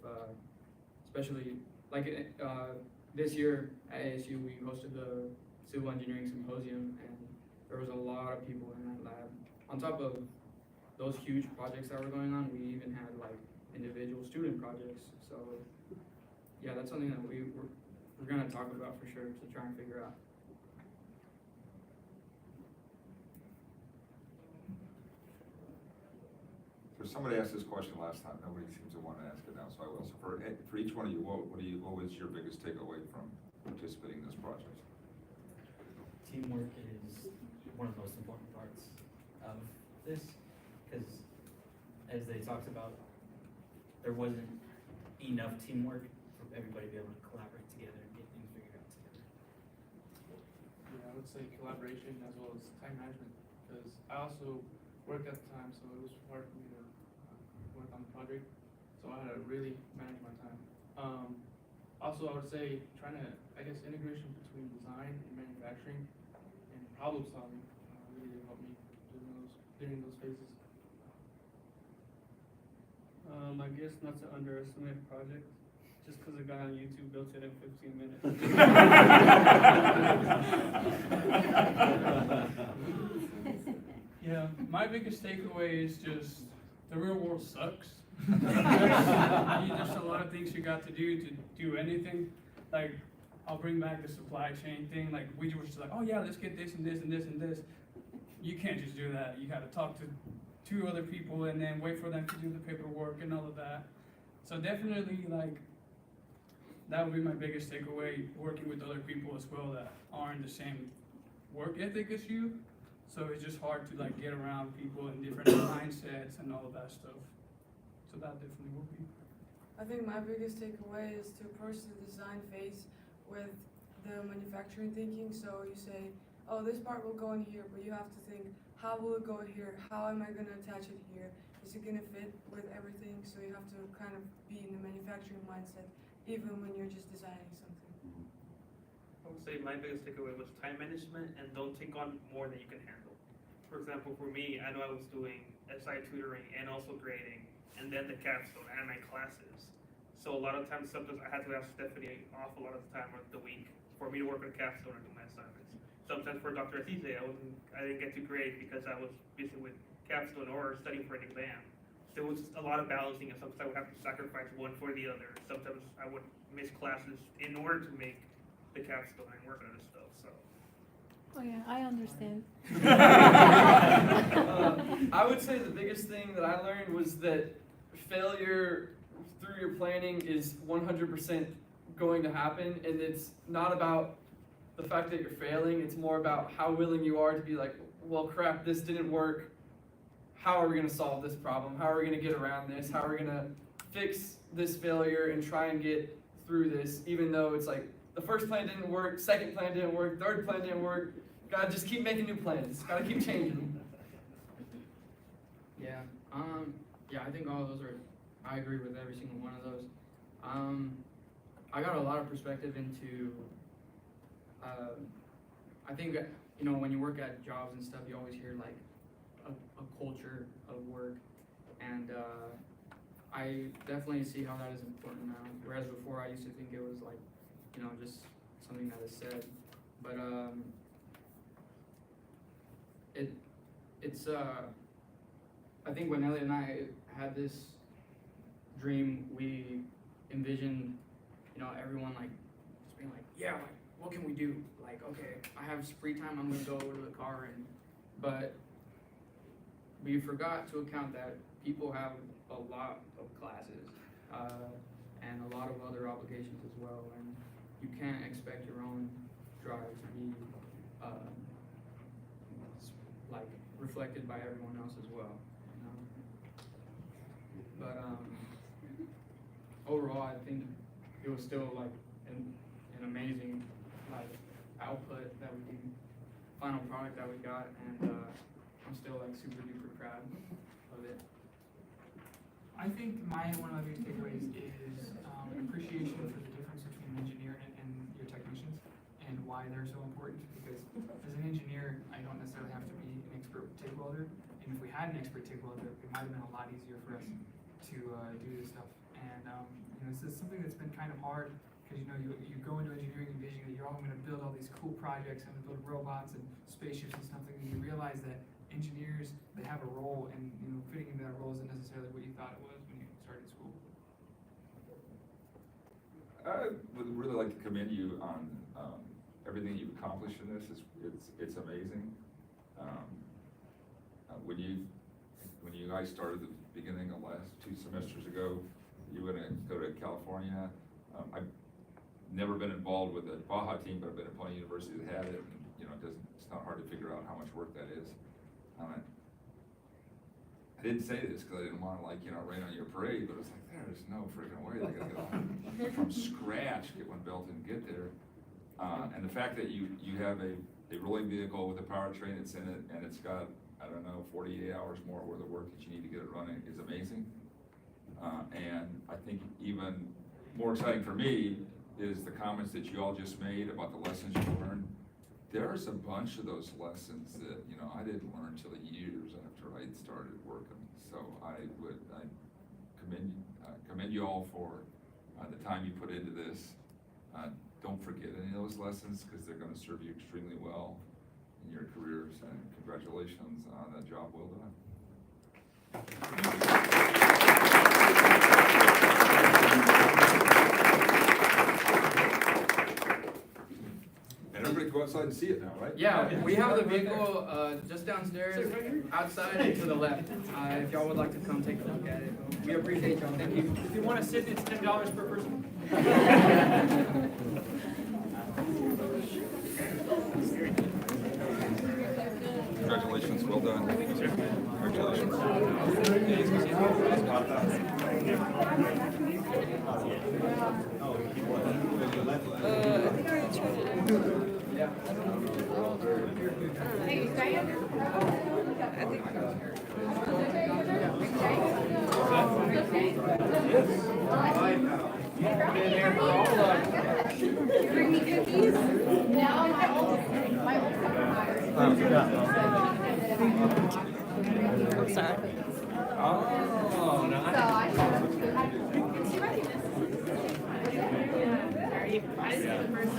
especially like this year at ASU, we hosted the Civil Engineering Symposium, and there was a lot of people in that lab. On top of those huge projects that were going on, we even had like individual student projects. So yeah, that's something that we're gonna talk about for sure to try and figure out. So somebody asked this question last time, nobody seems to want to ask it now, so I will. So for each one of you, what was your biggest takeaway from participating in this project? Teamwork is one of the most important parts of this, because as they talked about, there wasn't enough teamwork for everybody to be able to collaborate together and get things figured out together. Yeah, I would say collaboration as well as time management, because I also worked at the time, so it was hard for me to work on the project. So I had to really manage my time. Also, I would say trying to, integration between design and manufacturing and problem solving really did help me during those phases. I guess not to underestimate a project. Just because a guy on YouTube built it in 15 minutes. Yeah, my biggest takeaway is just the real world sucks. There's a lot of things you got to do anything. Like, I'll bring back the supply chain thing. Like, we were just like, oh yeah, let's get this and this and this and this. You can't just do that. You got to talk to 2 other people and then wait for them to do the paperwork and all of that. So definitely, like, that would be my biggest takeaway, working with other people as well that are in the same work ethic issue. So it's just hard to like get around people in different mindsets and all of that stuff. So that definitely would be. I think my biggest takeaway is to approach the design phase with the manufacturing thinking. So you say, oh, this part will go in here, but you have to think, how will it go here? How am I gonna attach it here? Is it gonna fit with everything? So you have to kind of be in the manufacturing mindset, even when you're just designing something. I would say my biggest takeaway was time management and don't take on more than you can handle. For example, for me, I know I was doing SI tutoring and also grading, and then the capstone and my classes. So a lot of times, sometimes I had to ask Stephanie off a lot of the time of the week for me to work on capstone and do my assignments. Sometimes for Dr. Asise, I didn't get to grade because I was busy with capstone or studying for an exam. There was a lot of balancing, and sometimes I would have to sacrifice one for the other. Sometimes I would miss classes in order to make the capstone and work on this stuff. So. Oh yeah, I understand. I would say the biggest thing that I learned was that failure through your planning is 100% going to happen, and it's not about the fact that you're failing, it's more about how willing you are to be like, well crap, this didn't work, how are we going to solve this problem, how are we going to get around this, how are we going to fix this failure and try and get through this, even though it's like, the first plan didn't work, second plan didn't work, third plan didn't work, gotta just keep making new plans, gotta keep changing. Yeah, yeah, I think all of those are, I agree with every single one of those. I got a lot of perspective into, I think, you know, when you work at jobs and stuff, you always hear like a culture of work, and I definitely see how that is important now, whereas before I used to think it was like, you know, just something that is said, but it's I think when Elliot and I had this dream, we envisioned, you know, everyone like just being like, yeah, like what can we do? Like, okay, I have free time, I'm gonna go to the car, and but we forgot to account that people have a lot of classes and a lot of other obligations as well, and you can't expect your own drive to be like reflected by everyone else as well, you know? But overall, I think it was still like an amazing like output that we final product that we got, and I'm still like super duper proud of it. I think one of my biggest takeaways is an appreciation for the difference between an engineer and your technicians, and why they're so important, because as an engineer, I don't necessarily have to be an expert TIG welder, and if we had an expert TIG welder, it might have been a lot easier for us to do this stuff. And you know, this is something that's been kind of hard, because you know, you go into engineering envisioning that you're all going to build all these cool projects and build robots and spaceships and stuff, and you realize that engineers, they have a role, and you know, fitting into that role isn't necessarily what you thought it was when you started school. I would really like to commend you on everything you've accomplished in this. It's amazing. When you guys started the beginning of last 2 semesters ago, you were going to go to California. I've never been involved with a Baja team, but I've been at plenty of universities that had it, and you know, it's not hard to figure out how much work that is. I didn't say this because I didn't want to, like, you know, rain on your parade, but it's like, there's no freaking way they gotta get from scratch, get one built and get there. And the fact that you have a rolling vehicle with a powertrain that's in it, and it's got, I don't know, 48 hours more worth of work that you need to get it running is amazing. And I think even more exciting for me is the comments that you all just made about the lessons you learned. There's a bunch of those lessons that, you know, I didn't learn until years after I started working. So I commend you all for the time you put into this. Don't forget any of those lessons, because they're going to serve you extremely well in your careers, and congratulations on a job well done. And everybody go outside and see it now, right? Yeah, we have the vehicle just downstairs, outside, and to the left. If y'all would like to come take a look at it, we appreciate y'all. Thank you. If you want to sit, it's $10 per person. Bring me cookies? No, my old I'm sorry. Oh, nice. So I did you ready this? Sorry, I just did the first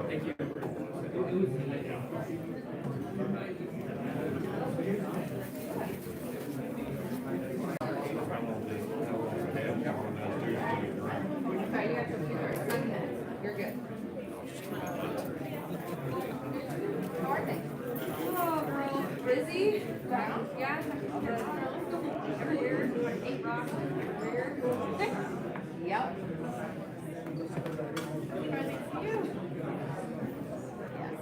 Thank you. You're good. How are things? Oh, busy? Yeah. Every year, 8 rocks every year. Yep. You. Yes.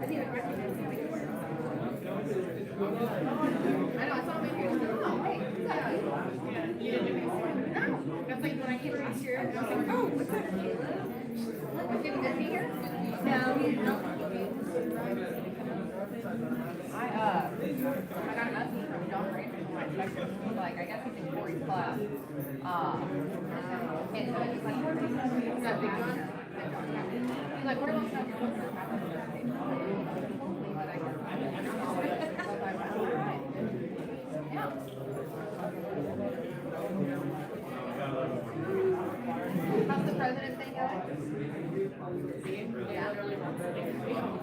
I didn't even recognize you. I know, I saw him in here. Oh, hey, yeah, you didn't do anything. No. That's like when I came last year, and I was like, oh, what's up, Caleb? Was it busy here? No. I got a message from John Raymond, my inspector. He's like, I guess he's in Corey's class. And so he's like, is that Big John? He's like, what about that? Yeah. How's the President's Day going? Yeah.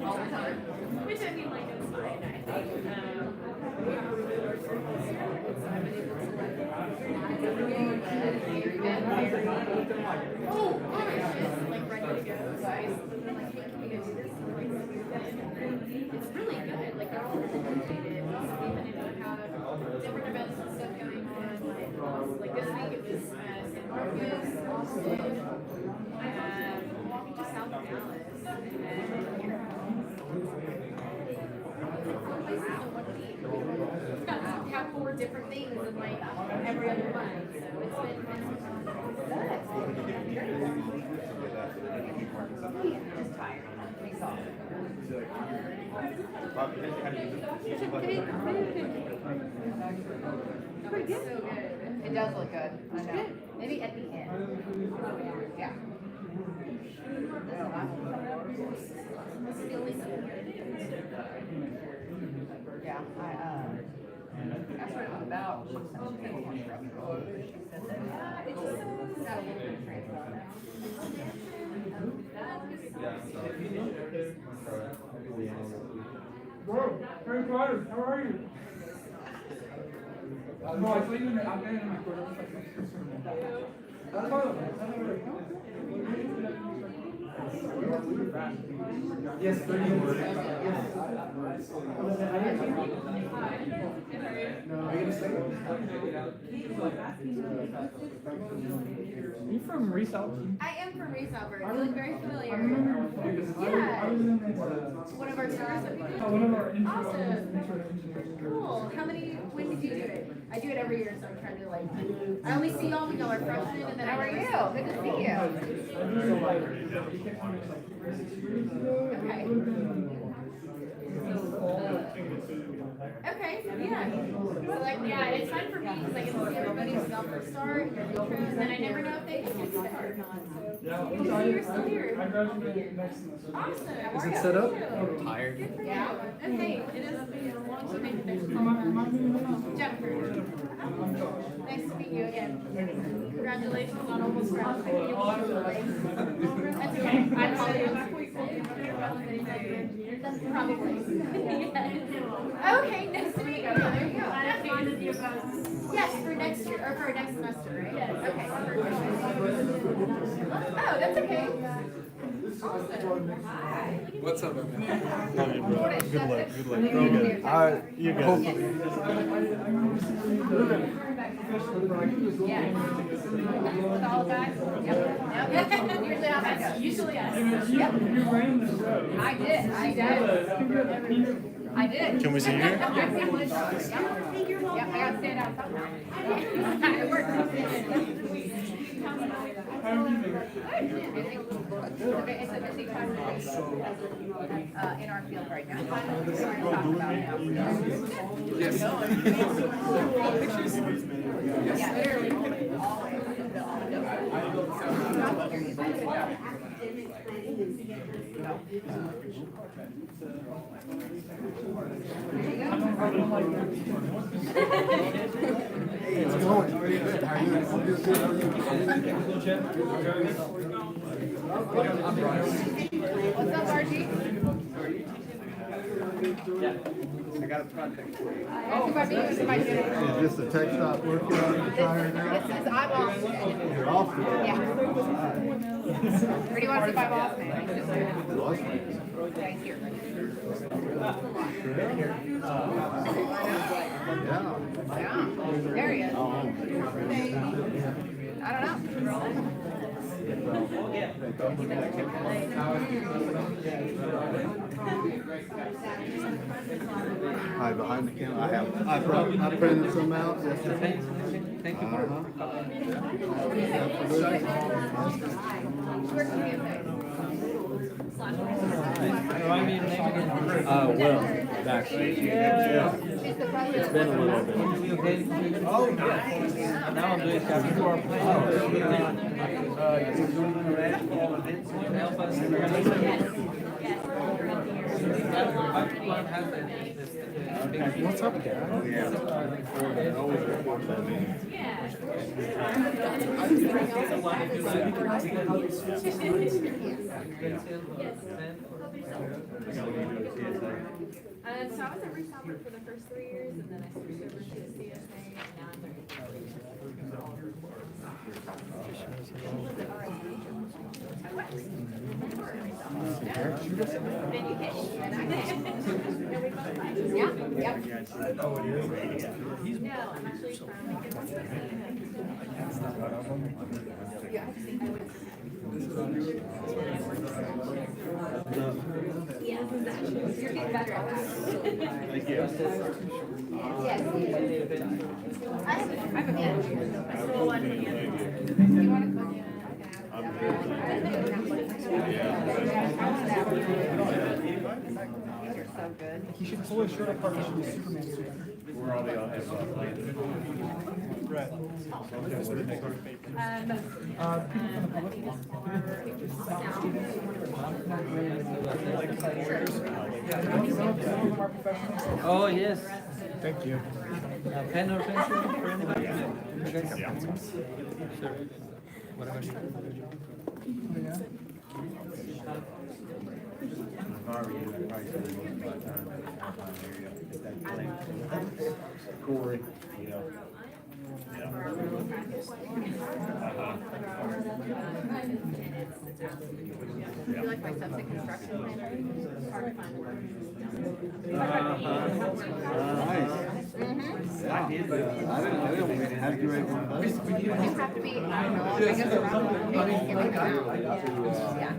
All the time. Which I mean, like, it's fine, I think. Oh, gosh, it's like ready to go. So I was like, hey, can we go do this? It's really good. Like, they're all really motivated. Even if you have different events and stuff going on. Like this week it was San Marcos, Austin, walking to South Dallas, and here. We have 4 different things in like every other month, so it's been just tired, exhausted. Pretty good. So good. It does look good. I know. Maybe at the end. Yeah. Yeah, that's what it was about. She said she didn't want structural. She said that it just got a little bit strange about it. Bro, hey Carter, how are you? No, I saw you in the, I'm in my quarter. Yes, 30 more. Are you from Resalvation? I am from Resalvation. You look very familiar. I remember Yeah. I was in this, One of our tours that we did? one of our intro. Awesome. Cool. How many, when did you do it? I do it every year, so I'm trying to like, I only see y'all when y'all are freshmen and then how are you? Good to see you. Okay, yeah. So like, yeah, it's fun for me because I get to see everybody's number start and their intros, and I never know if they can start or not, so. Yeah. Good to see you're still here. I graduated next semester. Awesome. Is it set up? Good Tired. for you. Okay, it is been a long time. Jennifer. Nice to meet you again. Congratulations on almost graduating. That's okay. I apologize. Probably. Okay, nice to meet you. There you go. Yes, for next year, or for next semester, right? Yes. Okay. Oh, that's okay. Awesome. Hi. What's up, man? Love you, bro. Good luck, good luck. You good. You good. Hopefully. Yeah. With all guys? Yep. Usually how that goes. Usually yes. Yep. You ran the show. I did. I did. Can we see you? Yeah, I gotta stand out somehow. It worked. It's a busy time in our field right now. What's up, Archie? I got a project for you. Is this the tech stop working on the tire now? This is, I'm off. You're off today? Yeah. Where do you want to see my boss, man? Boss man. Yeah, he's here. Yeah, there he is. I don't know. Hi, behind the camera. I printed some out yesterday. Thank Will, backstage. Yeah. It's been a little bit. Oh, yeah. Now I'm doing Capstone. You're doing the red all events. Can you help us? What's up, Dad? So I was at Resalver for the first 3 years, and then I switched over to the CSA, and now I'm You're getting better at that. Thank you. Yes. I have a pen. I stole one from you. You want to cook? These are so good. He should pull his shirt apart, he should be Superman suit. Where are they all have Right. Oh, yes. Thank you. Pen or pencil for anybody? Yeah. Sure. Whatever. Corey, you know. You like my subsystem construction plan? It's hard to find work. Nice. Mm-hmm. I didn't have to write one. You have to be, I don't know, I guess around one day, you can make it out. Yeah.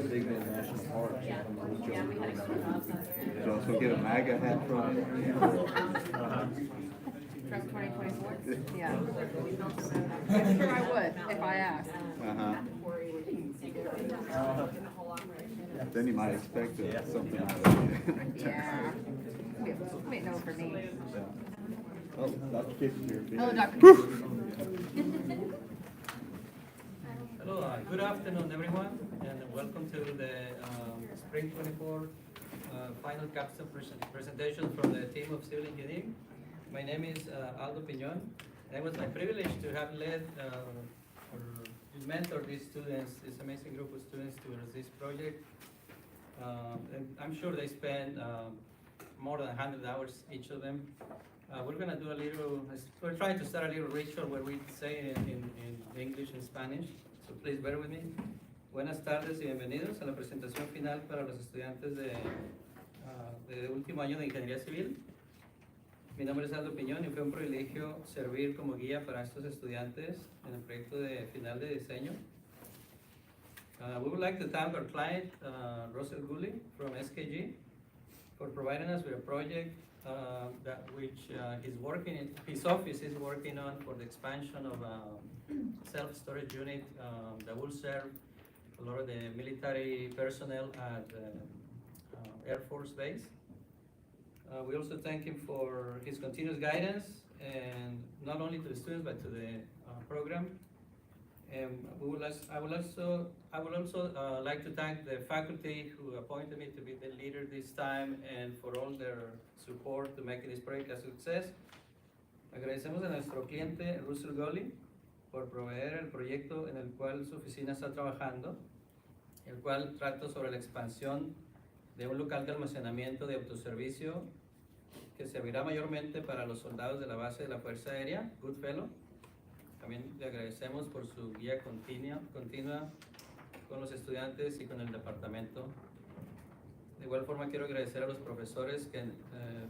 Big National Park. Yeah, we had extra jobs out there. So I was gonna get a MAGA hat from it. From 2024? Yeah. I'm sure I would, if I asked. Then you might expect something out of it. Yeah. Wait, no for me. Oh, Dr. Kitchen here. Hello, Dr. Hello, good afternoon, everyone, and welcome to the Spring 24 final Capstone presentation from the team of civil engineering. My name is Aldo Piñon. It was my privilege to have led or mentor these students, this amazing group of students towards this project. And I'm sure they spent more than 100 hours, each of them. We're going to do a little, we're trying to start a little ritual where we say in English and Spanish, so please bear with me. Buenas tardes y bienvenidos a la presentación final para los estudiantes de último año de Ingeniería Civil. Mi nombre es Aldo Piñón y fue un privilegio servir como guía para estos estudiantes en el proyecto de final de diseño. We would like to thank our client, Russell Gooley from SKG, for providing us with a project his office is working on for the expansion of self-storage unit that will serve a lot of the military personnel at Air Force Base. We also thank him for his continuous guidance, and not only to the students but to the program. And I would also like to thank the faculty who appointed me to be the leader this time and for all their support to make this project a success. Agradecemos a nuestro cliente Russell Gully por proveer el proyecto en el cual su oficina está trabajando, el cual trata sobre la expansión de un local de almacenamiento de autoservicio que servirá mayormente para los soldados de la base de la Fuerza Aérea, Goodfellow. También le agradecemos por su guía continua con los estudiantes y con el departamento. De igual forma quiero agradecer a los profesores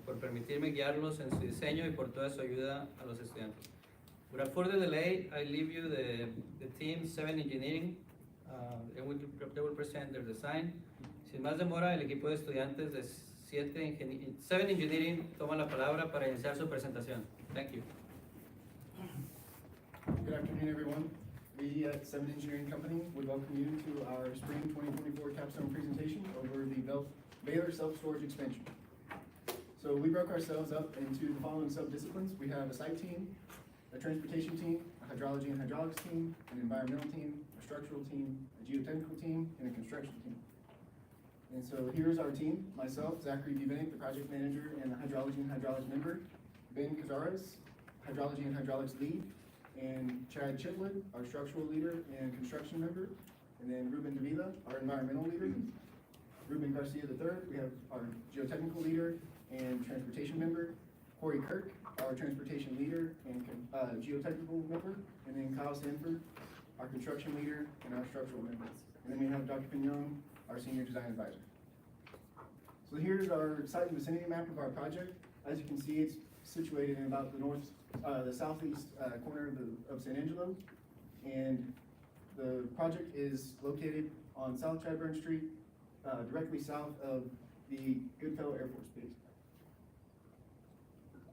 por permitirme guiarlos en su diseño y por toda su ayuda a los estudiantes. Without further delay, I leave you the team 7 Engineering. They will present their design. Sin más demora, el equipo de estudiantes de 7 Engineering toma la palabra para iniciar su presentación. Thank you. Good afternoon, everyone. We at 7 Engineering Company would welcome you to our Spring 2024 Capstone presentation over the Baylor Self-Storage Expansion. So we broke ourselves up into the following sub-disciplines. We have a site team, a transportation team, a hydrology and hydraulics team, an environmental team, a structural team, a geotechnical team, and a construction team. And so here's our team: myself, Zachary Buvenik, the project manager and the hydrology and hydraulics member, Ben Cazares, hydrology and hydraulics lead, and Chad Chitlin, our structural leader and construction member, and then Ruben Davila, our environmental leader, Ruben Garcia III, we have our geotechnical leader and transportation member, Corey Kirk, our transportation leader and geotechnical member, and then Kyle Sanford, our construction leader and our structural member. And then we have Dr. Pignon, our senior design advisor. So here's our site and vicinity map of our project. As you can see, it's situated in about the southeast corner of San Angelo, and the project is located on South Chadburn Street, directly south of the Goodfellow Air Force Base.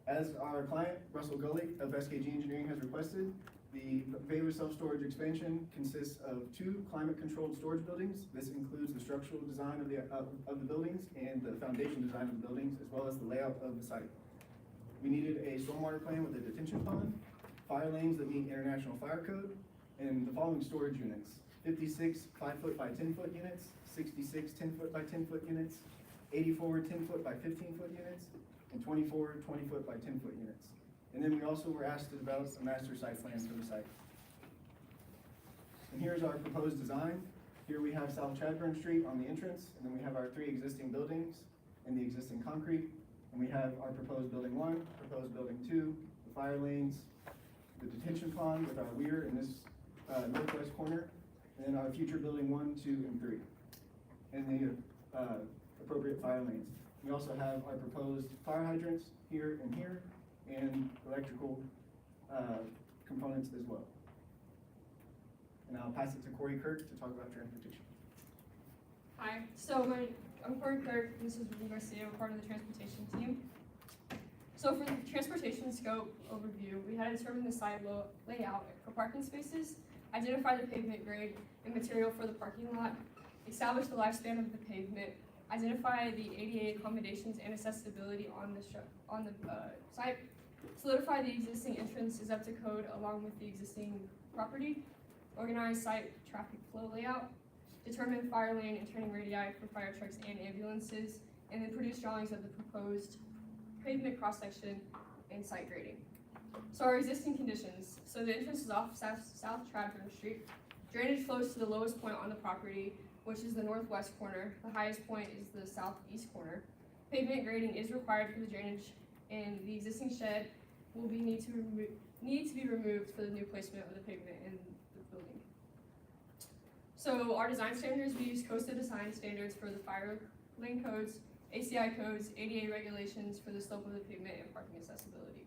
As our client, Russell Gully of SKG Engineering, has requested, the Baylor Self-Storage Expansion consists of 2 climate-controlled storage buildings. This includes the structural design of the buildings and the foundation design of the buildings, as well as the layout of the site. We needed a stormwater plan with a detention pond, fire lanes that meet international fire code, and the following storage units: 56 5-foot by 10-foot units, 66 10-foot by 10-foot units, 84 10-foot by 15-foot units, and 24 20-foot by 10-foot units. And then we also were asked to develop a master site plan for the site. And here's our proposed design. Here we have South Chadburn Street on the entrance, and then we have our 3 existing buildings and the existing concrete. And we have our proposed building 1, proposed building 2, the fire lanes, the detention pond with our weir in this northwest corner, and then our future building 1, 2, and 3, and the appropriate fire lanes. We also have our proposed fire hydrants here, and electrical components as well. And I'll pass it to Corey Kirk to talk about transportation. Hi, I'm Corey Kirk, and this is Ruben Garcia, we're part of the transportation team. So for the transportation scope overview, we had to determine the site layout for parking spaces, identify the pavement grade and material for the parking lot, establish the lifespan of the pavement, identify the ADA accommodations and accessibility on the site, solidify the existing entrance is up to code along with the existing property, organize site traffic flow layout, determine fire lane and turning radii for fire trucks and ambulances, and then produce drawings of the proposed pavement cross-section and site grading. So our existing conditions. So the entrance is off South Chadburn Street. Drainage flows to the lowest point on the property, which is the northwest corner. The highest point is the southeast corner. Pavement grading is required for the drainage, and the existing shed will need to be removed for the new placement of the pavement in the building. So our design standards, we use COSTA design standards for the fire lane codes, ACI codes, ADA regulations for the slope of the pavement and parking accessibility.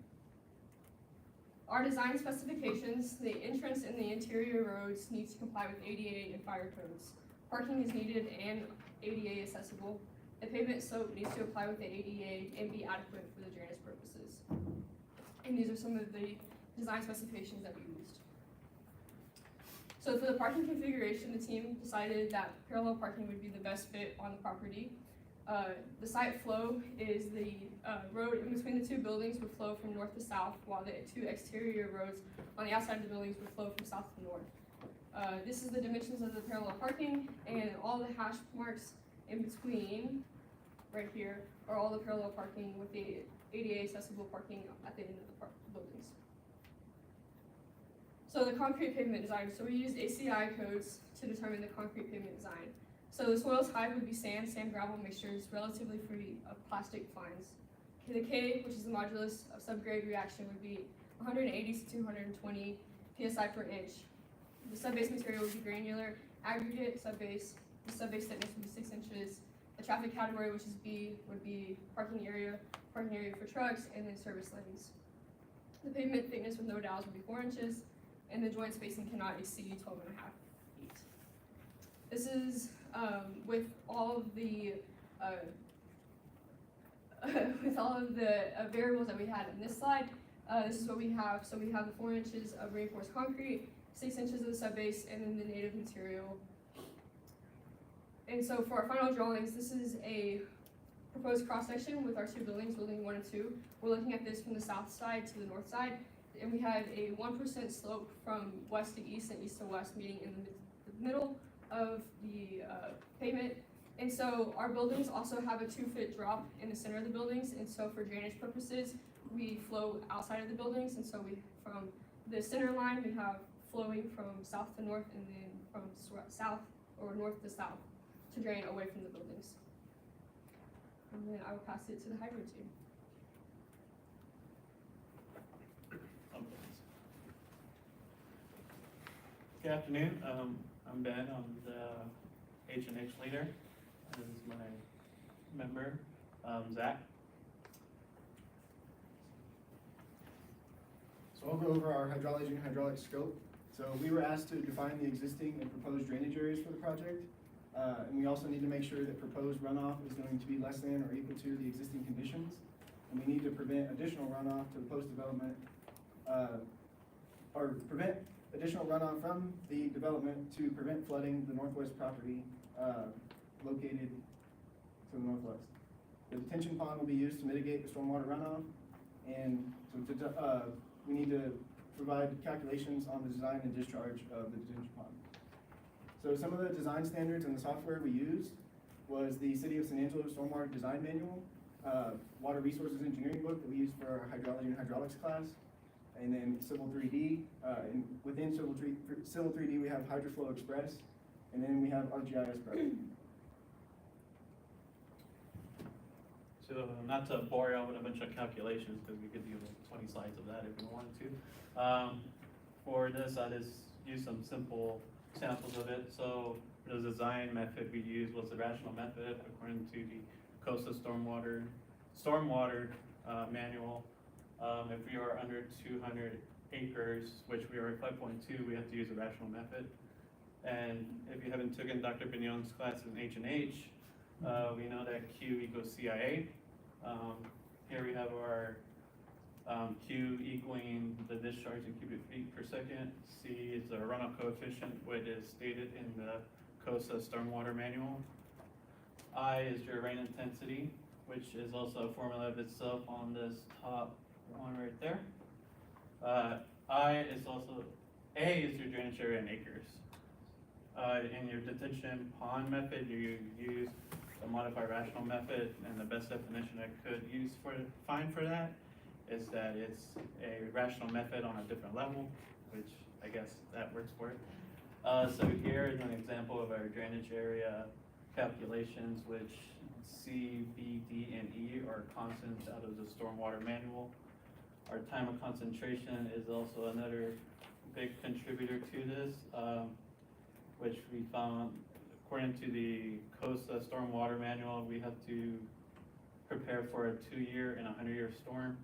Our design specifications, the entrance and the interior roads need to comply with ADA and fire codes. Parking is needed and ADA accessible. The pavement slope needs to apply with the ADA and be adequate for the drainage purposes. And these are some of the design specifications that we used. So for the parking configuration, the team decided that parallel parking would be the best fit on the property. The site flow is the road in between the two buildings would flow from north to south, while the two exterior roads on the outside of the buildings would flow from south to north. This is the dimensions of the parallel parking, and all the hash marks in between, right here, are all the parallel parking with the ADA accessible parking at the end of the buildings. So the concrete pavement design, so we used ACI codes to determine the concrete pavement design. So the soil type would be sand, gravel mixtures, relatively free of plastic fines. The K, which is the modulus of subgrade reaction, would be 180 to 220 psi per inch. The subbase material would be granular, aggregate subbase. The subbase thickness would be 6 inches. The traffic category, which is B, would be parking area for trucks, and then service lanes. The pavement thickness with no dowels would be 4 inches, and the joint spacing cannot exceed 12.5 feet. This is with all of the variables that we had in this slide. This is what we have. So we have the 4 inches of reinforced concrete, 6 inches of the subbase, and then the native material. And so for our final drawings, this is a proposed cross-section with our two buildings, building 1 and 2. We're looking at this from the south side to the north side, and we have a 1% slope from west to east and east to west, meeting in the middle of the pavement. And so our buildings also have a 2-foot drop in the center of the buildings, and so for drainage purposes, we flow outside of the buildings, and so we, from the center line, we have flowing from south to north, and then from south or north to south to drain away from the buildings. And then I will pass it to the hybrid team. Good afternoon. I'm Ben. I'm the H&H leader. This is my member, Zach. So I'll go over our hydrology and hydraulic scope. So we were asked to define the existing and proposed drainage areas for the project. And we also need to make sure that proposed runoff is going to be less than or equal to the existing conditions. And we need to prevent additional runoff to the post-development, or prevent additional runoff from the development to prevent flooding the northwest property located to the northwest. The detention pond will be used to mitigate the stormwater runoff, and so we need to provide calculations on the design and discharge of the detention pond. So some of the design standards and the software we used was the City of San Angelo Stormwater Design Manual, Water Resources Engineering book that we used for our hydrology and hydraulics class, and then Civil 3D. And within Civil 3D we have HydroFlow Express, and then we have ArcGIS Pro. So not to bore you with a bunch of calculations, because we could do 20 slides of that if we wanted to. For this, I just used some simple samples of it. So the design method we used was the rational method according to the Coastal Stormwater Manual. If we are under 200 acres, which we are at 5.2, we have to use a rational method. And if you haven't taken Dr. Pignon's class in H&H, we know that Q equals CIA. Here we have our Q equaling the discharge in cubic feet per second. C is the runoff coefficient, which is stated in the COSA Stormwater Manual. I is your rain intensity, which is also a formula of itself on this top one right there. A is your drainage area in acres. In your detention pond method, you use the modified rational method, and the best definition I could use find for that is that it's a rational method on a different level, which I guess that works for it. So here is an example of our drainage area calculations, which C, B, D, and E are constants out of the stormwater manual. Our time of concentration is also another big contributor to this, which we found, according to the COSA Stormwater Manual, we have to prepare for a 2-year and a 100-year storm.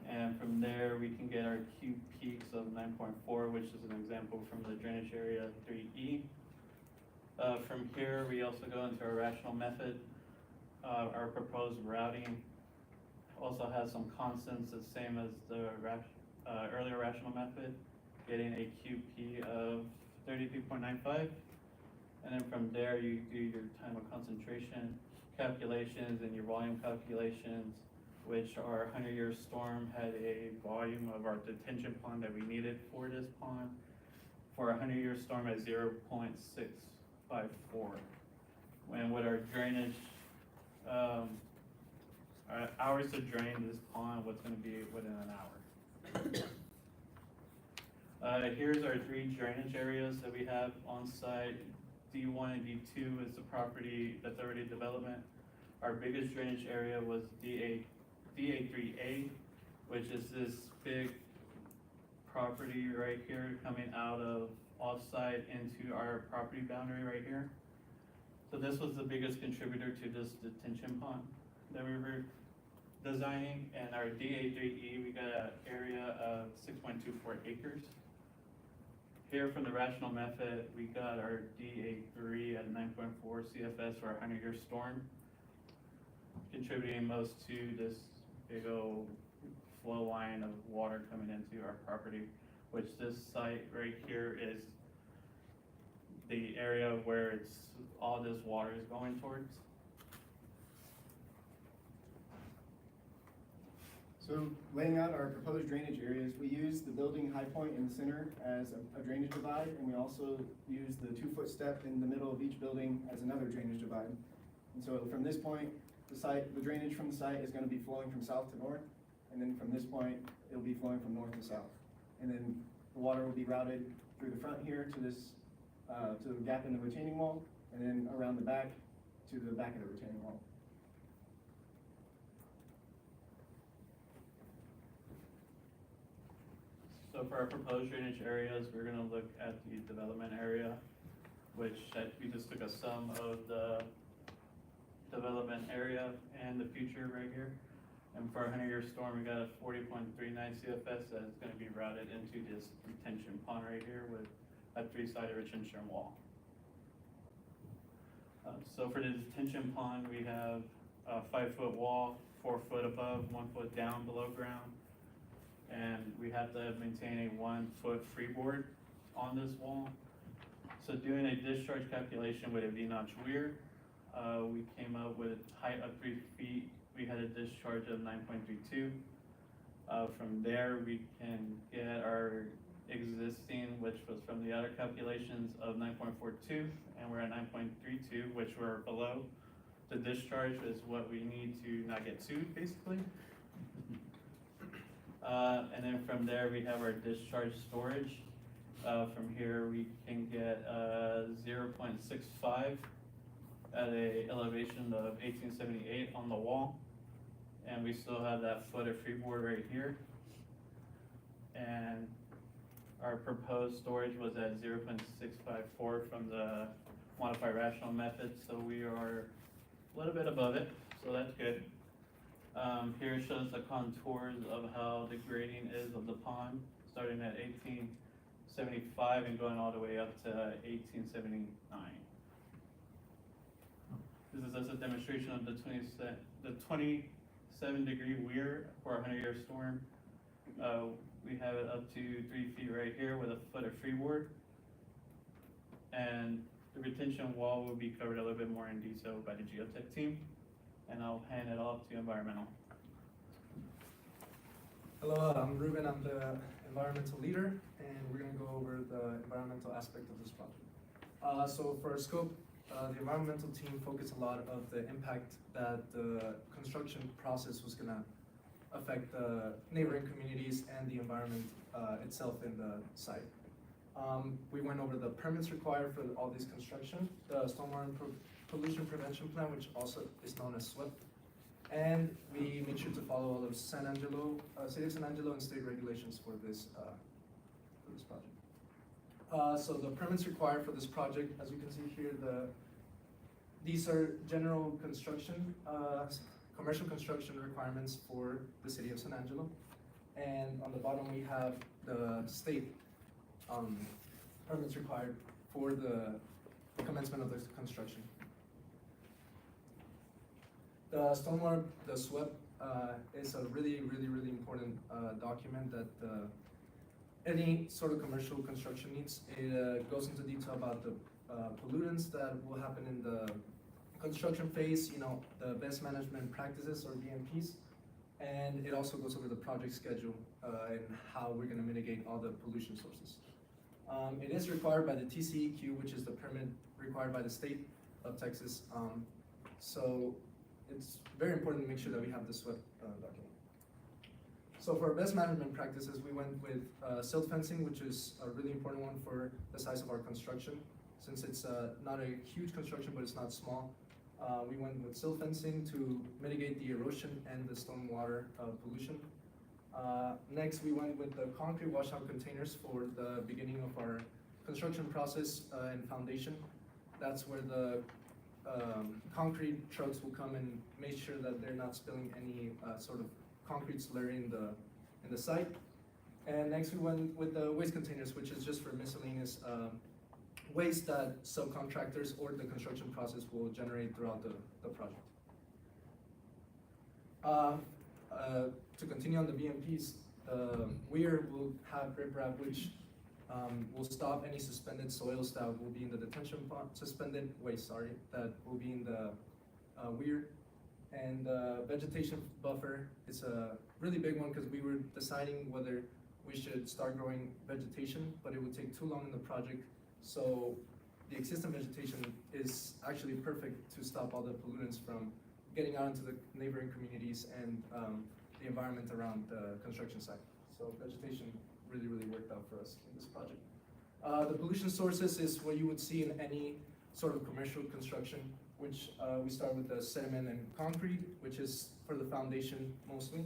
And from there, we can get our Q peaks of 9.4, which is an example from the drainage area 3E. From here, we also go into our rational method. our proposed routing also has some constants, the same as the earlier rational method, getting a QP of 33.95. And then from there, you do your time of concentration calculations and your volume calculations, which our 100-year storm had a volume of our detention pond that we needed for this pond for a 100-year storm at 0.654. When with our drainage, our hours to drain this pond was going to be within an hour. Here's our 3 drainage areas that we have on site. D1 and D2 is the property that's already development. Our biggest drainage area was DA3A, which is this big property right here coming out of off-site into our property boundary right here. So this was the biggest contributor to this detention pond that we were designing. And our DA3E, we got an area of 6.24 acres. Here from the rational method, we got our DA3 at 9.4 CFS for our 100-year storm, contributing most to this big old flow line of water coming into our property, which this site right here is the area where all this water is going towards. So laying out our proposed drainage areas, we use the building high point in the center as a drainage divide, and we also use the 2-foot step in the middle of each building as another drainage divide. And so from this point, the drainage from the site is going to be flowing from south to north, and then from this point, it'll be flowing from north to south. And then the water will be routed through the front here to this, to the gap in the retaining wall, and then around the back to the back of the retaining wall. So for our proposed drainage areas, we're gonna look at the development area, which we just took a sum of the development area and the future right here. And for our 100-year storm, we got a 40.39 CFS that is gonna be routed into this retention pond right here with a 3-sided retention wall. So for the detention pond, we have a 5-foot wall, 4 foot above, 1 foot down below ground. And we have to maintain a 1-foot freeboard on this wall. So doing a discharge calculation with a V-notch weir, we came up with height of 3 feet. We had a discharge of 9.32. From there, we can get our existing, which was from the other calculations, of 9.42, and we're at 9.32, which we're below. The discharge is what we need to not get sued, basically. And then from there, we have our discharge storage. From here, we can get 0.65 at a elevation of 1878 on the wall. And we still have that foot of freeboard right here. And our proposed storage was at 0.654 from the modified rational method, so we are a little bit above it, so that's good. Here shows the contours of how the grading is of the pond, starting at 1875 and going all the way up to 1879. This is just a demonstration of the 27-degree weir for a 100-year storm. We have it up to 3 feet right here with a foot of freeboard. And the retention wall will be covered a little bit more in detail by the geotech team. And I'll hand it off to environmental. Hello, I'm Ruben, I'm the environmental leader, and we're gonna go over the environmental aspect of this project. So for our scope, the environmental team focused a lot of the impact that the construction process was gonna affect the neighboring communities and the environment itself in the site. We went over the permits required for all this construction, the stormwater pollution prevention plan, which also is known as SWIP. And we made sure to follow all of San Angelo, City of San Angelo and state regulations for this project. So the permits required for this project, as you can see here, these are general construction, commercial construction requirements for the City of San Angelo. And on the bottom, we have the state permits required for the commencement of this construction. The stormwater, the SWEP, is a really, really, really important, document that, any sort of commercial construction needs. It, goes into detail about the, pollutants that will happen in the construction phase, you know, the best management practices or BMPs. And it also goes over the project schedule, and how we're gonna mitigate all the pollution sources. It is required by the TCEQ, which is the permit required by the state of Texas. So it's very important to make sure that we have the SWEP, document. So for our best management practices, we went with, silt fencing, which is a really important one for the size of our construction. Since it's, not a huge construction, but it's not small. We went with silt fencing to mitigate the erosion and the stormwater, pollution. Next, we went with the concrete washout containers for the beginning of our construction process, and foundation. That's where the, concrete trucks will come and make sure that they're not spilling any, sort of concrete slurry in the site. And next, we went with the waste containers, which is just for miscellaneous, waste that subcontractors or the construction process will generate throughout the project. To continue on the BMPs, weir will have riprap, which, will stop any suspended soils that will be in the detention pond, suspended waste, sorry, that will be in the, weir. And vegetation buffer is a really big one, because we were deciding whether we should start growing vegetation, but it would take too long in the project. So the existing vegetation is actually perfect to stop all the pollutants from getting out into the neighboring communities and, the environment around the construction site. So vegetation really, really worked out for us in this project. The pollution sources is what you would see in any sort of commercial construction, which, we start with the sediment and concrete, which is for the foundation mostly.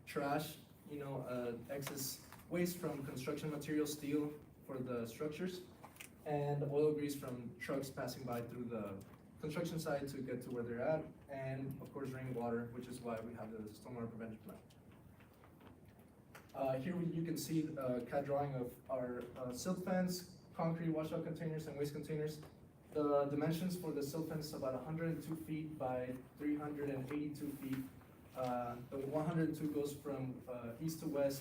Trash, you know, excess waste from construction material, steel for the structures, and oil grease from trucks passing by through the construction site to get to where they're at, and of course rainwater, which is why we have the stormwater prevention plan. Here you can see a CAD drawing of our, silt fence, concrete washout containers, and waste containers. The dimensions for the silt fence is about 102 feet by 382 feet. The 102 goes from, east to west,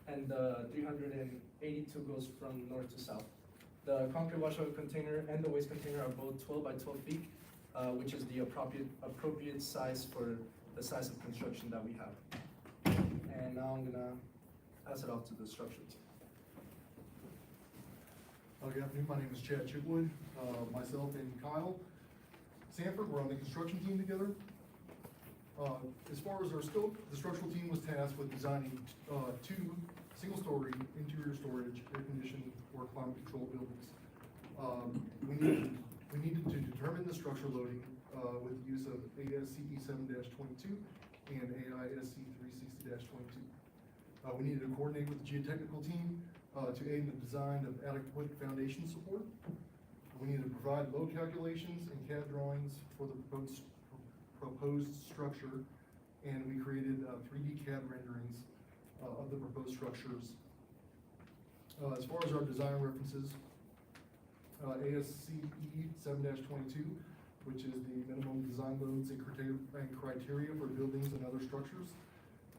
and the 382 goes from north to south. The concrete washout container and the waste container are both 12 by 12 feet, which is the appropriate size for the size of construction that we have. And now I'm gonna pass it off to the structure team. Good afternoon, my name is Chad Chipwood. Myself and Kyle Sanford, we're on the construction team together. As far as our scope, the structural team was tasked with designing, 2 single-story interior storage, air-conditioned, or climate-controlled buildings. We needed to determine the structure loading, with the use of ASCE 7-22 and AISC 360-22. We needed to coordinate with the geotechnical team, to aid in the design of adequate foundation support. We needed to provide load calculations and CAD drawings for the proposed structure, and we created 3D CAD renderings of the proposed structures. As far as our design references, ASCE 7-22, which is the minimum design loads and criteria for buildings and other structures.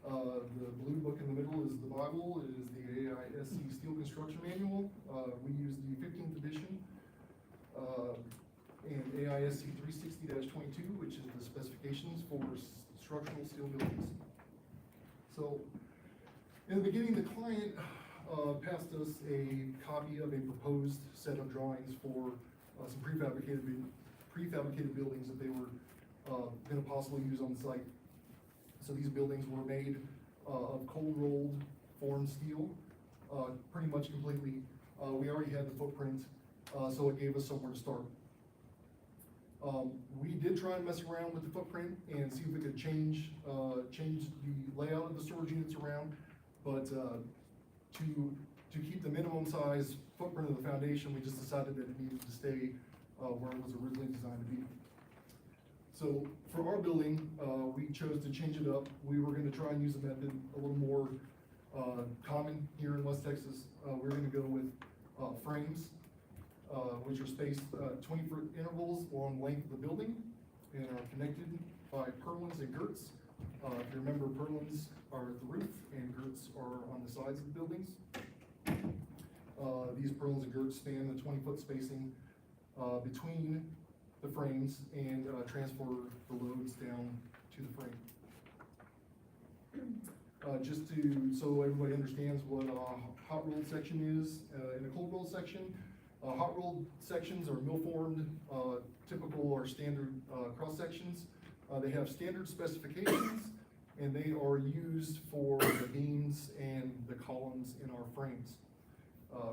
The blue book in the middle is the Bible. It is the AISC Steel Construction Manual. We use the 15th edition. And AISC 360-22, which is the specifications for structural steel buildings. So, in the beginning, the client passed us a copy of a proposed set of drawings for some prefabricated buildings that they were going to possibly use on the site. So these buildings were made of cold rolled formed steel, pretty much completely. We already had the footprint, so it gave us somewhere to start. We did try and mess around with the footprint and see if we could change the layout of the storage units around, but to keep the minimum size footprint of the foundation, we just decided that it needed to stay where it was originally designed to be. So for our building, we chose to change it up. We were going to try and use a method a little more common here in West Texas. We're going to go with frames, which are spaced 20-foot intervals along the length of the building, and are connected by purlins and girts. If you remember, purlins are at the roof and girts are on the sides of the buildings. These purlins and girts span the 20-foot spacing between the frames and transfer the loads down to the frame. So everybody understands what a hot rolled section is in a cold rolled section. Hot rolled sections are mill formed, typical or standard cross sections. They have standard specifications and they are used for the beams and the columns in our frames.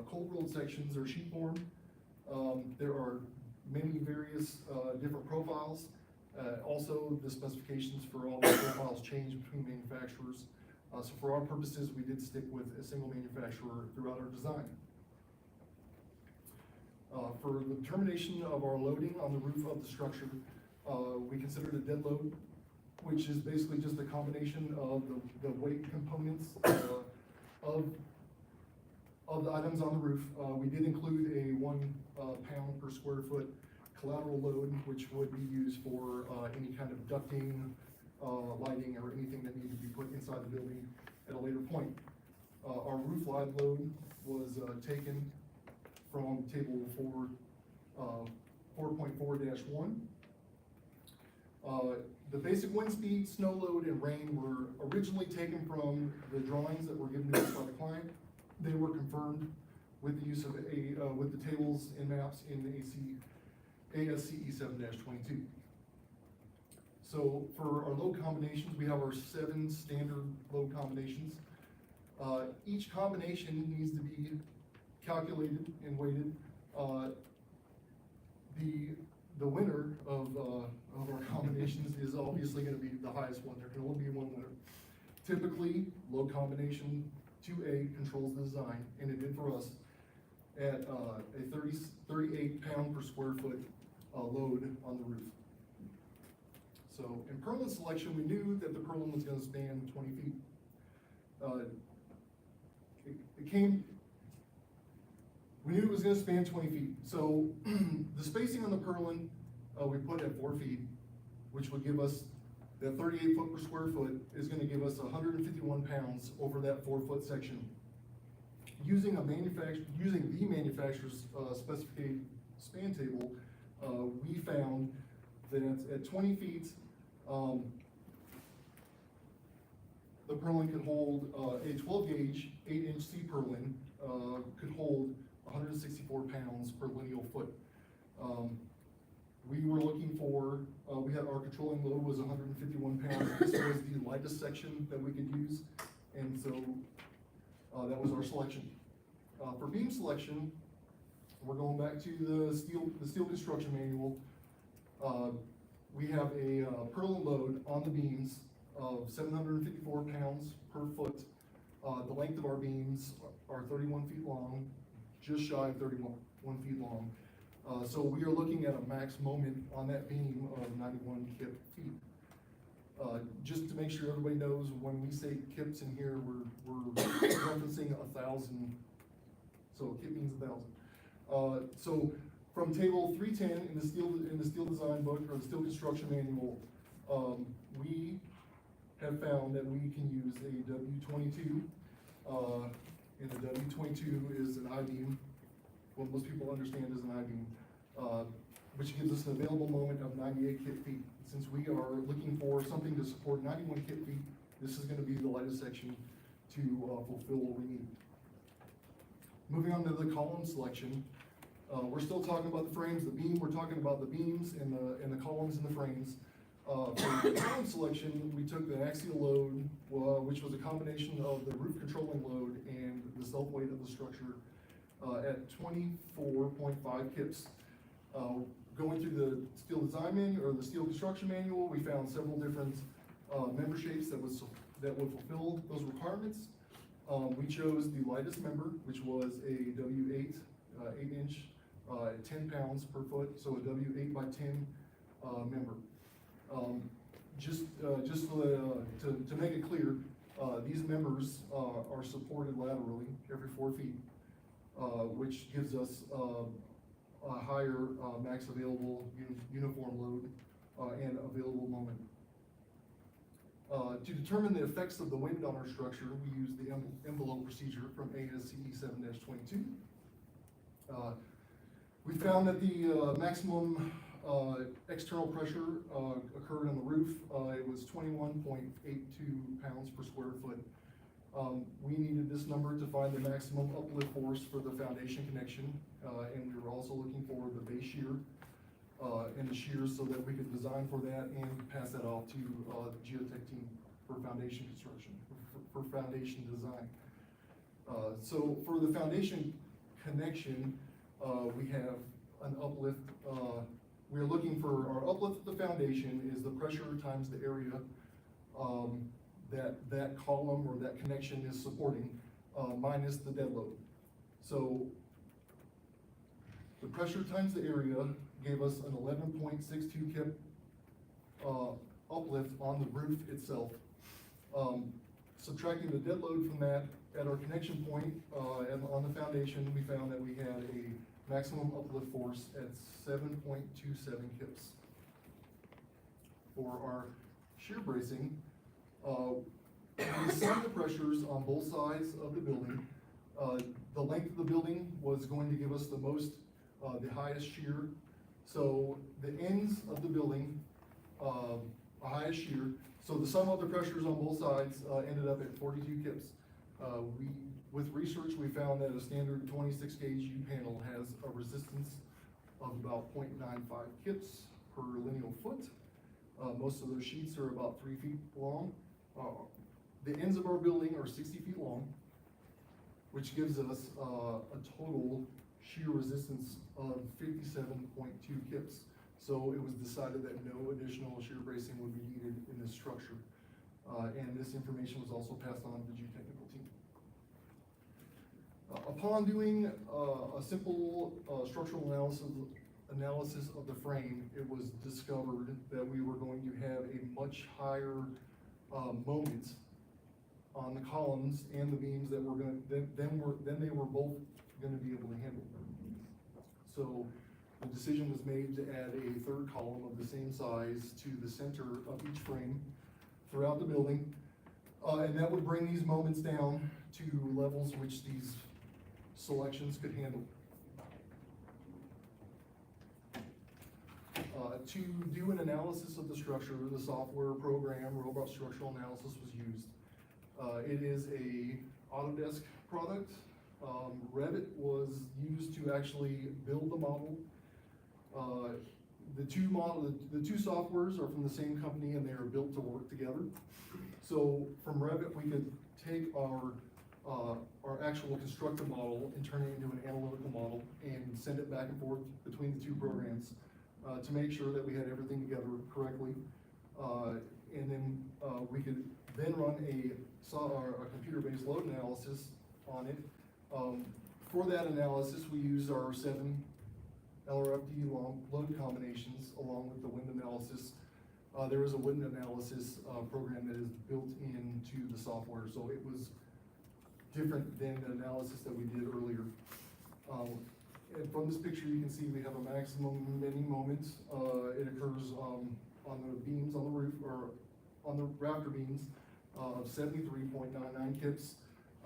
Cold rolled sections are sheet formed. There are many various different profiles. Also, the specifications for all the profiles change between manufacturers. So for our purposes, we did stick with a single manufacturer throughout our design. For the determination of our loading on the roof of the structure, we considered a dead load, which is basically just a combination of the weight components of the items on the roof. We did include a 1 pound per square foot collateral load, which would be used for any kind of ducting, lighting, or anything that needed to be put inside the building at a later point. Our roof live load was taken from table 4.4-1. The basic wind speed, snow load, and rain were originally taken from the drawings that were given to us by the client. They were confirmed with the use of with the tables and maps in the ASCE 7-22. So for our load combinations, we have our 7 standard load combinations. Each combination needs to be calculated and weighted. The winner of our combinations is obviously going to be the highest one. There can only be one winner. Typically, load combination 2A controls the design, and it did for us at a 38 pound per square foot load on the roof. So in purlin selection, we knew that the purlin was going to span 20 feet. We knew it was going to span 20 feet. So the spacing on the purlin we put at 4 feet, which would give us that 38 foot per square foot is going to give us 151 pounds over that 4 foot section. Using the manufacturer's specified span table, we found that at 20 feet, the purlin could hold a 12 gauge 8-inch C purlin could hold 164 pounds per lineal foot. We were looking for, our controlling load was 151 pounds. This was the lightest section that we could use, and so that was our selection. For beam selection, we're going back to the steel construction manual. We have a purlin load on the beams of 754 pounds per foot. The length of our beams are 31 feet long, just shy of 31 feet long. So we are looking at a max moment on that beam of 91 kip feet. Just to make sure everybody knows, when we say kips in here, we're referencing 1,000. So kip means 1,000. So from table 310 in the steel design book or the steel construction manual, we have found that we can use a W22, and the W22 is an I-beam, what most people understand as an I-beam, which gives us an available moment of 98 kip feet. Since we are looking for something to support 91 kip feet, this is going to be the lightest section to fulfill what we need. Moving on to the column selection, we're still talking about the frames, the beam. We're talking about the beams and the columns and the frames. For the column selection, we took the axial load, which was a combination of the roof controlling load and the self weight of the structure, at 24.5 kips. Going through the steel design manual or the steel construction manual, we found several different member shapes that would fulfill those requirements. We chose the lightest member, which was a W8, 8-inch, 10 pounds per foot, so a W8 by 10 member. Just to make it clear, these members are supported laterally every 4 feet, which gives us a higher max available uniform load and available moment. To determine the effects of the wind on our structure, we use the envelope procedure from ASCE 7-22. We found that the maximum external pressure occurred on the roof. It was 21.82 pounds per square foot. We needed this number to find the maximum uplift force for the foundation connection, and we were also looking for the base shear and the shears so that we could design for that and pass that off to the geotech team for foundation construction, for foundation design. So for the foundation connection, we have an uplift. We're looking for our uplift of the foundation is the pressure times the area that column or that connection is supporting, minus the dead load. So the pressure times the area gave us an 11.62 kip uplift on the roof itself. Subtracting the dead load from that, at our connection point and on the foundation, we found that we had a maximum uplift force at 7.27 kips. For our shear bracing, we summed the pressures on both sides of the building. The length of the building was going to give us the highest shear. So the ends of the building, highest shear. So the sum of the pressures on both sides ended up at 42 kips. With research, we found that a standard 26 gauge U panel has a resistance of about 0.95 kips per lineal foot. Most of those sheets are about 3 feet long. The ends of our building are 60 feet long, which gives us a total shear resistance of 57.2 kips. So it was decided that no additional shear bracing would be needed in this structure. And this information was also passed on to the geotechnical team. Upon doing a simple structural analysis of the frame, it was discovered that we were going to have a much higher moment on the columns and the beams that were going to, then they were both going to be able to handle. So the decision was made to add a third column of the same size to the center of each frame throughout the building. And that would bring these moments down to levels which these selections could handle. To do an analysis of the structure, the software program, Robot Structural Analysis, was used. It is a Autodesk product. Revit was used to actually build the model. The two softwares are from the same company and they are built to work together. So from Revit, we could take our actual constructed model and turn it into an analytical model and send it back and forth between the two programs to make sure that we had everything together correctly. And then we could then run a computer-based load analysis on it. For that analysis, we use our 7 LRFD load combinations along with the wind analysis. There is a wind analysis program that is built into the software, so it was different than the analysis that we did earlier. And from this picture, you can see we have a maximum bending moment. It occurs on the beams on the roof, or on the rafter beams, of 73.99 kips.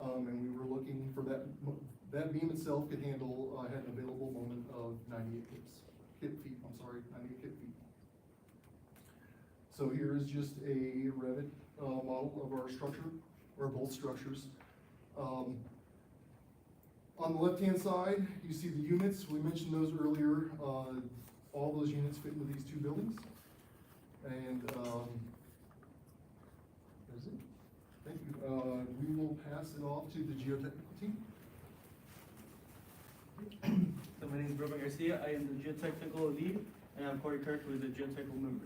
And we were looking for that beam itself could handle, had an available moment of 98 kip feet. So here is just a Revit model of our structure, or both structures. On the left-hand side, you see the units. We mentioned those earlier. All those units fit into these two buildings. And that's it. Thank you. We will pass it off to the geotechnical team. So my name is Rover Garcia. I am the geotechnical lead, and I'm Corey Kirk, who is a geotechnical member.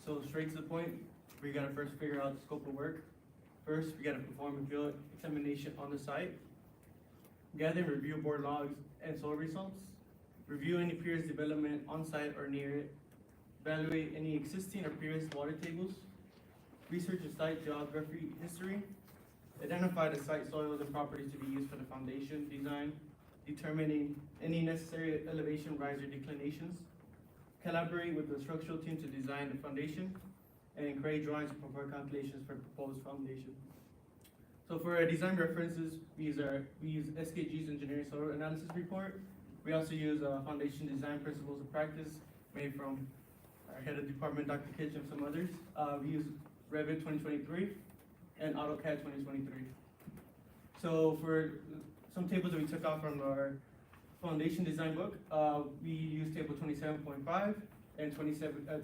So straight to the point, we gotta first figure out the scope of work. First, we gotta perform a field examination on the site, gather and review board logs and soil results, review any previous development on site or near it, evaluate any existing or previous water tables, research the site geography history, identify the site soils and properties to be used for the foundation design, determining any necessary elevation rise or declinations, collaborate with the structural team to design the foundation and create drawings and perform calculations for the proposed foundation. So for our design references, we use SKG's engineering soil analysis report. We also use foundation design principles of practice made from our head of department, Dr. Kitch, and some others. We use Revit 2023 and AutoCAD 2023. So for some tables that we took out from our foundation design book, we use table 27.5 and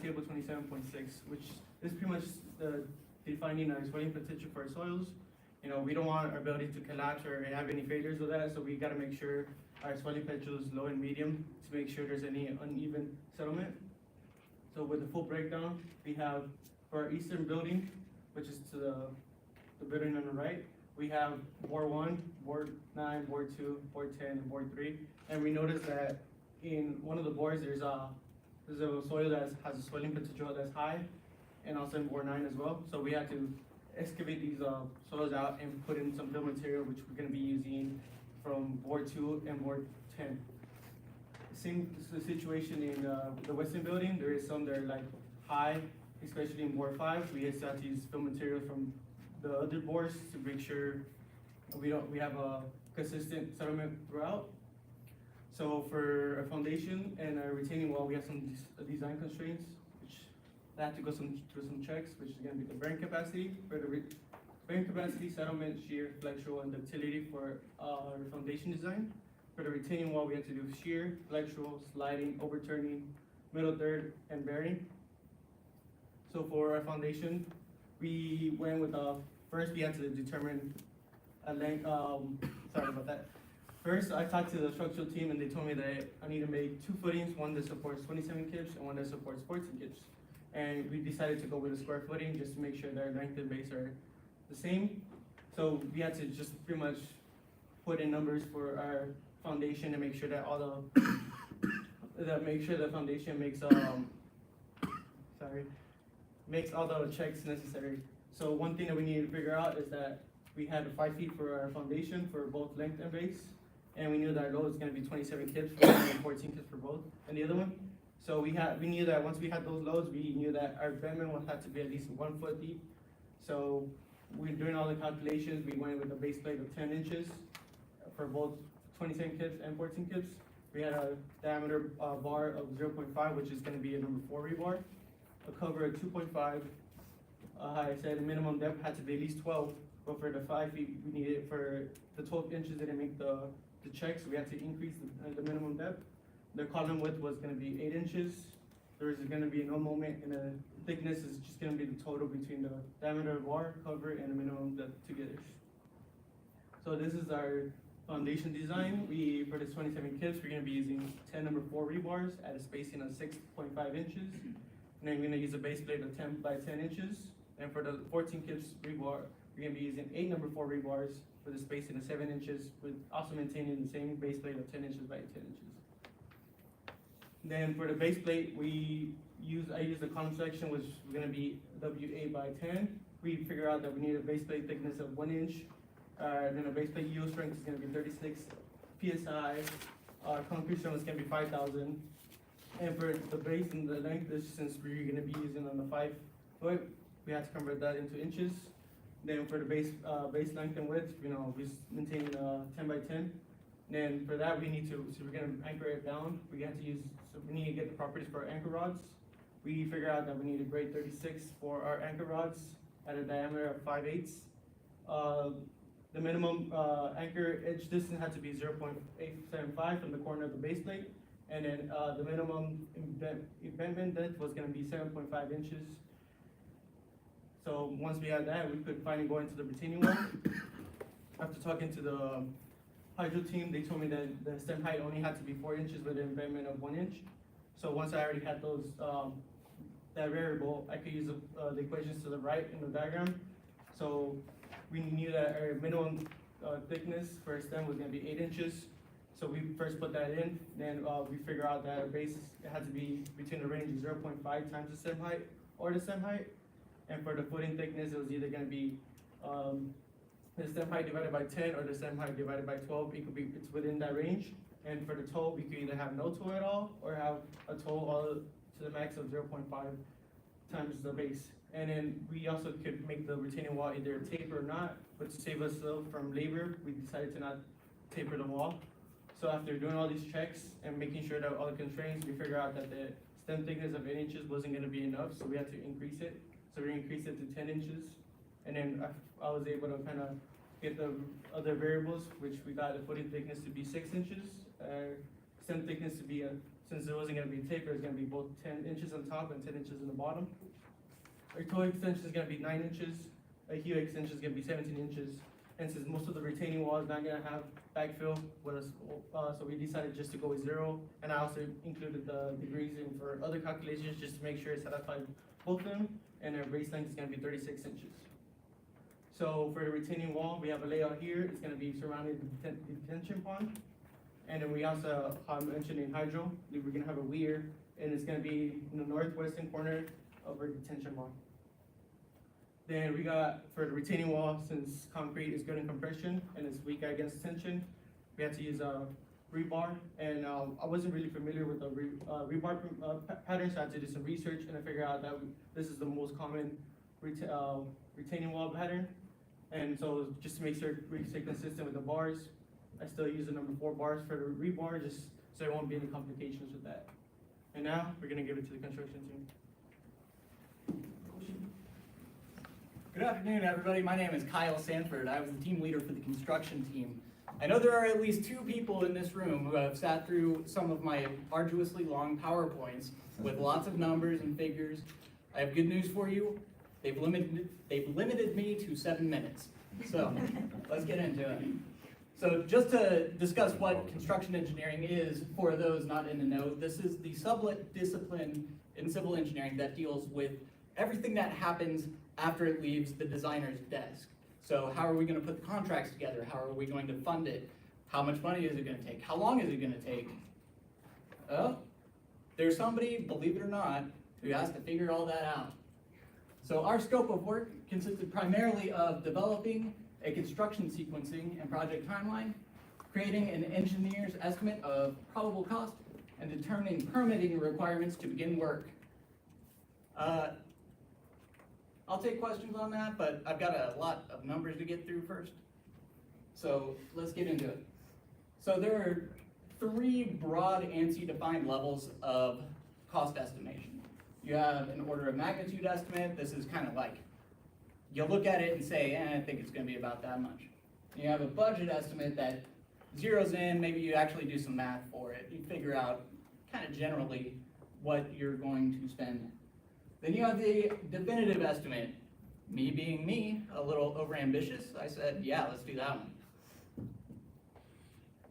table 27.6, which is pretty much defining our swelling potential for our soils. You know, we don't want our ability to collapse or have any failures with that, so we gotta make sure our swelling potential is low and medium to make sure there's any uneven settlement. So with the full breakdown, we have for our eastern building, which is to the building on the right, we have bore 1, bore 9, bore 2, bore 10, and bore 3. And we noticed that in one of the bores, there's a soil that has a swelling potential that's high, and also in bore 9 as well. So we had to excavate these soils out and put in some fill material, which we're gonna be using from bore 2 and bore 10. Same situation in the western building. There is some that are like high, especially in bore 5. We had to use fill material from the other bores to make sure we have a consistent settlement throughout. So for our foundation and our retaining wall, we have some design constraints, which I have to go through some checks, which is gonna be the bearing capacity. For the bearing capacity, settlement, shear, flexural, and ductility for our foundation design. For the retaining wall, we have to do shear, flexural, sliding, overturning, middle third, and bearing. So for our foundation, we went with first we had to determine a length, sorry about that. First, I talked to the structural team and they told me that I need to make 2 footings, one that supports 27 kips and one that supports 14 kips. And we decided to go with a square footing just to make sure their length and base are the same. So we had to just pretty much put in numbers for our foundation and make sure that all the, make sure the foundation makes all the checks necessary. So one thing that we need to figure out is that we had 5 feet for our foundation for both length and base, and we knew that our load was going to be 27 kips for one and 14 kips for both, and the other one. So we knew that once we had those loads, we knew that our bendment would have to be at least 1 foot deep. So during all the calculations, we went with a base plate of 10 inches for both 27 kips and 14 kips. We had a diameter bar of 0.5, which is going to be a number 4 rebar. A cover of 2.5. I said the minimum depth had to be at least 12, but for the 5 feet, we needed for the 12 inches didn't make the check, so we had to increase the minimum depth. The column width was going to be 8 inches. There's going to be no moment, and the thickness is just going to be the total between the diameter of bar, cover, and the minimum depth together. So this is our foundation design. For this 27 kips, we're going to be using 10 number 4 rebars at a spacing of 6.5 inches. And then we're going to use a base plate of 10 by 10 inches. And for the 14 kips rebar, we're going to be using 8 number 4 rebars for the spacing of 7 inches, with also maintaining the same base plate of 10 inches by 10 inches. Then for the base plate, I used the column section, which is going to be WA by 10. We figure out that we need a base plate thickness of 1 inch. Then a base plate yield strength is going to be 36 PSI. Concrete strength is going to be 5,000. And for the base and the length, since we're going to be using on the 5 foot, we have to convert that into inches. Then for the base length and width, we maintain 10 by 10. Then for that, we're going to anchor it down. We need to get the properties for our anchor rods. We figure out that we need a grade 36 for our anchor rods at a diameter of 5/8. The minimum anchor edge distance had to be 0.875 from the corner of the base plate. And then the minimum embedment depth was going to be 7.5 inches. So once we had that, we could finally go into the retaining wall. After talking to the hydro team, they told me that the stem height only had to be 4 inches with an embedment of 1 inch. So once I already had those that variable, I could use the equations to the right in the diagram. So we knew that our minimum thickness for a stem was going to be 8 inches. So we first put that in, then we figure out that our base had to be between the range of 0.5 times the stem height or the stem height. And for the footing thickness, it was either going to be the stem height divided by 10 or the stem height divided by 12. It's within that range. And for the toe, we could either have no toe at all or have a toe all to the max of 0.5 times the base. And then we also could make the retaining wall either tape or not, but to save us from labor, we decided to not taper the wall. So after doing all these checks and making sure that all the constraints, we figured out that the stem thickness of 8 inches wasn't gonna be enough, so we had to increase it. So we increased it to 10 inches. And then I was able to kind of get the other variables, which we got the footing thickness to be 6 inches, stem thickness to be, since it wasn't gonna be tapered, it's gonna be both 10 inches on top and 10 inches on the bottom. Our toe extension is gonna be 9 inches, a heel extension is gonna be 17 inches. And since most of the retaining wall is not gonna have backfill, so we decided just to go with 0. And I also included the degrees in for other calculations, just to make sure it satisfied both of them. And our base length is gonna be 36 inches. So for the retaining wall, we have a layout here. It's gonna be surrounded with the detention pond. And then we also, how I mentioned in hydro, we're gonna have a weir, and it's gonna be in the northwestern corner of our detention pond. Then we got, for the retaining wall, since concrete is good in compression and it's weak against tension, we had to use a rebar. And I wasn't really familiar with the rebar pattern, so I had to do some research, and I figured out that this is the most common retaining wall pattern. And so just to make sure we stay consistent with the bars, I still use the number 4 bars for the rebar, just so there won't be any complications with that. And now, we're gonna give it to the construction team. Good afternoon, everybody. My name is Kyle Sanford. I was the team leader for the construction team. I know there are at least 2 people in this room who have sat through some of my arduously long PowerPoints with lots of numbers and figures. I have good news for you. They've limited me to 7 minutes. So let's get into it. So just to discuss what construction engineering is for those not in the know, this is the sub-discipline in civil engineering that deals with everything that happens after it leaves the designer's desk. So how are we gonna put the contracts together? How are we going to fund it? How much money is it gonna take? How long is it gonna take? Well, there's somebody, believe it or not, who has to figure all that out. So our scope of work consisted primarily of developing a construction sequencing and project timeline, creating an engineer's estimate of probable cost, and determining permitting requirements to begin work. I'll take questions on that, but I've got a lot of numbers to get through first. So let's get into it. So there are 3 broad ANSI-defined levels of cost estimation. You have an order of magnitude estimate. This is kind of like, you look at it and say, I think it's gonna be about that much. You have a budget estimate that zeroes in, maybe you actually do some math for it. You figure out kind of generally what you're going to spend. Then you have the definitive estimate. Me being me, a little overambitious, I said, yeah, let's do that one.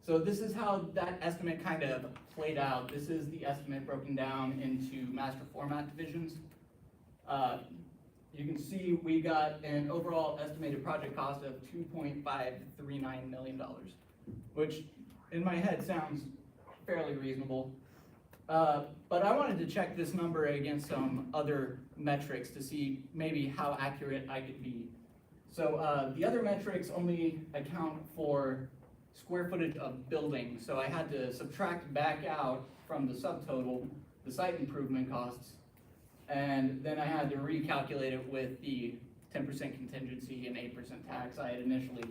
So this is how that estimate kind of played out. This is the estimate broken down into master format divisions. You can see we got an overall estimated project cost of $2.539 million, which in my head sounds fairly reasonable. But I wanted to check this number against some other metrics to see maybe how accurate I could be. So the other metrics only account for square footage of buildings. So I had to subtract back out from the subtotal the site improvement costs, and then I had to recalculate it with the 10% contingency and 8% tax I had initially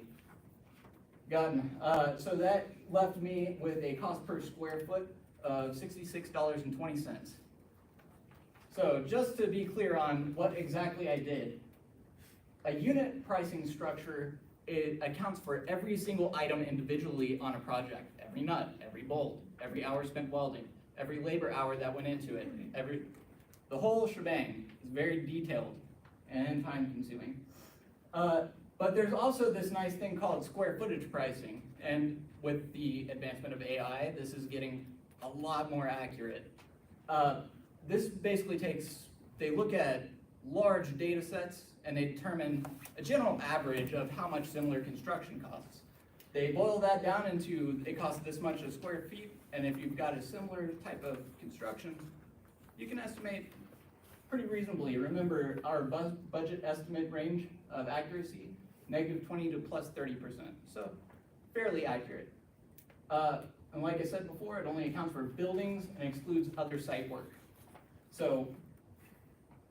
gotten. So that left me with a cost per square foot of $66.20. So just to be clear on what exactly I did, a unit pricing structure, it accounts for every single item individually on a project. Every nut, every bolt, every hour spent welding, every labor hour that went into it, the whole shebang is very detailed and time consuming. But there's also this nice thing called square footage pricing, and with the advancement of AI, this is getting a lot more accurate. This basically they look at large data sets and they determine a general average of how much similar construction costs. They boil that down into, it costs this much a square feet, and if you've got a similar type of construction, you can estimate pretty reasonably. Remember our budget estimate range of accuracy, -20 to +30%, so fairly accurate. And like I said before, it only accounts for buildings and excludes other site work. So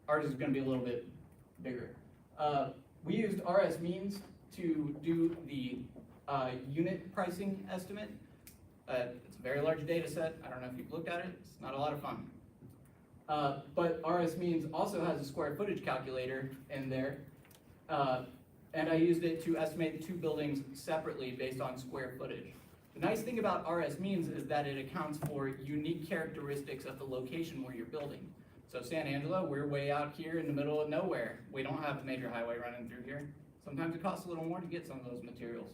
ours is gonna be a little bit bigger. We used RS means to do the unit pricing estimate. It's a very large data set. I don't know if you've looked at it. It's not a lot of fun. But RS means also has a square footage calculator in there. And I used it to estimate the two buildings separately based on square footage. The nice thing about RS means is that it accounts for unique characteristics of the location where you're building. So San Angelo, we're way out here in the middle of nowhere. We don't have a major highway running through here. Sometimes it costs a little more to get some of those materials.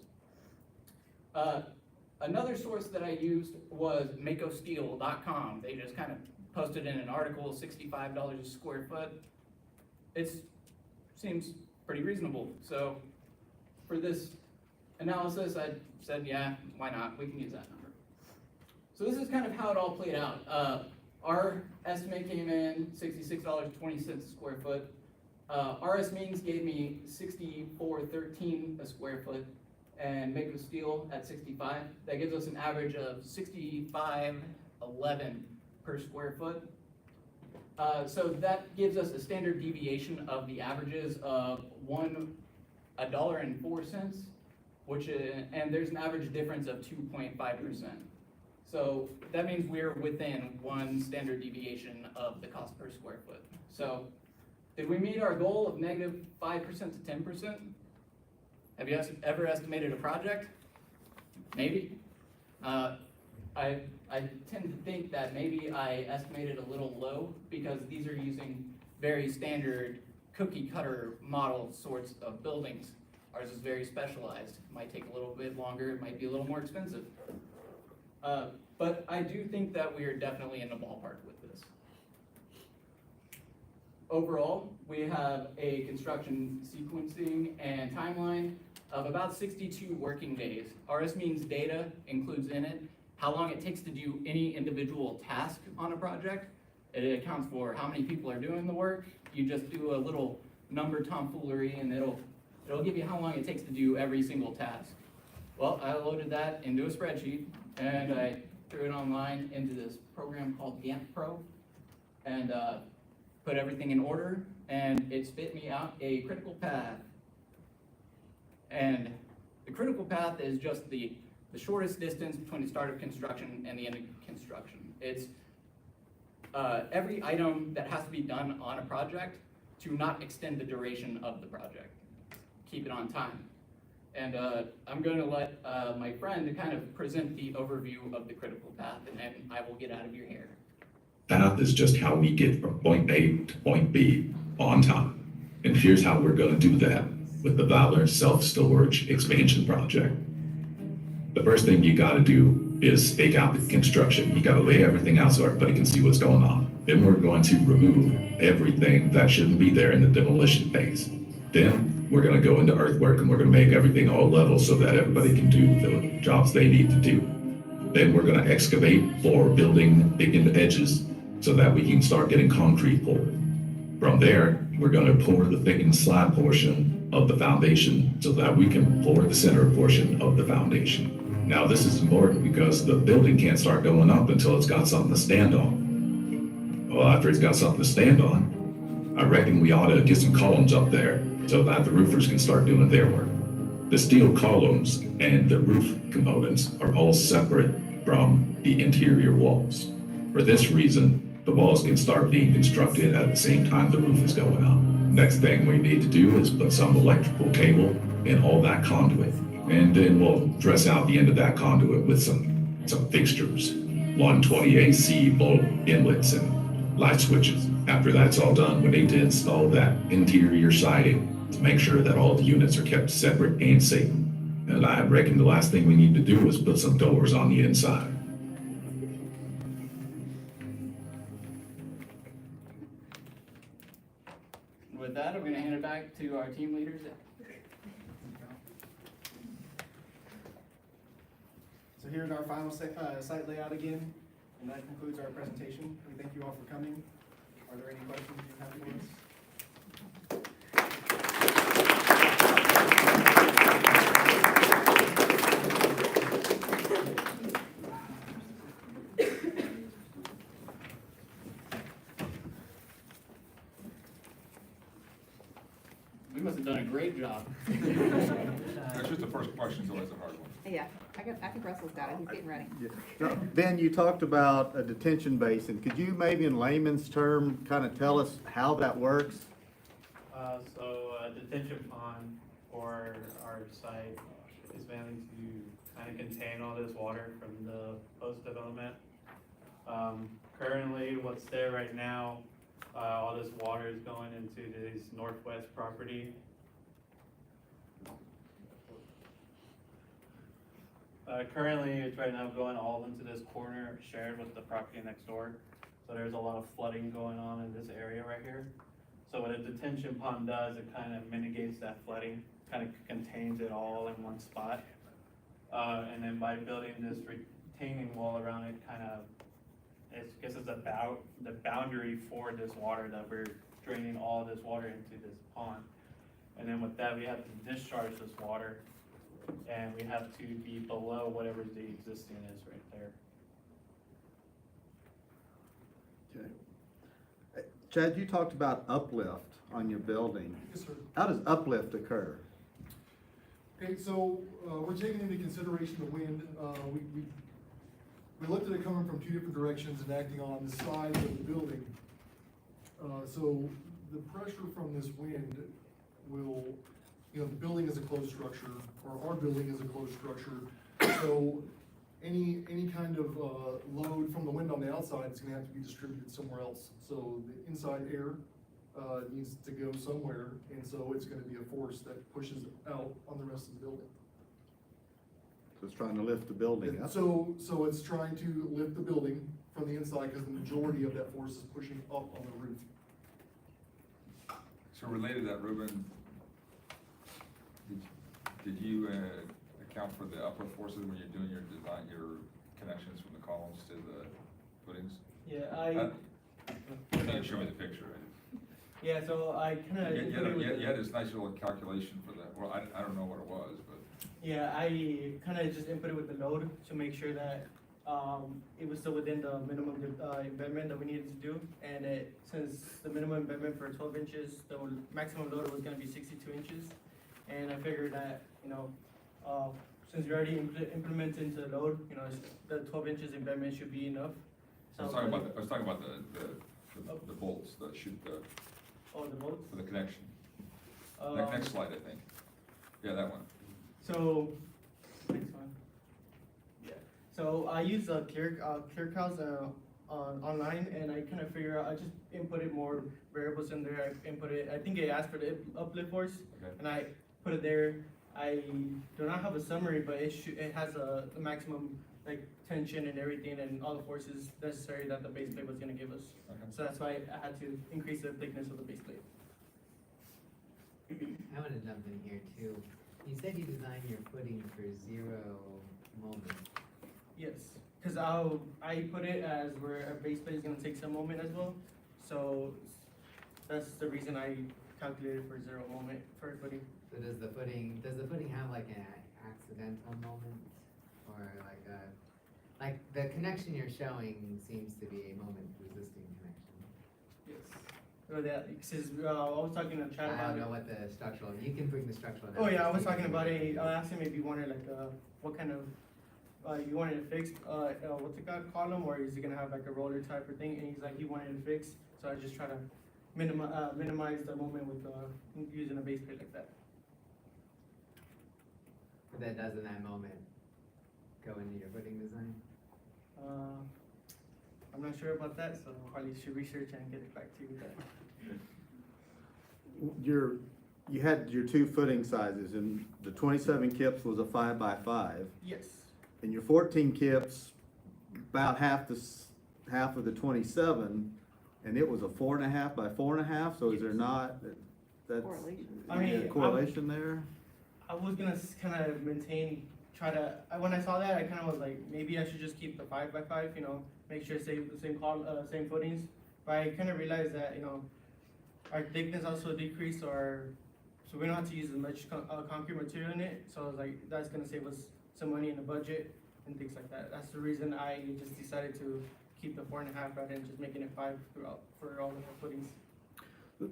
Another source that I used was makosteel.com. They just kind of posted in an article, $65 a square foot. It seems pretty reasonable. So for this analysis, I said, yeah, why not? We can use that number. So this is kind of how it all played out. Our estimate came in $66.20 a square foot. RS Means gave me $64.13 a square foot, and Mako Steel at 65. That gives us an average of $65.11 per square foot. So that gives us a standard deviation of the averages of $1.04, which is, and there's an average difference of 2.5%. So that means we're within one standard deviation of the cost per square foot. So did we meet our goal of -5% to 10%? Have you ever estimated a project? Maybe. I tend to think that maybe I estimated a little low because these are using very standard cookie cutter model sorts of buildings. Ours is very specialized. It might take a little bit longer, it might be a little more expensive. But I do think that we are definitely in the ballpark with this. Overall, we have a construction sequencing and timeline of about 62 working days. RS Means data includes in it how long it takes to do any individual task on a project. It accounts for how many people are doing the work. You just do a little number tomfoolery and it'll give you how long it takes to do every single task. Well, I loaded that into a spreadsheet and I threw it online into this program called Gantt Pro and put everything in order, and it spit me out a critical path. And the critical path is just the shortest distance between the start of construction and the end of construction. It's every item that has to be done on a project to not extend the duration of the project. Keep it on time. And I'm going to let my friend kind of present the overview of the critical path, and then I will get out of your hair. Path is just how we get from point A to point B on time. And here's how we're going to do that with the Valor Self-Storage Expansion Project. The first thing you got to do is stake out the construction. You got to lay everything out so everybody can see what's going on. Then we're going to remove everything that shouldn't be there in the demolition phase. Then we're going to go into earthwork and we're going to make everything all level so that everybody can do the jobs they need to do. Then we're going to excavate for building thickened edges so that we can start getting concrete poured. From there, we're going to pour the thickened slab portion of the foundation so that we can pour the center portion of the foundation. Now this is important because the building can't start going up until it's got something to stand on. Well, after it's got something to stand on, I reckon we ought to get some columns up there so that the roofers can start doing their work. The steel columns and the roof components are all separate from the interior walls. For this reason, the walls can start being constructed at the same time the roof is going up. Next thing we need to do is put some electrical cable in all that conduit. And then we'll dress out the end of that conduit with some fixtures, 120 AC bulb inlets and light switches. After that's all done, we need to install that interior siding to make sure that all the units are kept separate and safe. And I reckon the last thing we need to do is put some doors on the inside. With that, I'm going to hand it back to our team leaders. So here's our final site layout again, and that concludes our presentation. We thank you all for coming. Are there any questions you have for us? We must have done a great job. That's just the first question's always a hard one. Yeah, I think Russell's got it, he's getting ready. So, Ben, you talked about a detention basin. Could you maybe in layman's term kind of tell us how that works? So a detention pond for our site is mainly to kind of contain all this water from the post-development. Currently, what's there right now, all this water is going into this northwest property. Currently, it's right now going all into this corner shared with the property next door. So there's a lot of flooding going on in this area right here. So what a detention pond does, it kind of mitigates that flooding, kind of contains it all in one spot. And then by building this retaining wall around it, kind of, I guess it's about the boundary for this water that we're draining all this water into this pond. And then with that, we have to discharge this water, and we have to be below whatever the existing is right there. Okay. Chad, you talked about uplift on your building. Yes, sir. How does uplift occur? Okay, so, we're taking into consideration the wind. We looked at it coming from two different directions and acting on the sides of the building. So the pressure from this wind will, the building is a closed structure, or our building is a closed structure. So any kind of, load from the wind on the outside is gonna have to be distributed somewhere else. So the inside air, needs to go somewhere, and so it's gonna be a force that pushes out on the rest of the building. So it's trying to lift the building up? So it's trying to lift the building from the inside, because the majority of that force is pushing up on the roof. So related to that, Ruben, did you account for the uplift forces when you're doing your design, your connections from the columns to the footings? Yeah, You didn't show me the picture, right? Yeah, so I kind of. You had this nice little calculation for that, well, I don't know what it was, but. Yeah, I kind of just input it with the load to make sure that it was still within the minimum embedment that we needed to do. And since the minimum embedment for 12 inches, the maximum load was going to be 62 inches. And I figured that, since we already implemented into the load, the 12 inches embedment should be enough. I was talking about the bolts, the bolts? For the connection. Next slide, I think. Yeah, that one. So, next one. Yeah. So I use Clear Cows online, and I kind of figure out, I just inputted more variables in there. I think it asked for the uplift force, and I put it there. I do not have a summary, but it has a maximum tension and everything, and all the forces necessary that the base plate was going to give us. So that's why I had to increase the thickness of the base plate. I want to jump in here too. You said you designed your footing for 0 moment. Yes, because I put it as where a base plate is going to take some moment as well. So that's the reason I calculated for 0 moment for a footing. So does the footing have like an accidental moment, or like the connection you're showing seems to be a moment resisting connection? Yes. So that, because I was talking to Chad about I don't know what the structural, you can bring the structural. Oh yeah, I was talking about I asked him if he wanted what kind of, you wanted it fixed, what's it called, column, or is he gonna have like a roller type of thing, and he's like, he wanted it fixed, so I just try to minimize the moment with using a base plate like that. But that doesn't that moment go into your footing design? I'm not sure about that, so I probably should research and get it back to you with that. You had your 2 footing sizes, and the 27 kips was a 5x5. Yes. And your 14 kips, about half of the 27, and it was a 4.5 by 4.5. So is there not that's correlation there? I was gonna kind of when I saw that, I kind of was like, maybe I should just keep the 5x5, make sure same footings. But I kind of realized that, our thickness also decreased, so we don't have to use as much concrete material in it. So I was like, that's gonna save us some money in the budget and things like that. That's the reason I just decided to keep the 4.5 rather than just making it 5 throughout for all the footings.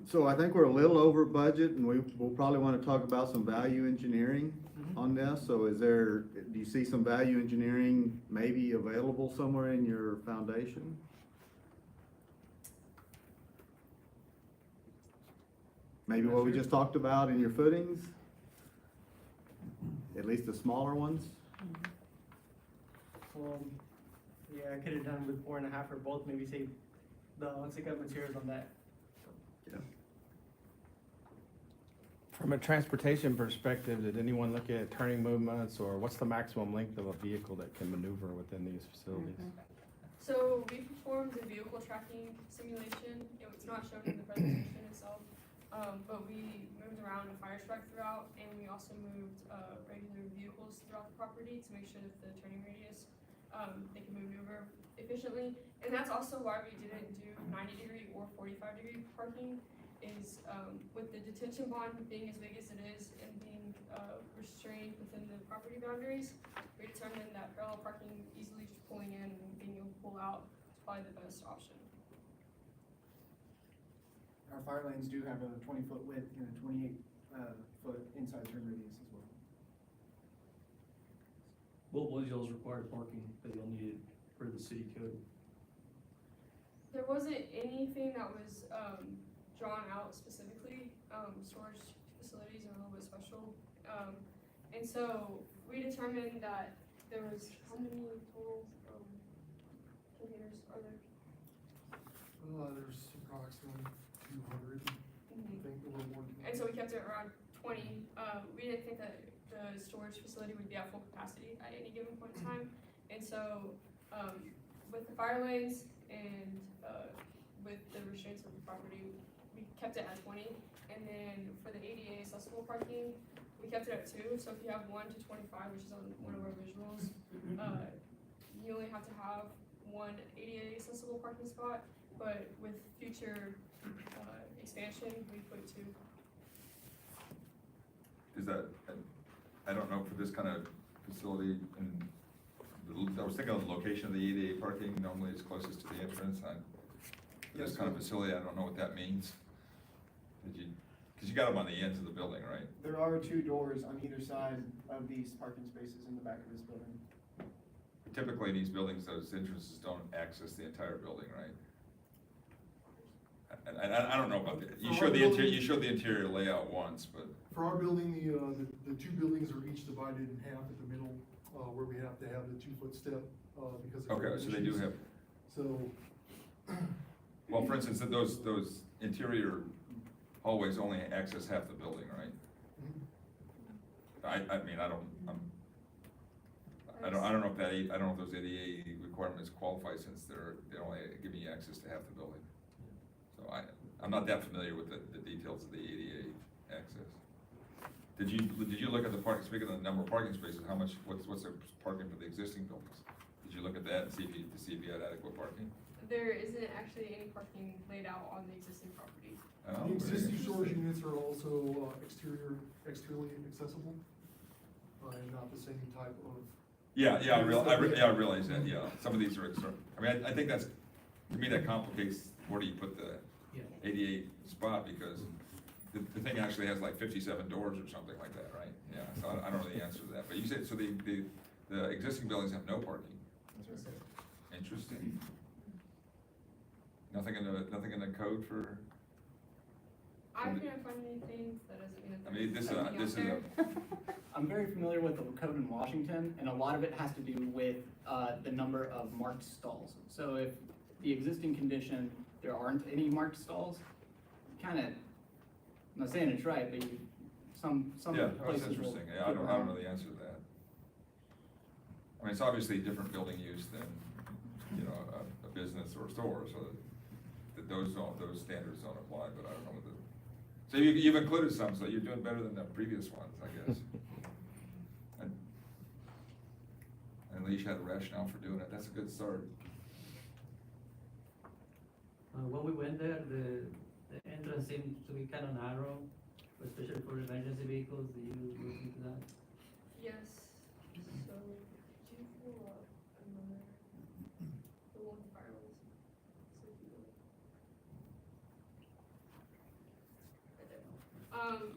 So I think we're a little over budget, and we'll probably wanna talk about some value engineering on this. So do you see some value engineering maybe available somewhere in your foundation? Maybe what we just talked about in your footings? At least the smaller ones? Yeah, I could have done with 4.5 or both, maybe save the materials on that. From a transportation perspective, did anyone look at turning movements, or what's the maximum length of a vehicle that can maneuver within these facilities? So we performed a vehicle tracking simulation. It's not shown in the presentation itself, but we moved around a fire truck throughout, and we also moved regular vehicles throughout the property to make sure that the turning radius, they can maneuver efficiently. And that's also why we didn't do 90-degree or 45-degree parking, is with the detention pond being as big as it is and being restrained within the property boundaries, we determined that parallel parking, easily just pulling in and being able to pull out, is probably the best option. Our fire lanes do have a 20-foot width and a 28-foot inside turn radius as well. What was y'all's required parking that y'all needed for the city code? There wasn't anything that was drawn out specifically. Storage facilities are a little bit special. And so we determined that there was, how many total containers are there? There's approximately 200, I think, a little more. And so we kept it around 20. We didn't think that the storage facility would be at full capacity at any given point in time. And so with the fire lanes and with the restraints of the property, we kept it at 20. And then for the ADA accessible parking, we kept it at 2. So if you have 1 to 25, which is on one of our visuals, you only have to have 1 ADA accessible parking spot. But with future expansion, we put 2. Is that, I don't know, for this kind of facility, and I was thinking of the location of the ADA parking, normally it's closest to the entrance. For this kind of facility, I don't know what that means. Because you got them on the ends of the building, right? There are 2 doors on either side of these parking spaces in the back of this building. Typically in these buildings, those entrances don't access the entire building, right? And I don't know about that. You showed the interior layout once, but. For our building, the 2 buildings are each divided in half at the middle, where we have to have the 2-foot step, because of. Okay, so they do have. So. Well, for instance, those interior hallways only access half the building, right? I mean, I don't know if that, I don't know if those ADA requirements qualify, since they're only giving you access to half the building. So I'm not that familiar with the details of the ADA access. Did you look at the parking, speaking of the number of parking spaces, what's the parking for the existing buildings? Did you look at that and see if you had adequate parking? There isn't actually any parking laid out on the existing property. The existing storage units are also exteriorly accessible, and not the same type of. Yeah, I realize that, yeah. Some of these are external. I mean, I think that's, to me, that complicates where do you put the ADA spot, because the thing actually has like 57 doors or something like that, right? Yeah, so I don't know the answer to that. But you said, so the existing buildings have no parking? Interesting. Nothing in the code for? I can't find anything, that doesn't mean that. I mean, this is a. I'm very familiar with the code in Washington, and a lot of it has to do with the number of marked stalls. So if the existing condition, there aren't any marked stalls, kind of, I'm not saying it's right, but some Yeah, places that's interesting. Yeah, I don't know the answer to that. I mean, it's obviously a different building use than, a business or a store, so that those standards don't apply, but I don't know what the. So you've included some, so you're doing better than the previous ones, I guess. And at least you had a rationale for doing it. That's a good start. When we went there, the entrance seemed to be kind of narrow, especially for emergency vehicles. Do you look into that? Yes, so, do you pull up another, the one with fire lanes? So if you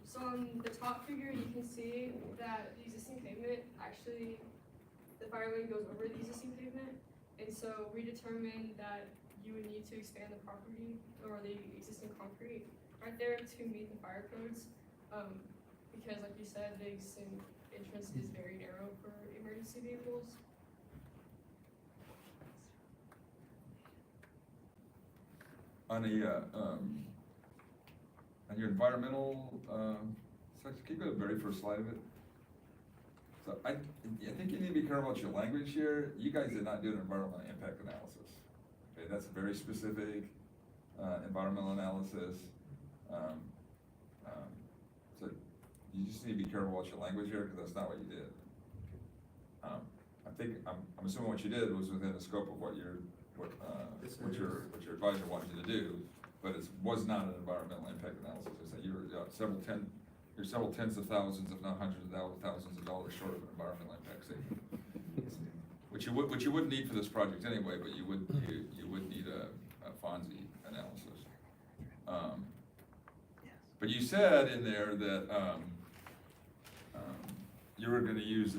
So on the top figure, you can see that the existing pavement, actually, the fire lane goes over the existing pavement. And so we determined that you would need to expand the property or the existing concrete right there to meet the fire codes. Because like you said, the existing entrance is very narrow for emergency vehicles. On your environmental, section, can you go to the very first slide of it? So I think you need to be careful about your language here. You guys did not do an environmental impact analysis. Okay, that's a very specific, environmental analysis. So you just need to be careful about your language here, because that's not what you did. I'm assuming what you did was within the scope of what your advisor wanted you to do, but it was not an environmental impact analysis. I said you're several tens of thousands, if not hundreds of thousands of dollars short of an environmental impact statement. Which you wouldn't need for this project anyway, but you would need a Fonzie analysis. But you said in there that you were going to use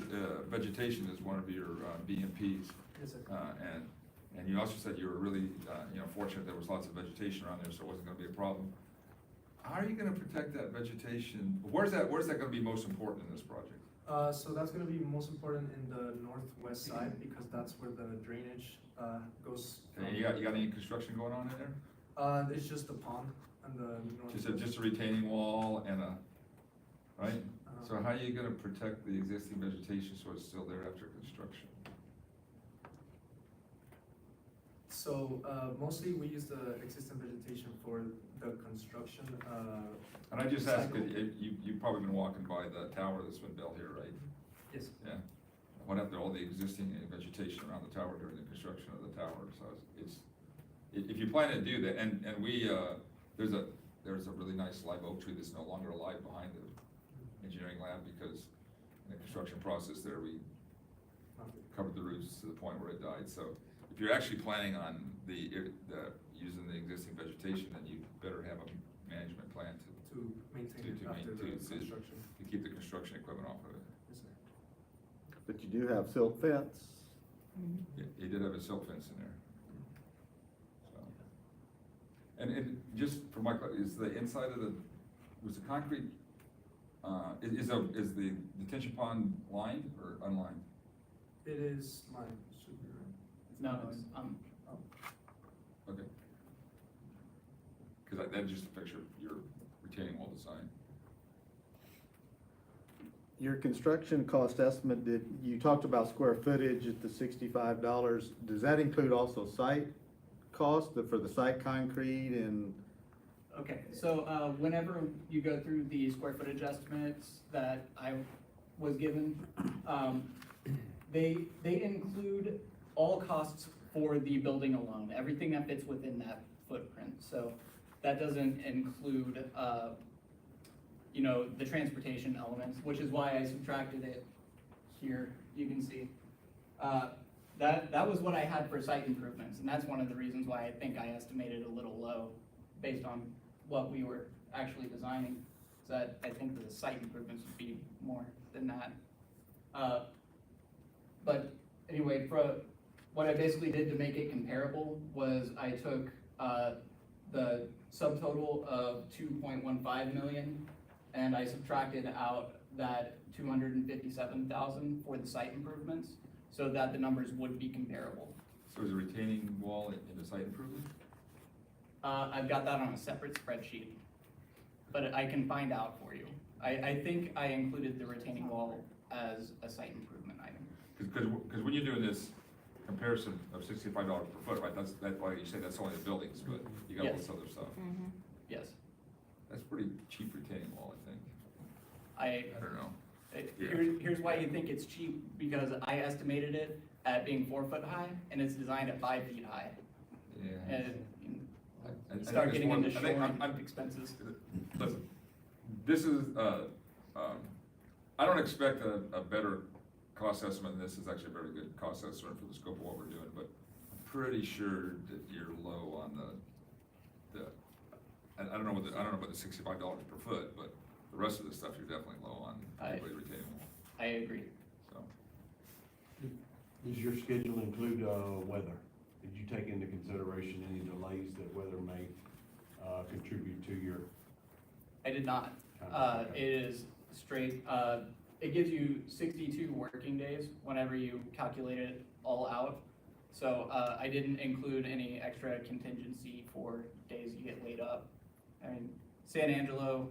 vegetation as one of your BMPs. Yes, sir. And you also said you were really fortunate there was lots of vegetation around there, so it wasn't going to be a problem. How are you going to protect that vegetation? Where's that going to be most important in this project? So that's gonna be most important in the northwest side, because that's where the drainage, goes. And you got any construction going on in there? It's just a pond on the north. Just a retaining wall and right? So how are you gonna protect the existing vegetation so it's still there after construction? So, mostly we use the existing vegetation for the construction, And I just asked, cycle. you've probably been walking by the tower that's been built here, right? Yes. Yeah. What happened to all the existing vegetation around the tower during the construction of the tower? So if you plan to do that, and we, there's a really nice live oak tree that's no longer alive behind the engineering lab, because in the construction process there, we covered the roots to the point where it died. So if you're actually planning on using the existing vegetation, then you better have a management plan to maintain it after the construction. to keep the construction equipment off of it. Yes, sir. But you do have silt fence. Yeah, he did have a silt fence in there. So, and just for my, is the inside of was the concrete, is the detention pond lined or unlined? It is mine, should be right. No, it's, Okay. Cause that's just a picture of your retaining wall design. Your construction cost estimate, you talked about square footage at the $65. Does that include also site cost for the site concrete and? Okay, so whenever you go through the square footage estimates that I was given, they include all costs for the building alone, everything that fits within that footprint. So that doesn't include, the transportation elements, which is why I subtracted it here. You can see that was what I had for site improvements, and that's one of the reasons why I think I estimated a little low based on what we were actually designing. So that I think the site improvements would be more than that. But anyway, what I basically did to make it comparable was I took the subtotal of 2.15 million, and I subtracted out that 257,000 for the site improvements, so that the numbers would be comparable. So is a retaining wall in the site improvement? I've got that on a separate spreadsheet, but I can find out for you. I think I included the retaining wall as a site improvement item. Because when you're doing this comparison of $65 per foot, right, that's why you say that's only the buildings, but you got all this other stuff. Yes. That's pretty cheap retaining wall, I think. I don't know. Here's why you think it's cheap, because I estimated it at being 4 foot high, and it's designed at 5 feet high. Yeah. And start getting into shoring expenses. Listen, this is, I don't expect a better cost estimate, and this is actually a very good cost estimate for the scope of what we're doing, but I'm pretty sure that you're low on I don't know about the $65 per foot, but the rest of the stuff, you're definitely low on particularly retaining wall, I agree. so. Does your schedule include, weather? Did you take into consideration any delays that weather may, contribute to your? I did not. It is straight, it gives you 62 working days whenever you calculate it all out. So, I didn't include any extra contingency for days you get laid up. I mean, San Angelo,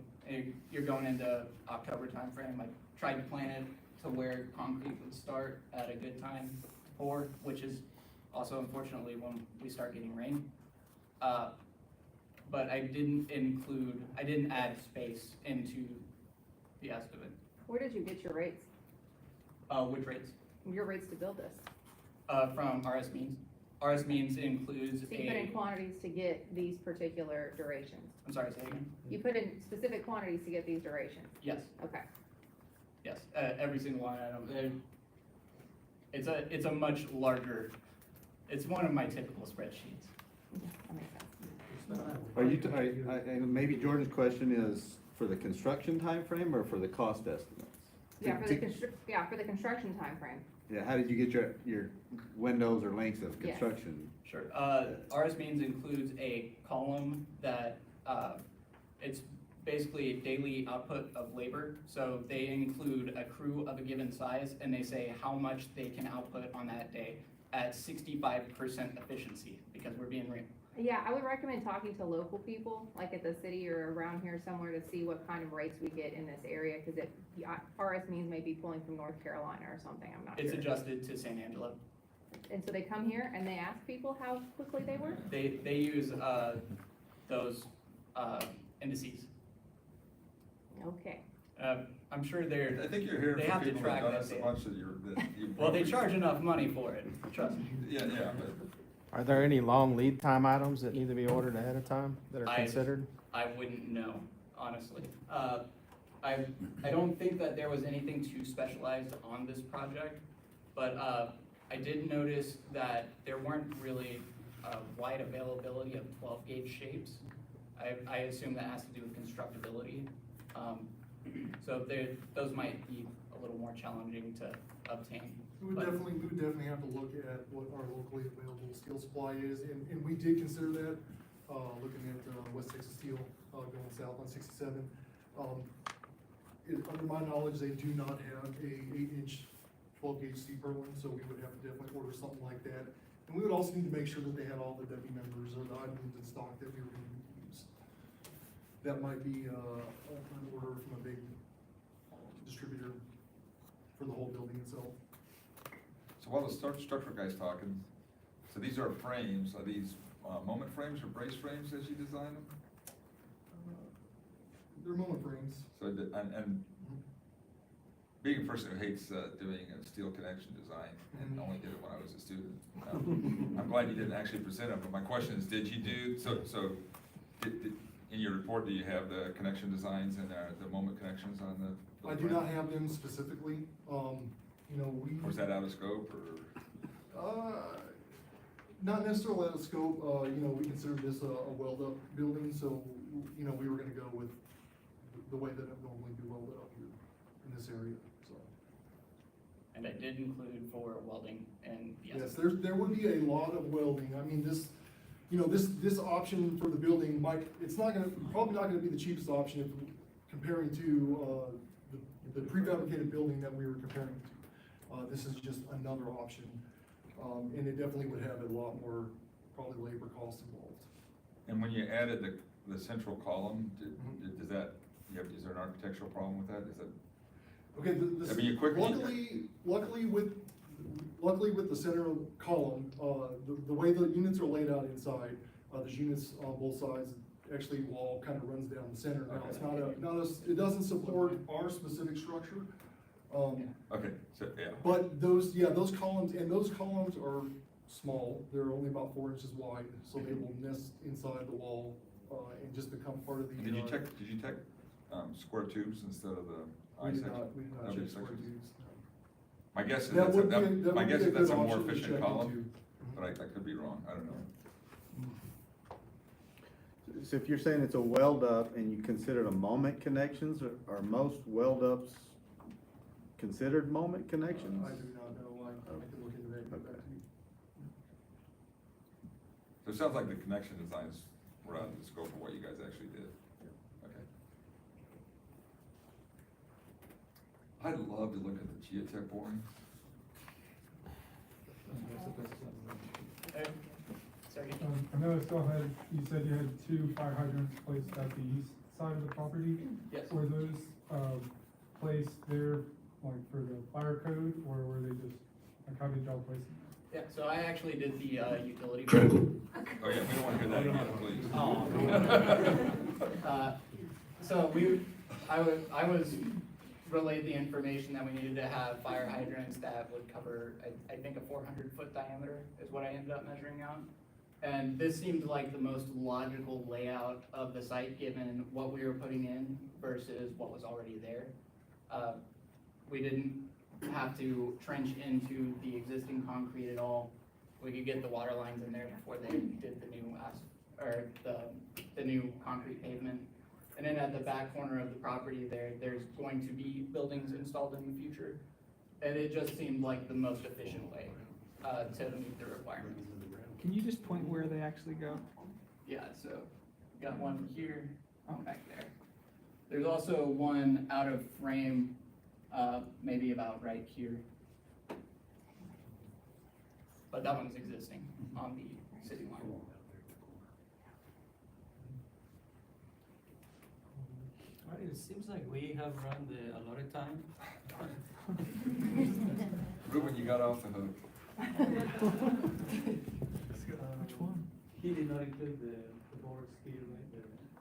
you're going into October timeframe. I tried to plan it to where concrete would start at a good time to pour, which is also unfortunately when we start getting rain. But I didn't add space into the estimate. Where did you get your rates? Which rates? Your rates to build this? From RS Means. RS Means includes So you put in quantities to get these particular durations? I'm sorry, say again? You put in specific quantities to get these durations? Yes. Okay. Yes, every single line item. It's a much larger, it's one of my typical spreadsheets. That makes sense. Are you, and maybe Jordan's question is for the construction time frame or for the cost estimates? Yeah, for the construction timeframe. Yeah, how did you get your windows or lengths of construction? Sure. RS Means includes a column that, it's basically a daily output of labor. So they include a crew of a given size and they say how much they can output on that day at 65% efficiency because we're being real. Yeah, I would recommend talking to local people, like at the city or around here somewhere, to see what kind of rates we get in this area, because RS Means may be pulling from North Carolina or something, I'm not sure. It's adjusted to San Angelo. And so they come here and they ask people how quickly they work? They use, those, indices. Okay. I'm sure I think you're hearing they from have to people who've track done that it so data. much that you. Well, they charge enough money for it, trust me. Yeah, but. Are there any long lead time items that need to be ordered ahead of time that are considered? I wouldn't know, honestly. I don't think that there was anything too specialized on this project, but I did notice that there weren't really wide availability of 12 gauge shapes. I assume that has to do with constructability. So those might be a little more challenging to obtain. We would definitely have to look at what our locally available steel supply is, and we did consider that, looking at West Texas Steel, going south on 67. Under my knowledge, they do not have a 8-inch 12-gauge C-purlin, so we would have to definitely order something like that. And we would also need to make sure that they had all the W members or the items in stock that we were going to use. That might be an order from a big distributor for the whole building itself. So while the structural guy's talking, so these are frames, are these moment frames or brace frames as you design them? They're moment frames. So, and being a person who hates doing a steel connection design, and only did it when I was a student, I'm glad you didn't actually present them, but my question is, did you do, in your report, do you have the connection designs and the moment connections on the? I do not have them specifically, you know, Or is that out of scope, or? Not necessarily out of scope, you know, we consider this a weld-up building, so, you know, we were gonna go with the way that it normally be welded up here in this area, so. And I did include for welding and Yes, there would be a lot of welding, I mean, this, you know, this option for the building might, it's probably not gonna be the cheapest option if comparing to, the prefabricated building that we were comparing to. This is just another option, and it definitely would have a lot more, probably labor costs involved. And when you added the central column, is there an architectural problem with that? Is that? Okay, I mean, you quickly. luckily with the center column, the way the units are laid out inside, there's units on both sides. Actually, wall kind of runs down the center. Now, it's it doesn't support our specific structure. Okay, so, yeah. But those columns are small. They're only about 4 inches wide, so they will nest inside the wall, and just become part of the. And did you check square tubes instead of the I We did section? not check square tubes. My guess is That would be a that's a good more option to efficient check column, into. but I could be wrong, I don't know. So if you're saying it's a weld up and you consider them moment connections, are most weld ups considered moment connections? I do not know, I can look into that and get back to you. So it sounds like the connection designs were out of the scope of what you guys actually did. Okay. I'd love to look at the geotech boring. I noticed you said you had 2 fire hydrants placed at the east side of the property. Yes. Were those, placed there, like, for the fire code, or were they just, like, how did y'all place them? Yeah, so I actually did the, utility. Critical. Oh, yeah, we don't want to hear that again, please. So I was relayed the information that we needed to have fire hydrants that would cover, I think a 400-foot diameter is what I ended up measuring out. And this seemed like the most logical layout of the site, given what we were putting in versus what was already there. We didn't have to trench into the existing concrete at all. We could get the water lines in there before they did the new the new concrete pavement. And then at the back corner of the property there's going to be buildings installed in the future. And it just seemed like the most efficient way to meet the requirements. Can you just point where they actually go? Yeah, so got one here, back there. There's also one out of frame, maybe about right here. But that one's existing on the city line. All right, it seems like we have run a lot of time. Ruben, you got off the hook. Which one? He did not include the board here, right?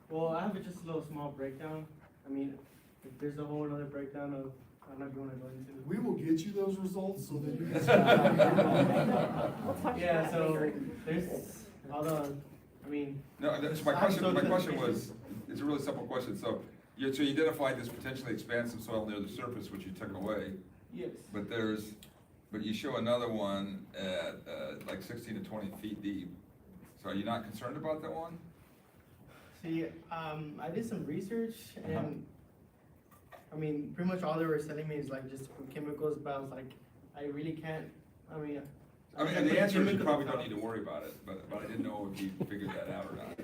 Well, I have just a little small breakdown. I mean, if there's a whole other breakdown of, I'm not going to go into it. We will get you those results so that you can. Yeah, so there's, although, I mean. No, that's my question was, it's a really simple question, so you identified this potentially expansive soil near the surface, which you took away. Yes. But you show another one at, like 16 to 20 feet deep, so are you not concerned about that one? See, I did some research and, I mean, pretty much all they were selling me is like just chemicals, but I was like, I really can't, I mean, the answer is you probably don't need to worry about it, but I didn't know if you figured that out or not.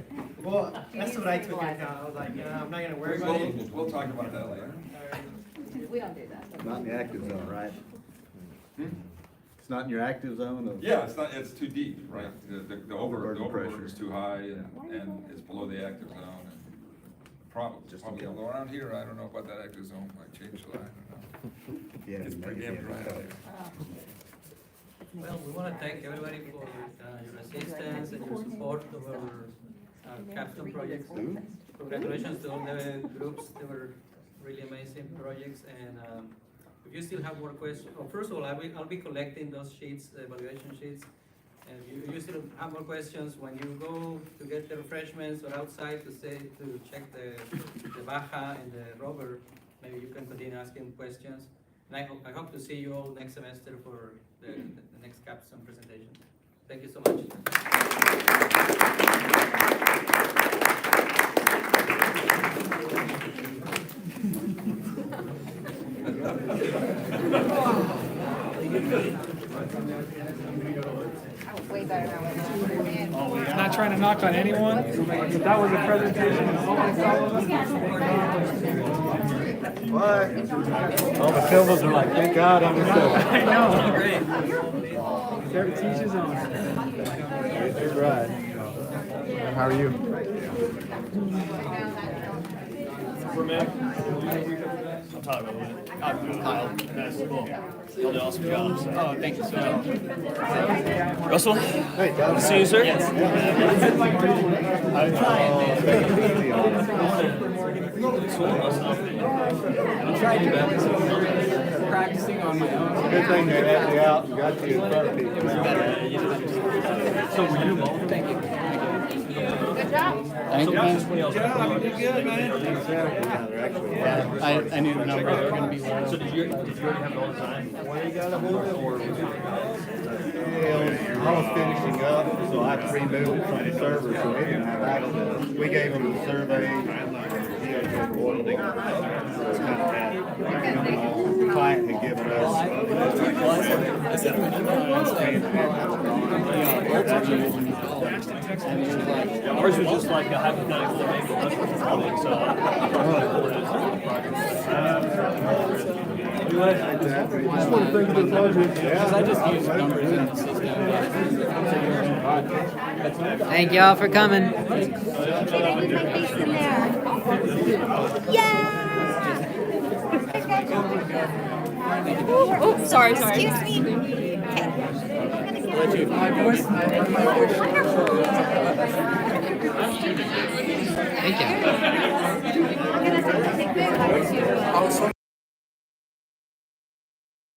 well, that's what I took into account. I was like, I'm not gonna worry about it. We'll talk about that later. We don't do that. Not in the active zone, right? It's not in your active zone of? Yeah, it's too deep, right? The Overburden overburden pressure. is too high and it's below the active zone. And probably although around here, I don't know about that active zone, might change a lot, I don't know. Yeah, It's pretty damn dry out there. Well, we want to thank everybody for your assistance and your support of our Capstone projects. Congratulations to all the groups. They were really amazing projects. And if you still have more questions, first of all, I'll be collecting those sheets, the evaluation sheets. And if you still have more questions, when you go to get the refreshments or outside to check the Baja and the Rover, maybe you can continue asking questions. And I hope to see you all next semester for the next Capstone presentation. Thank you so much. Way better than Not trying to knock on anyone, but that was a presentation. What? All the pillows are like, thank God I'm a I know. Teach his own. Good ride. How are you? I'm Tyler, by the way. I'm Kyle. Nice. Cool. Y'all do awesome job. So. Oh, thank you so much. Russell? Hey, Good to see you, sir. Yes. I'm trying to practicing on my own. Good thing they had you out and got you in front of people. So were you involved? Thank you. Good job. Thank you, man. Good job. You did good, man. I I knew the numbers were gonna be low. So did you already have it all designed? I was finishing up, so I had to remove it from the server, so they didn't have access. We gave them the survey, client had given us. Ours was just like a hypothetical, maybe less than something, so. Just want to thank you for the project. Because I just use numbers in the system. Thank y'all for coming. Oh, sorry. Excuse me. Thank you.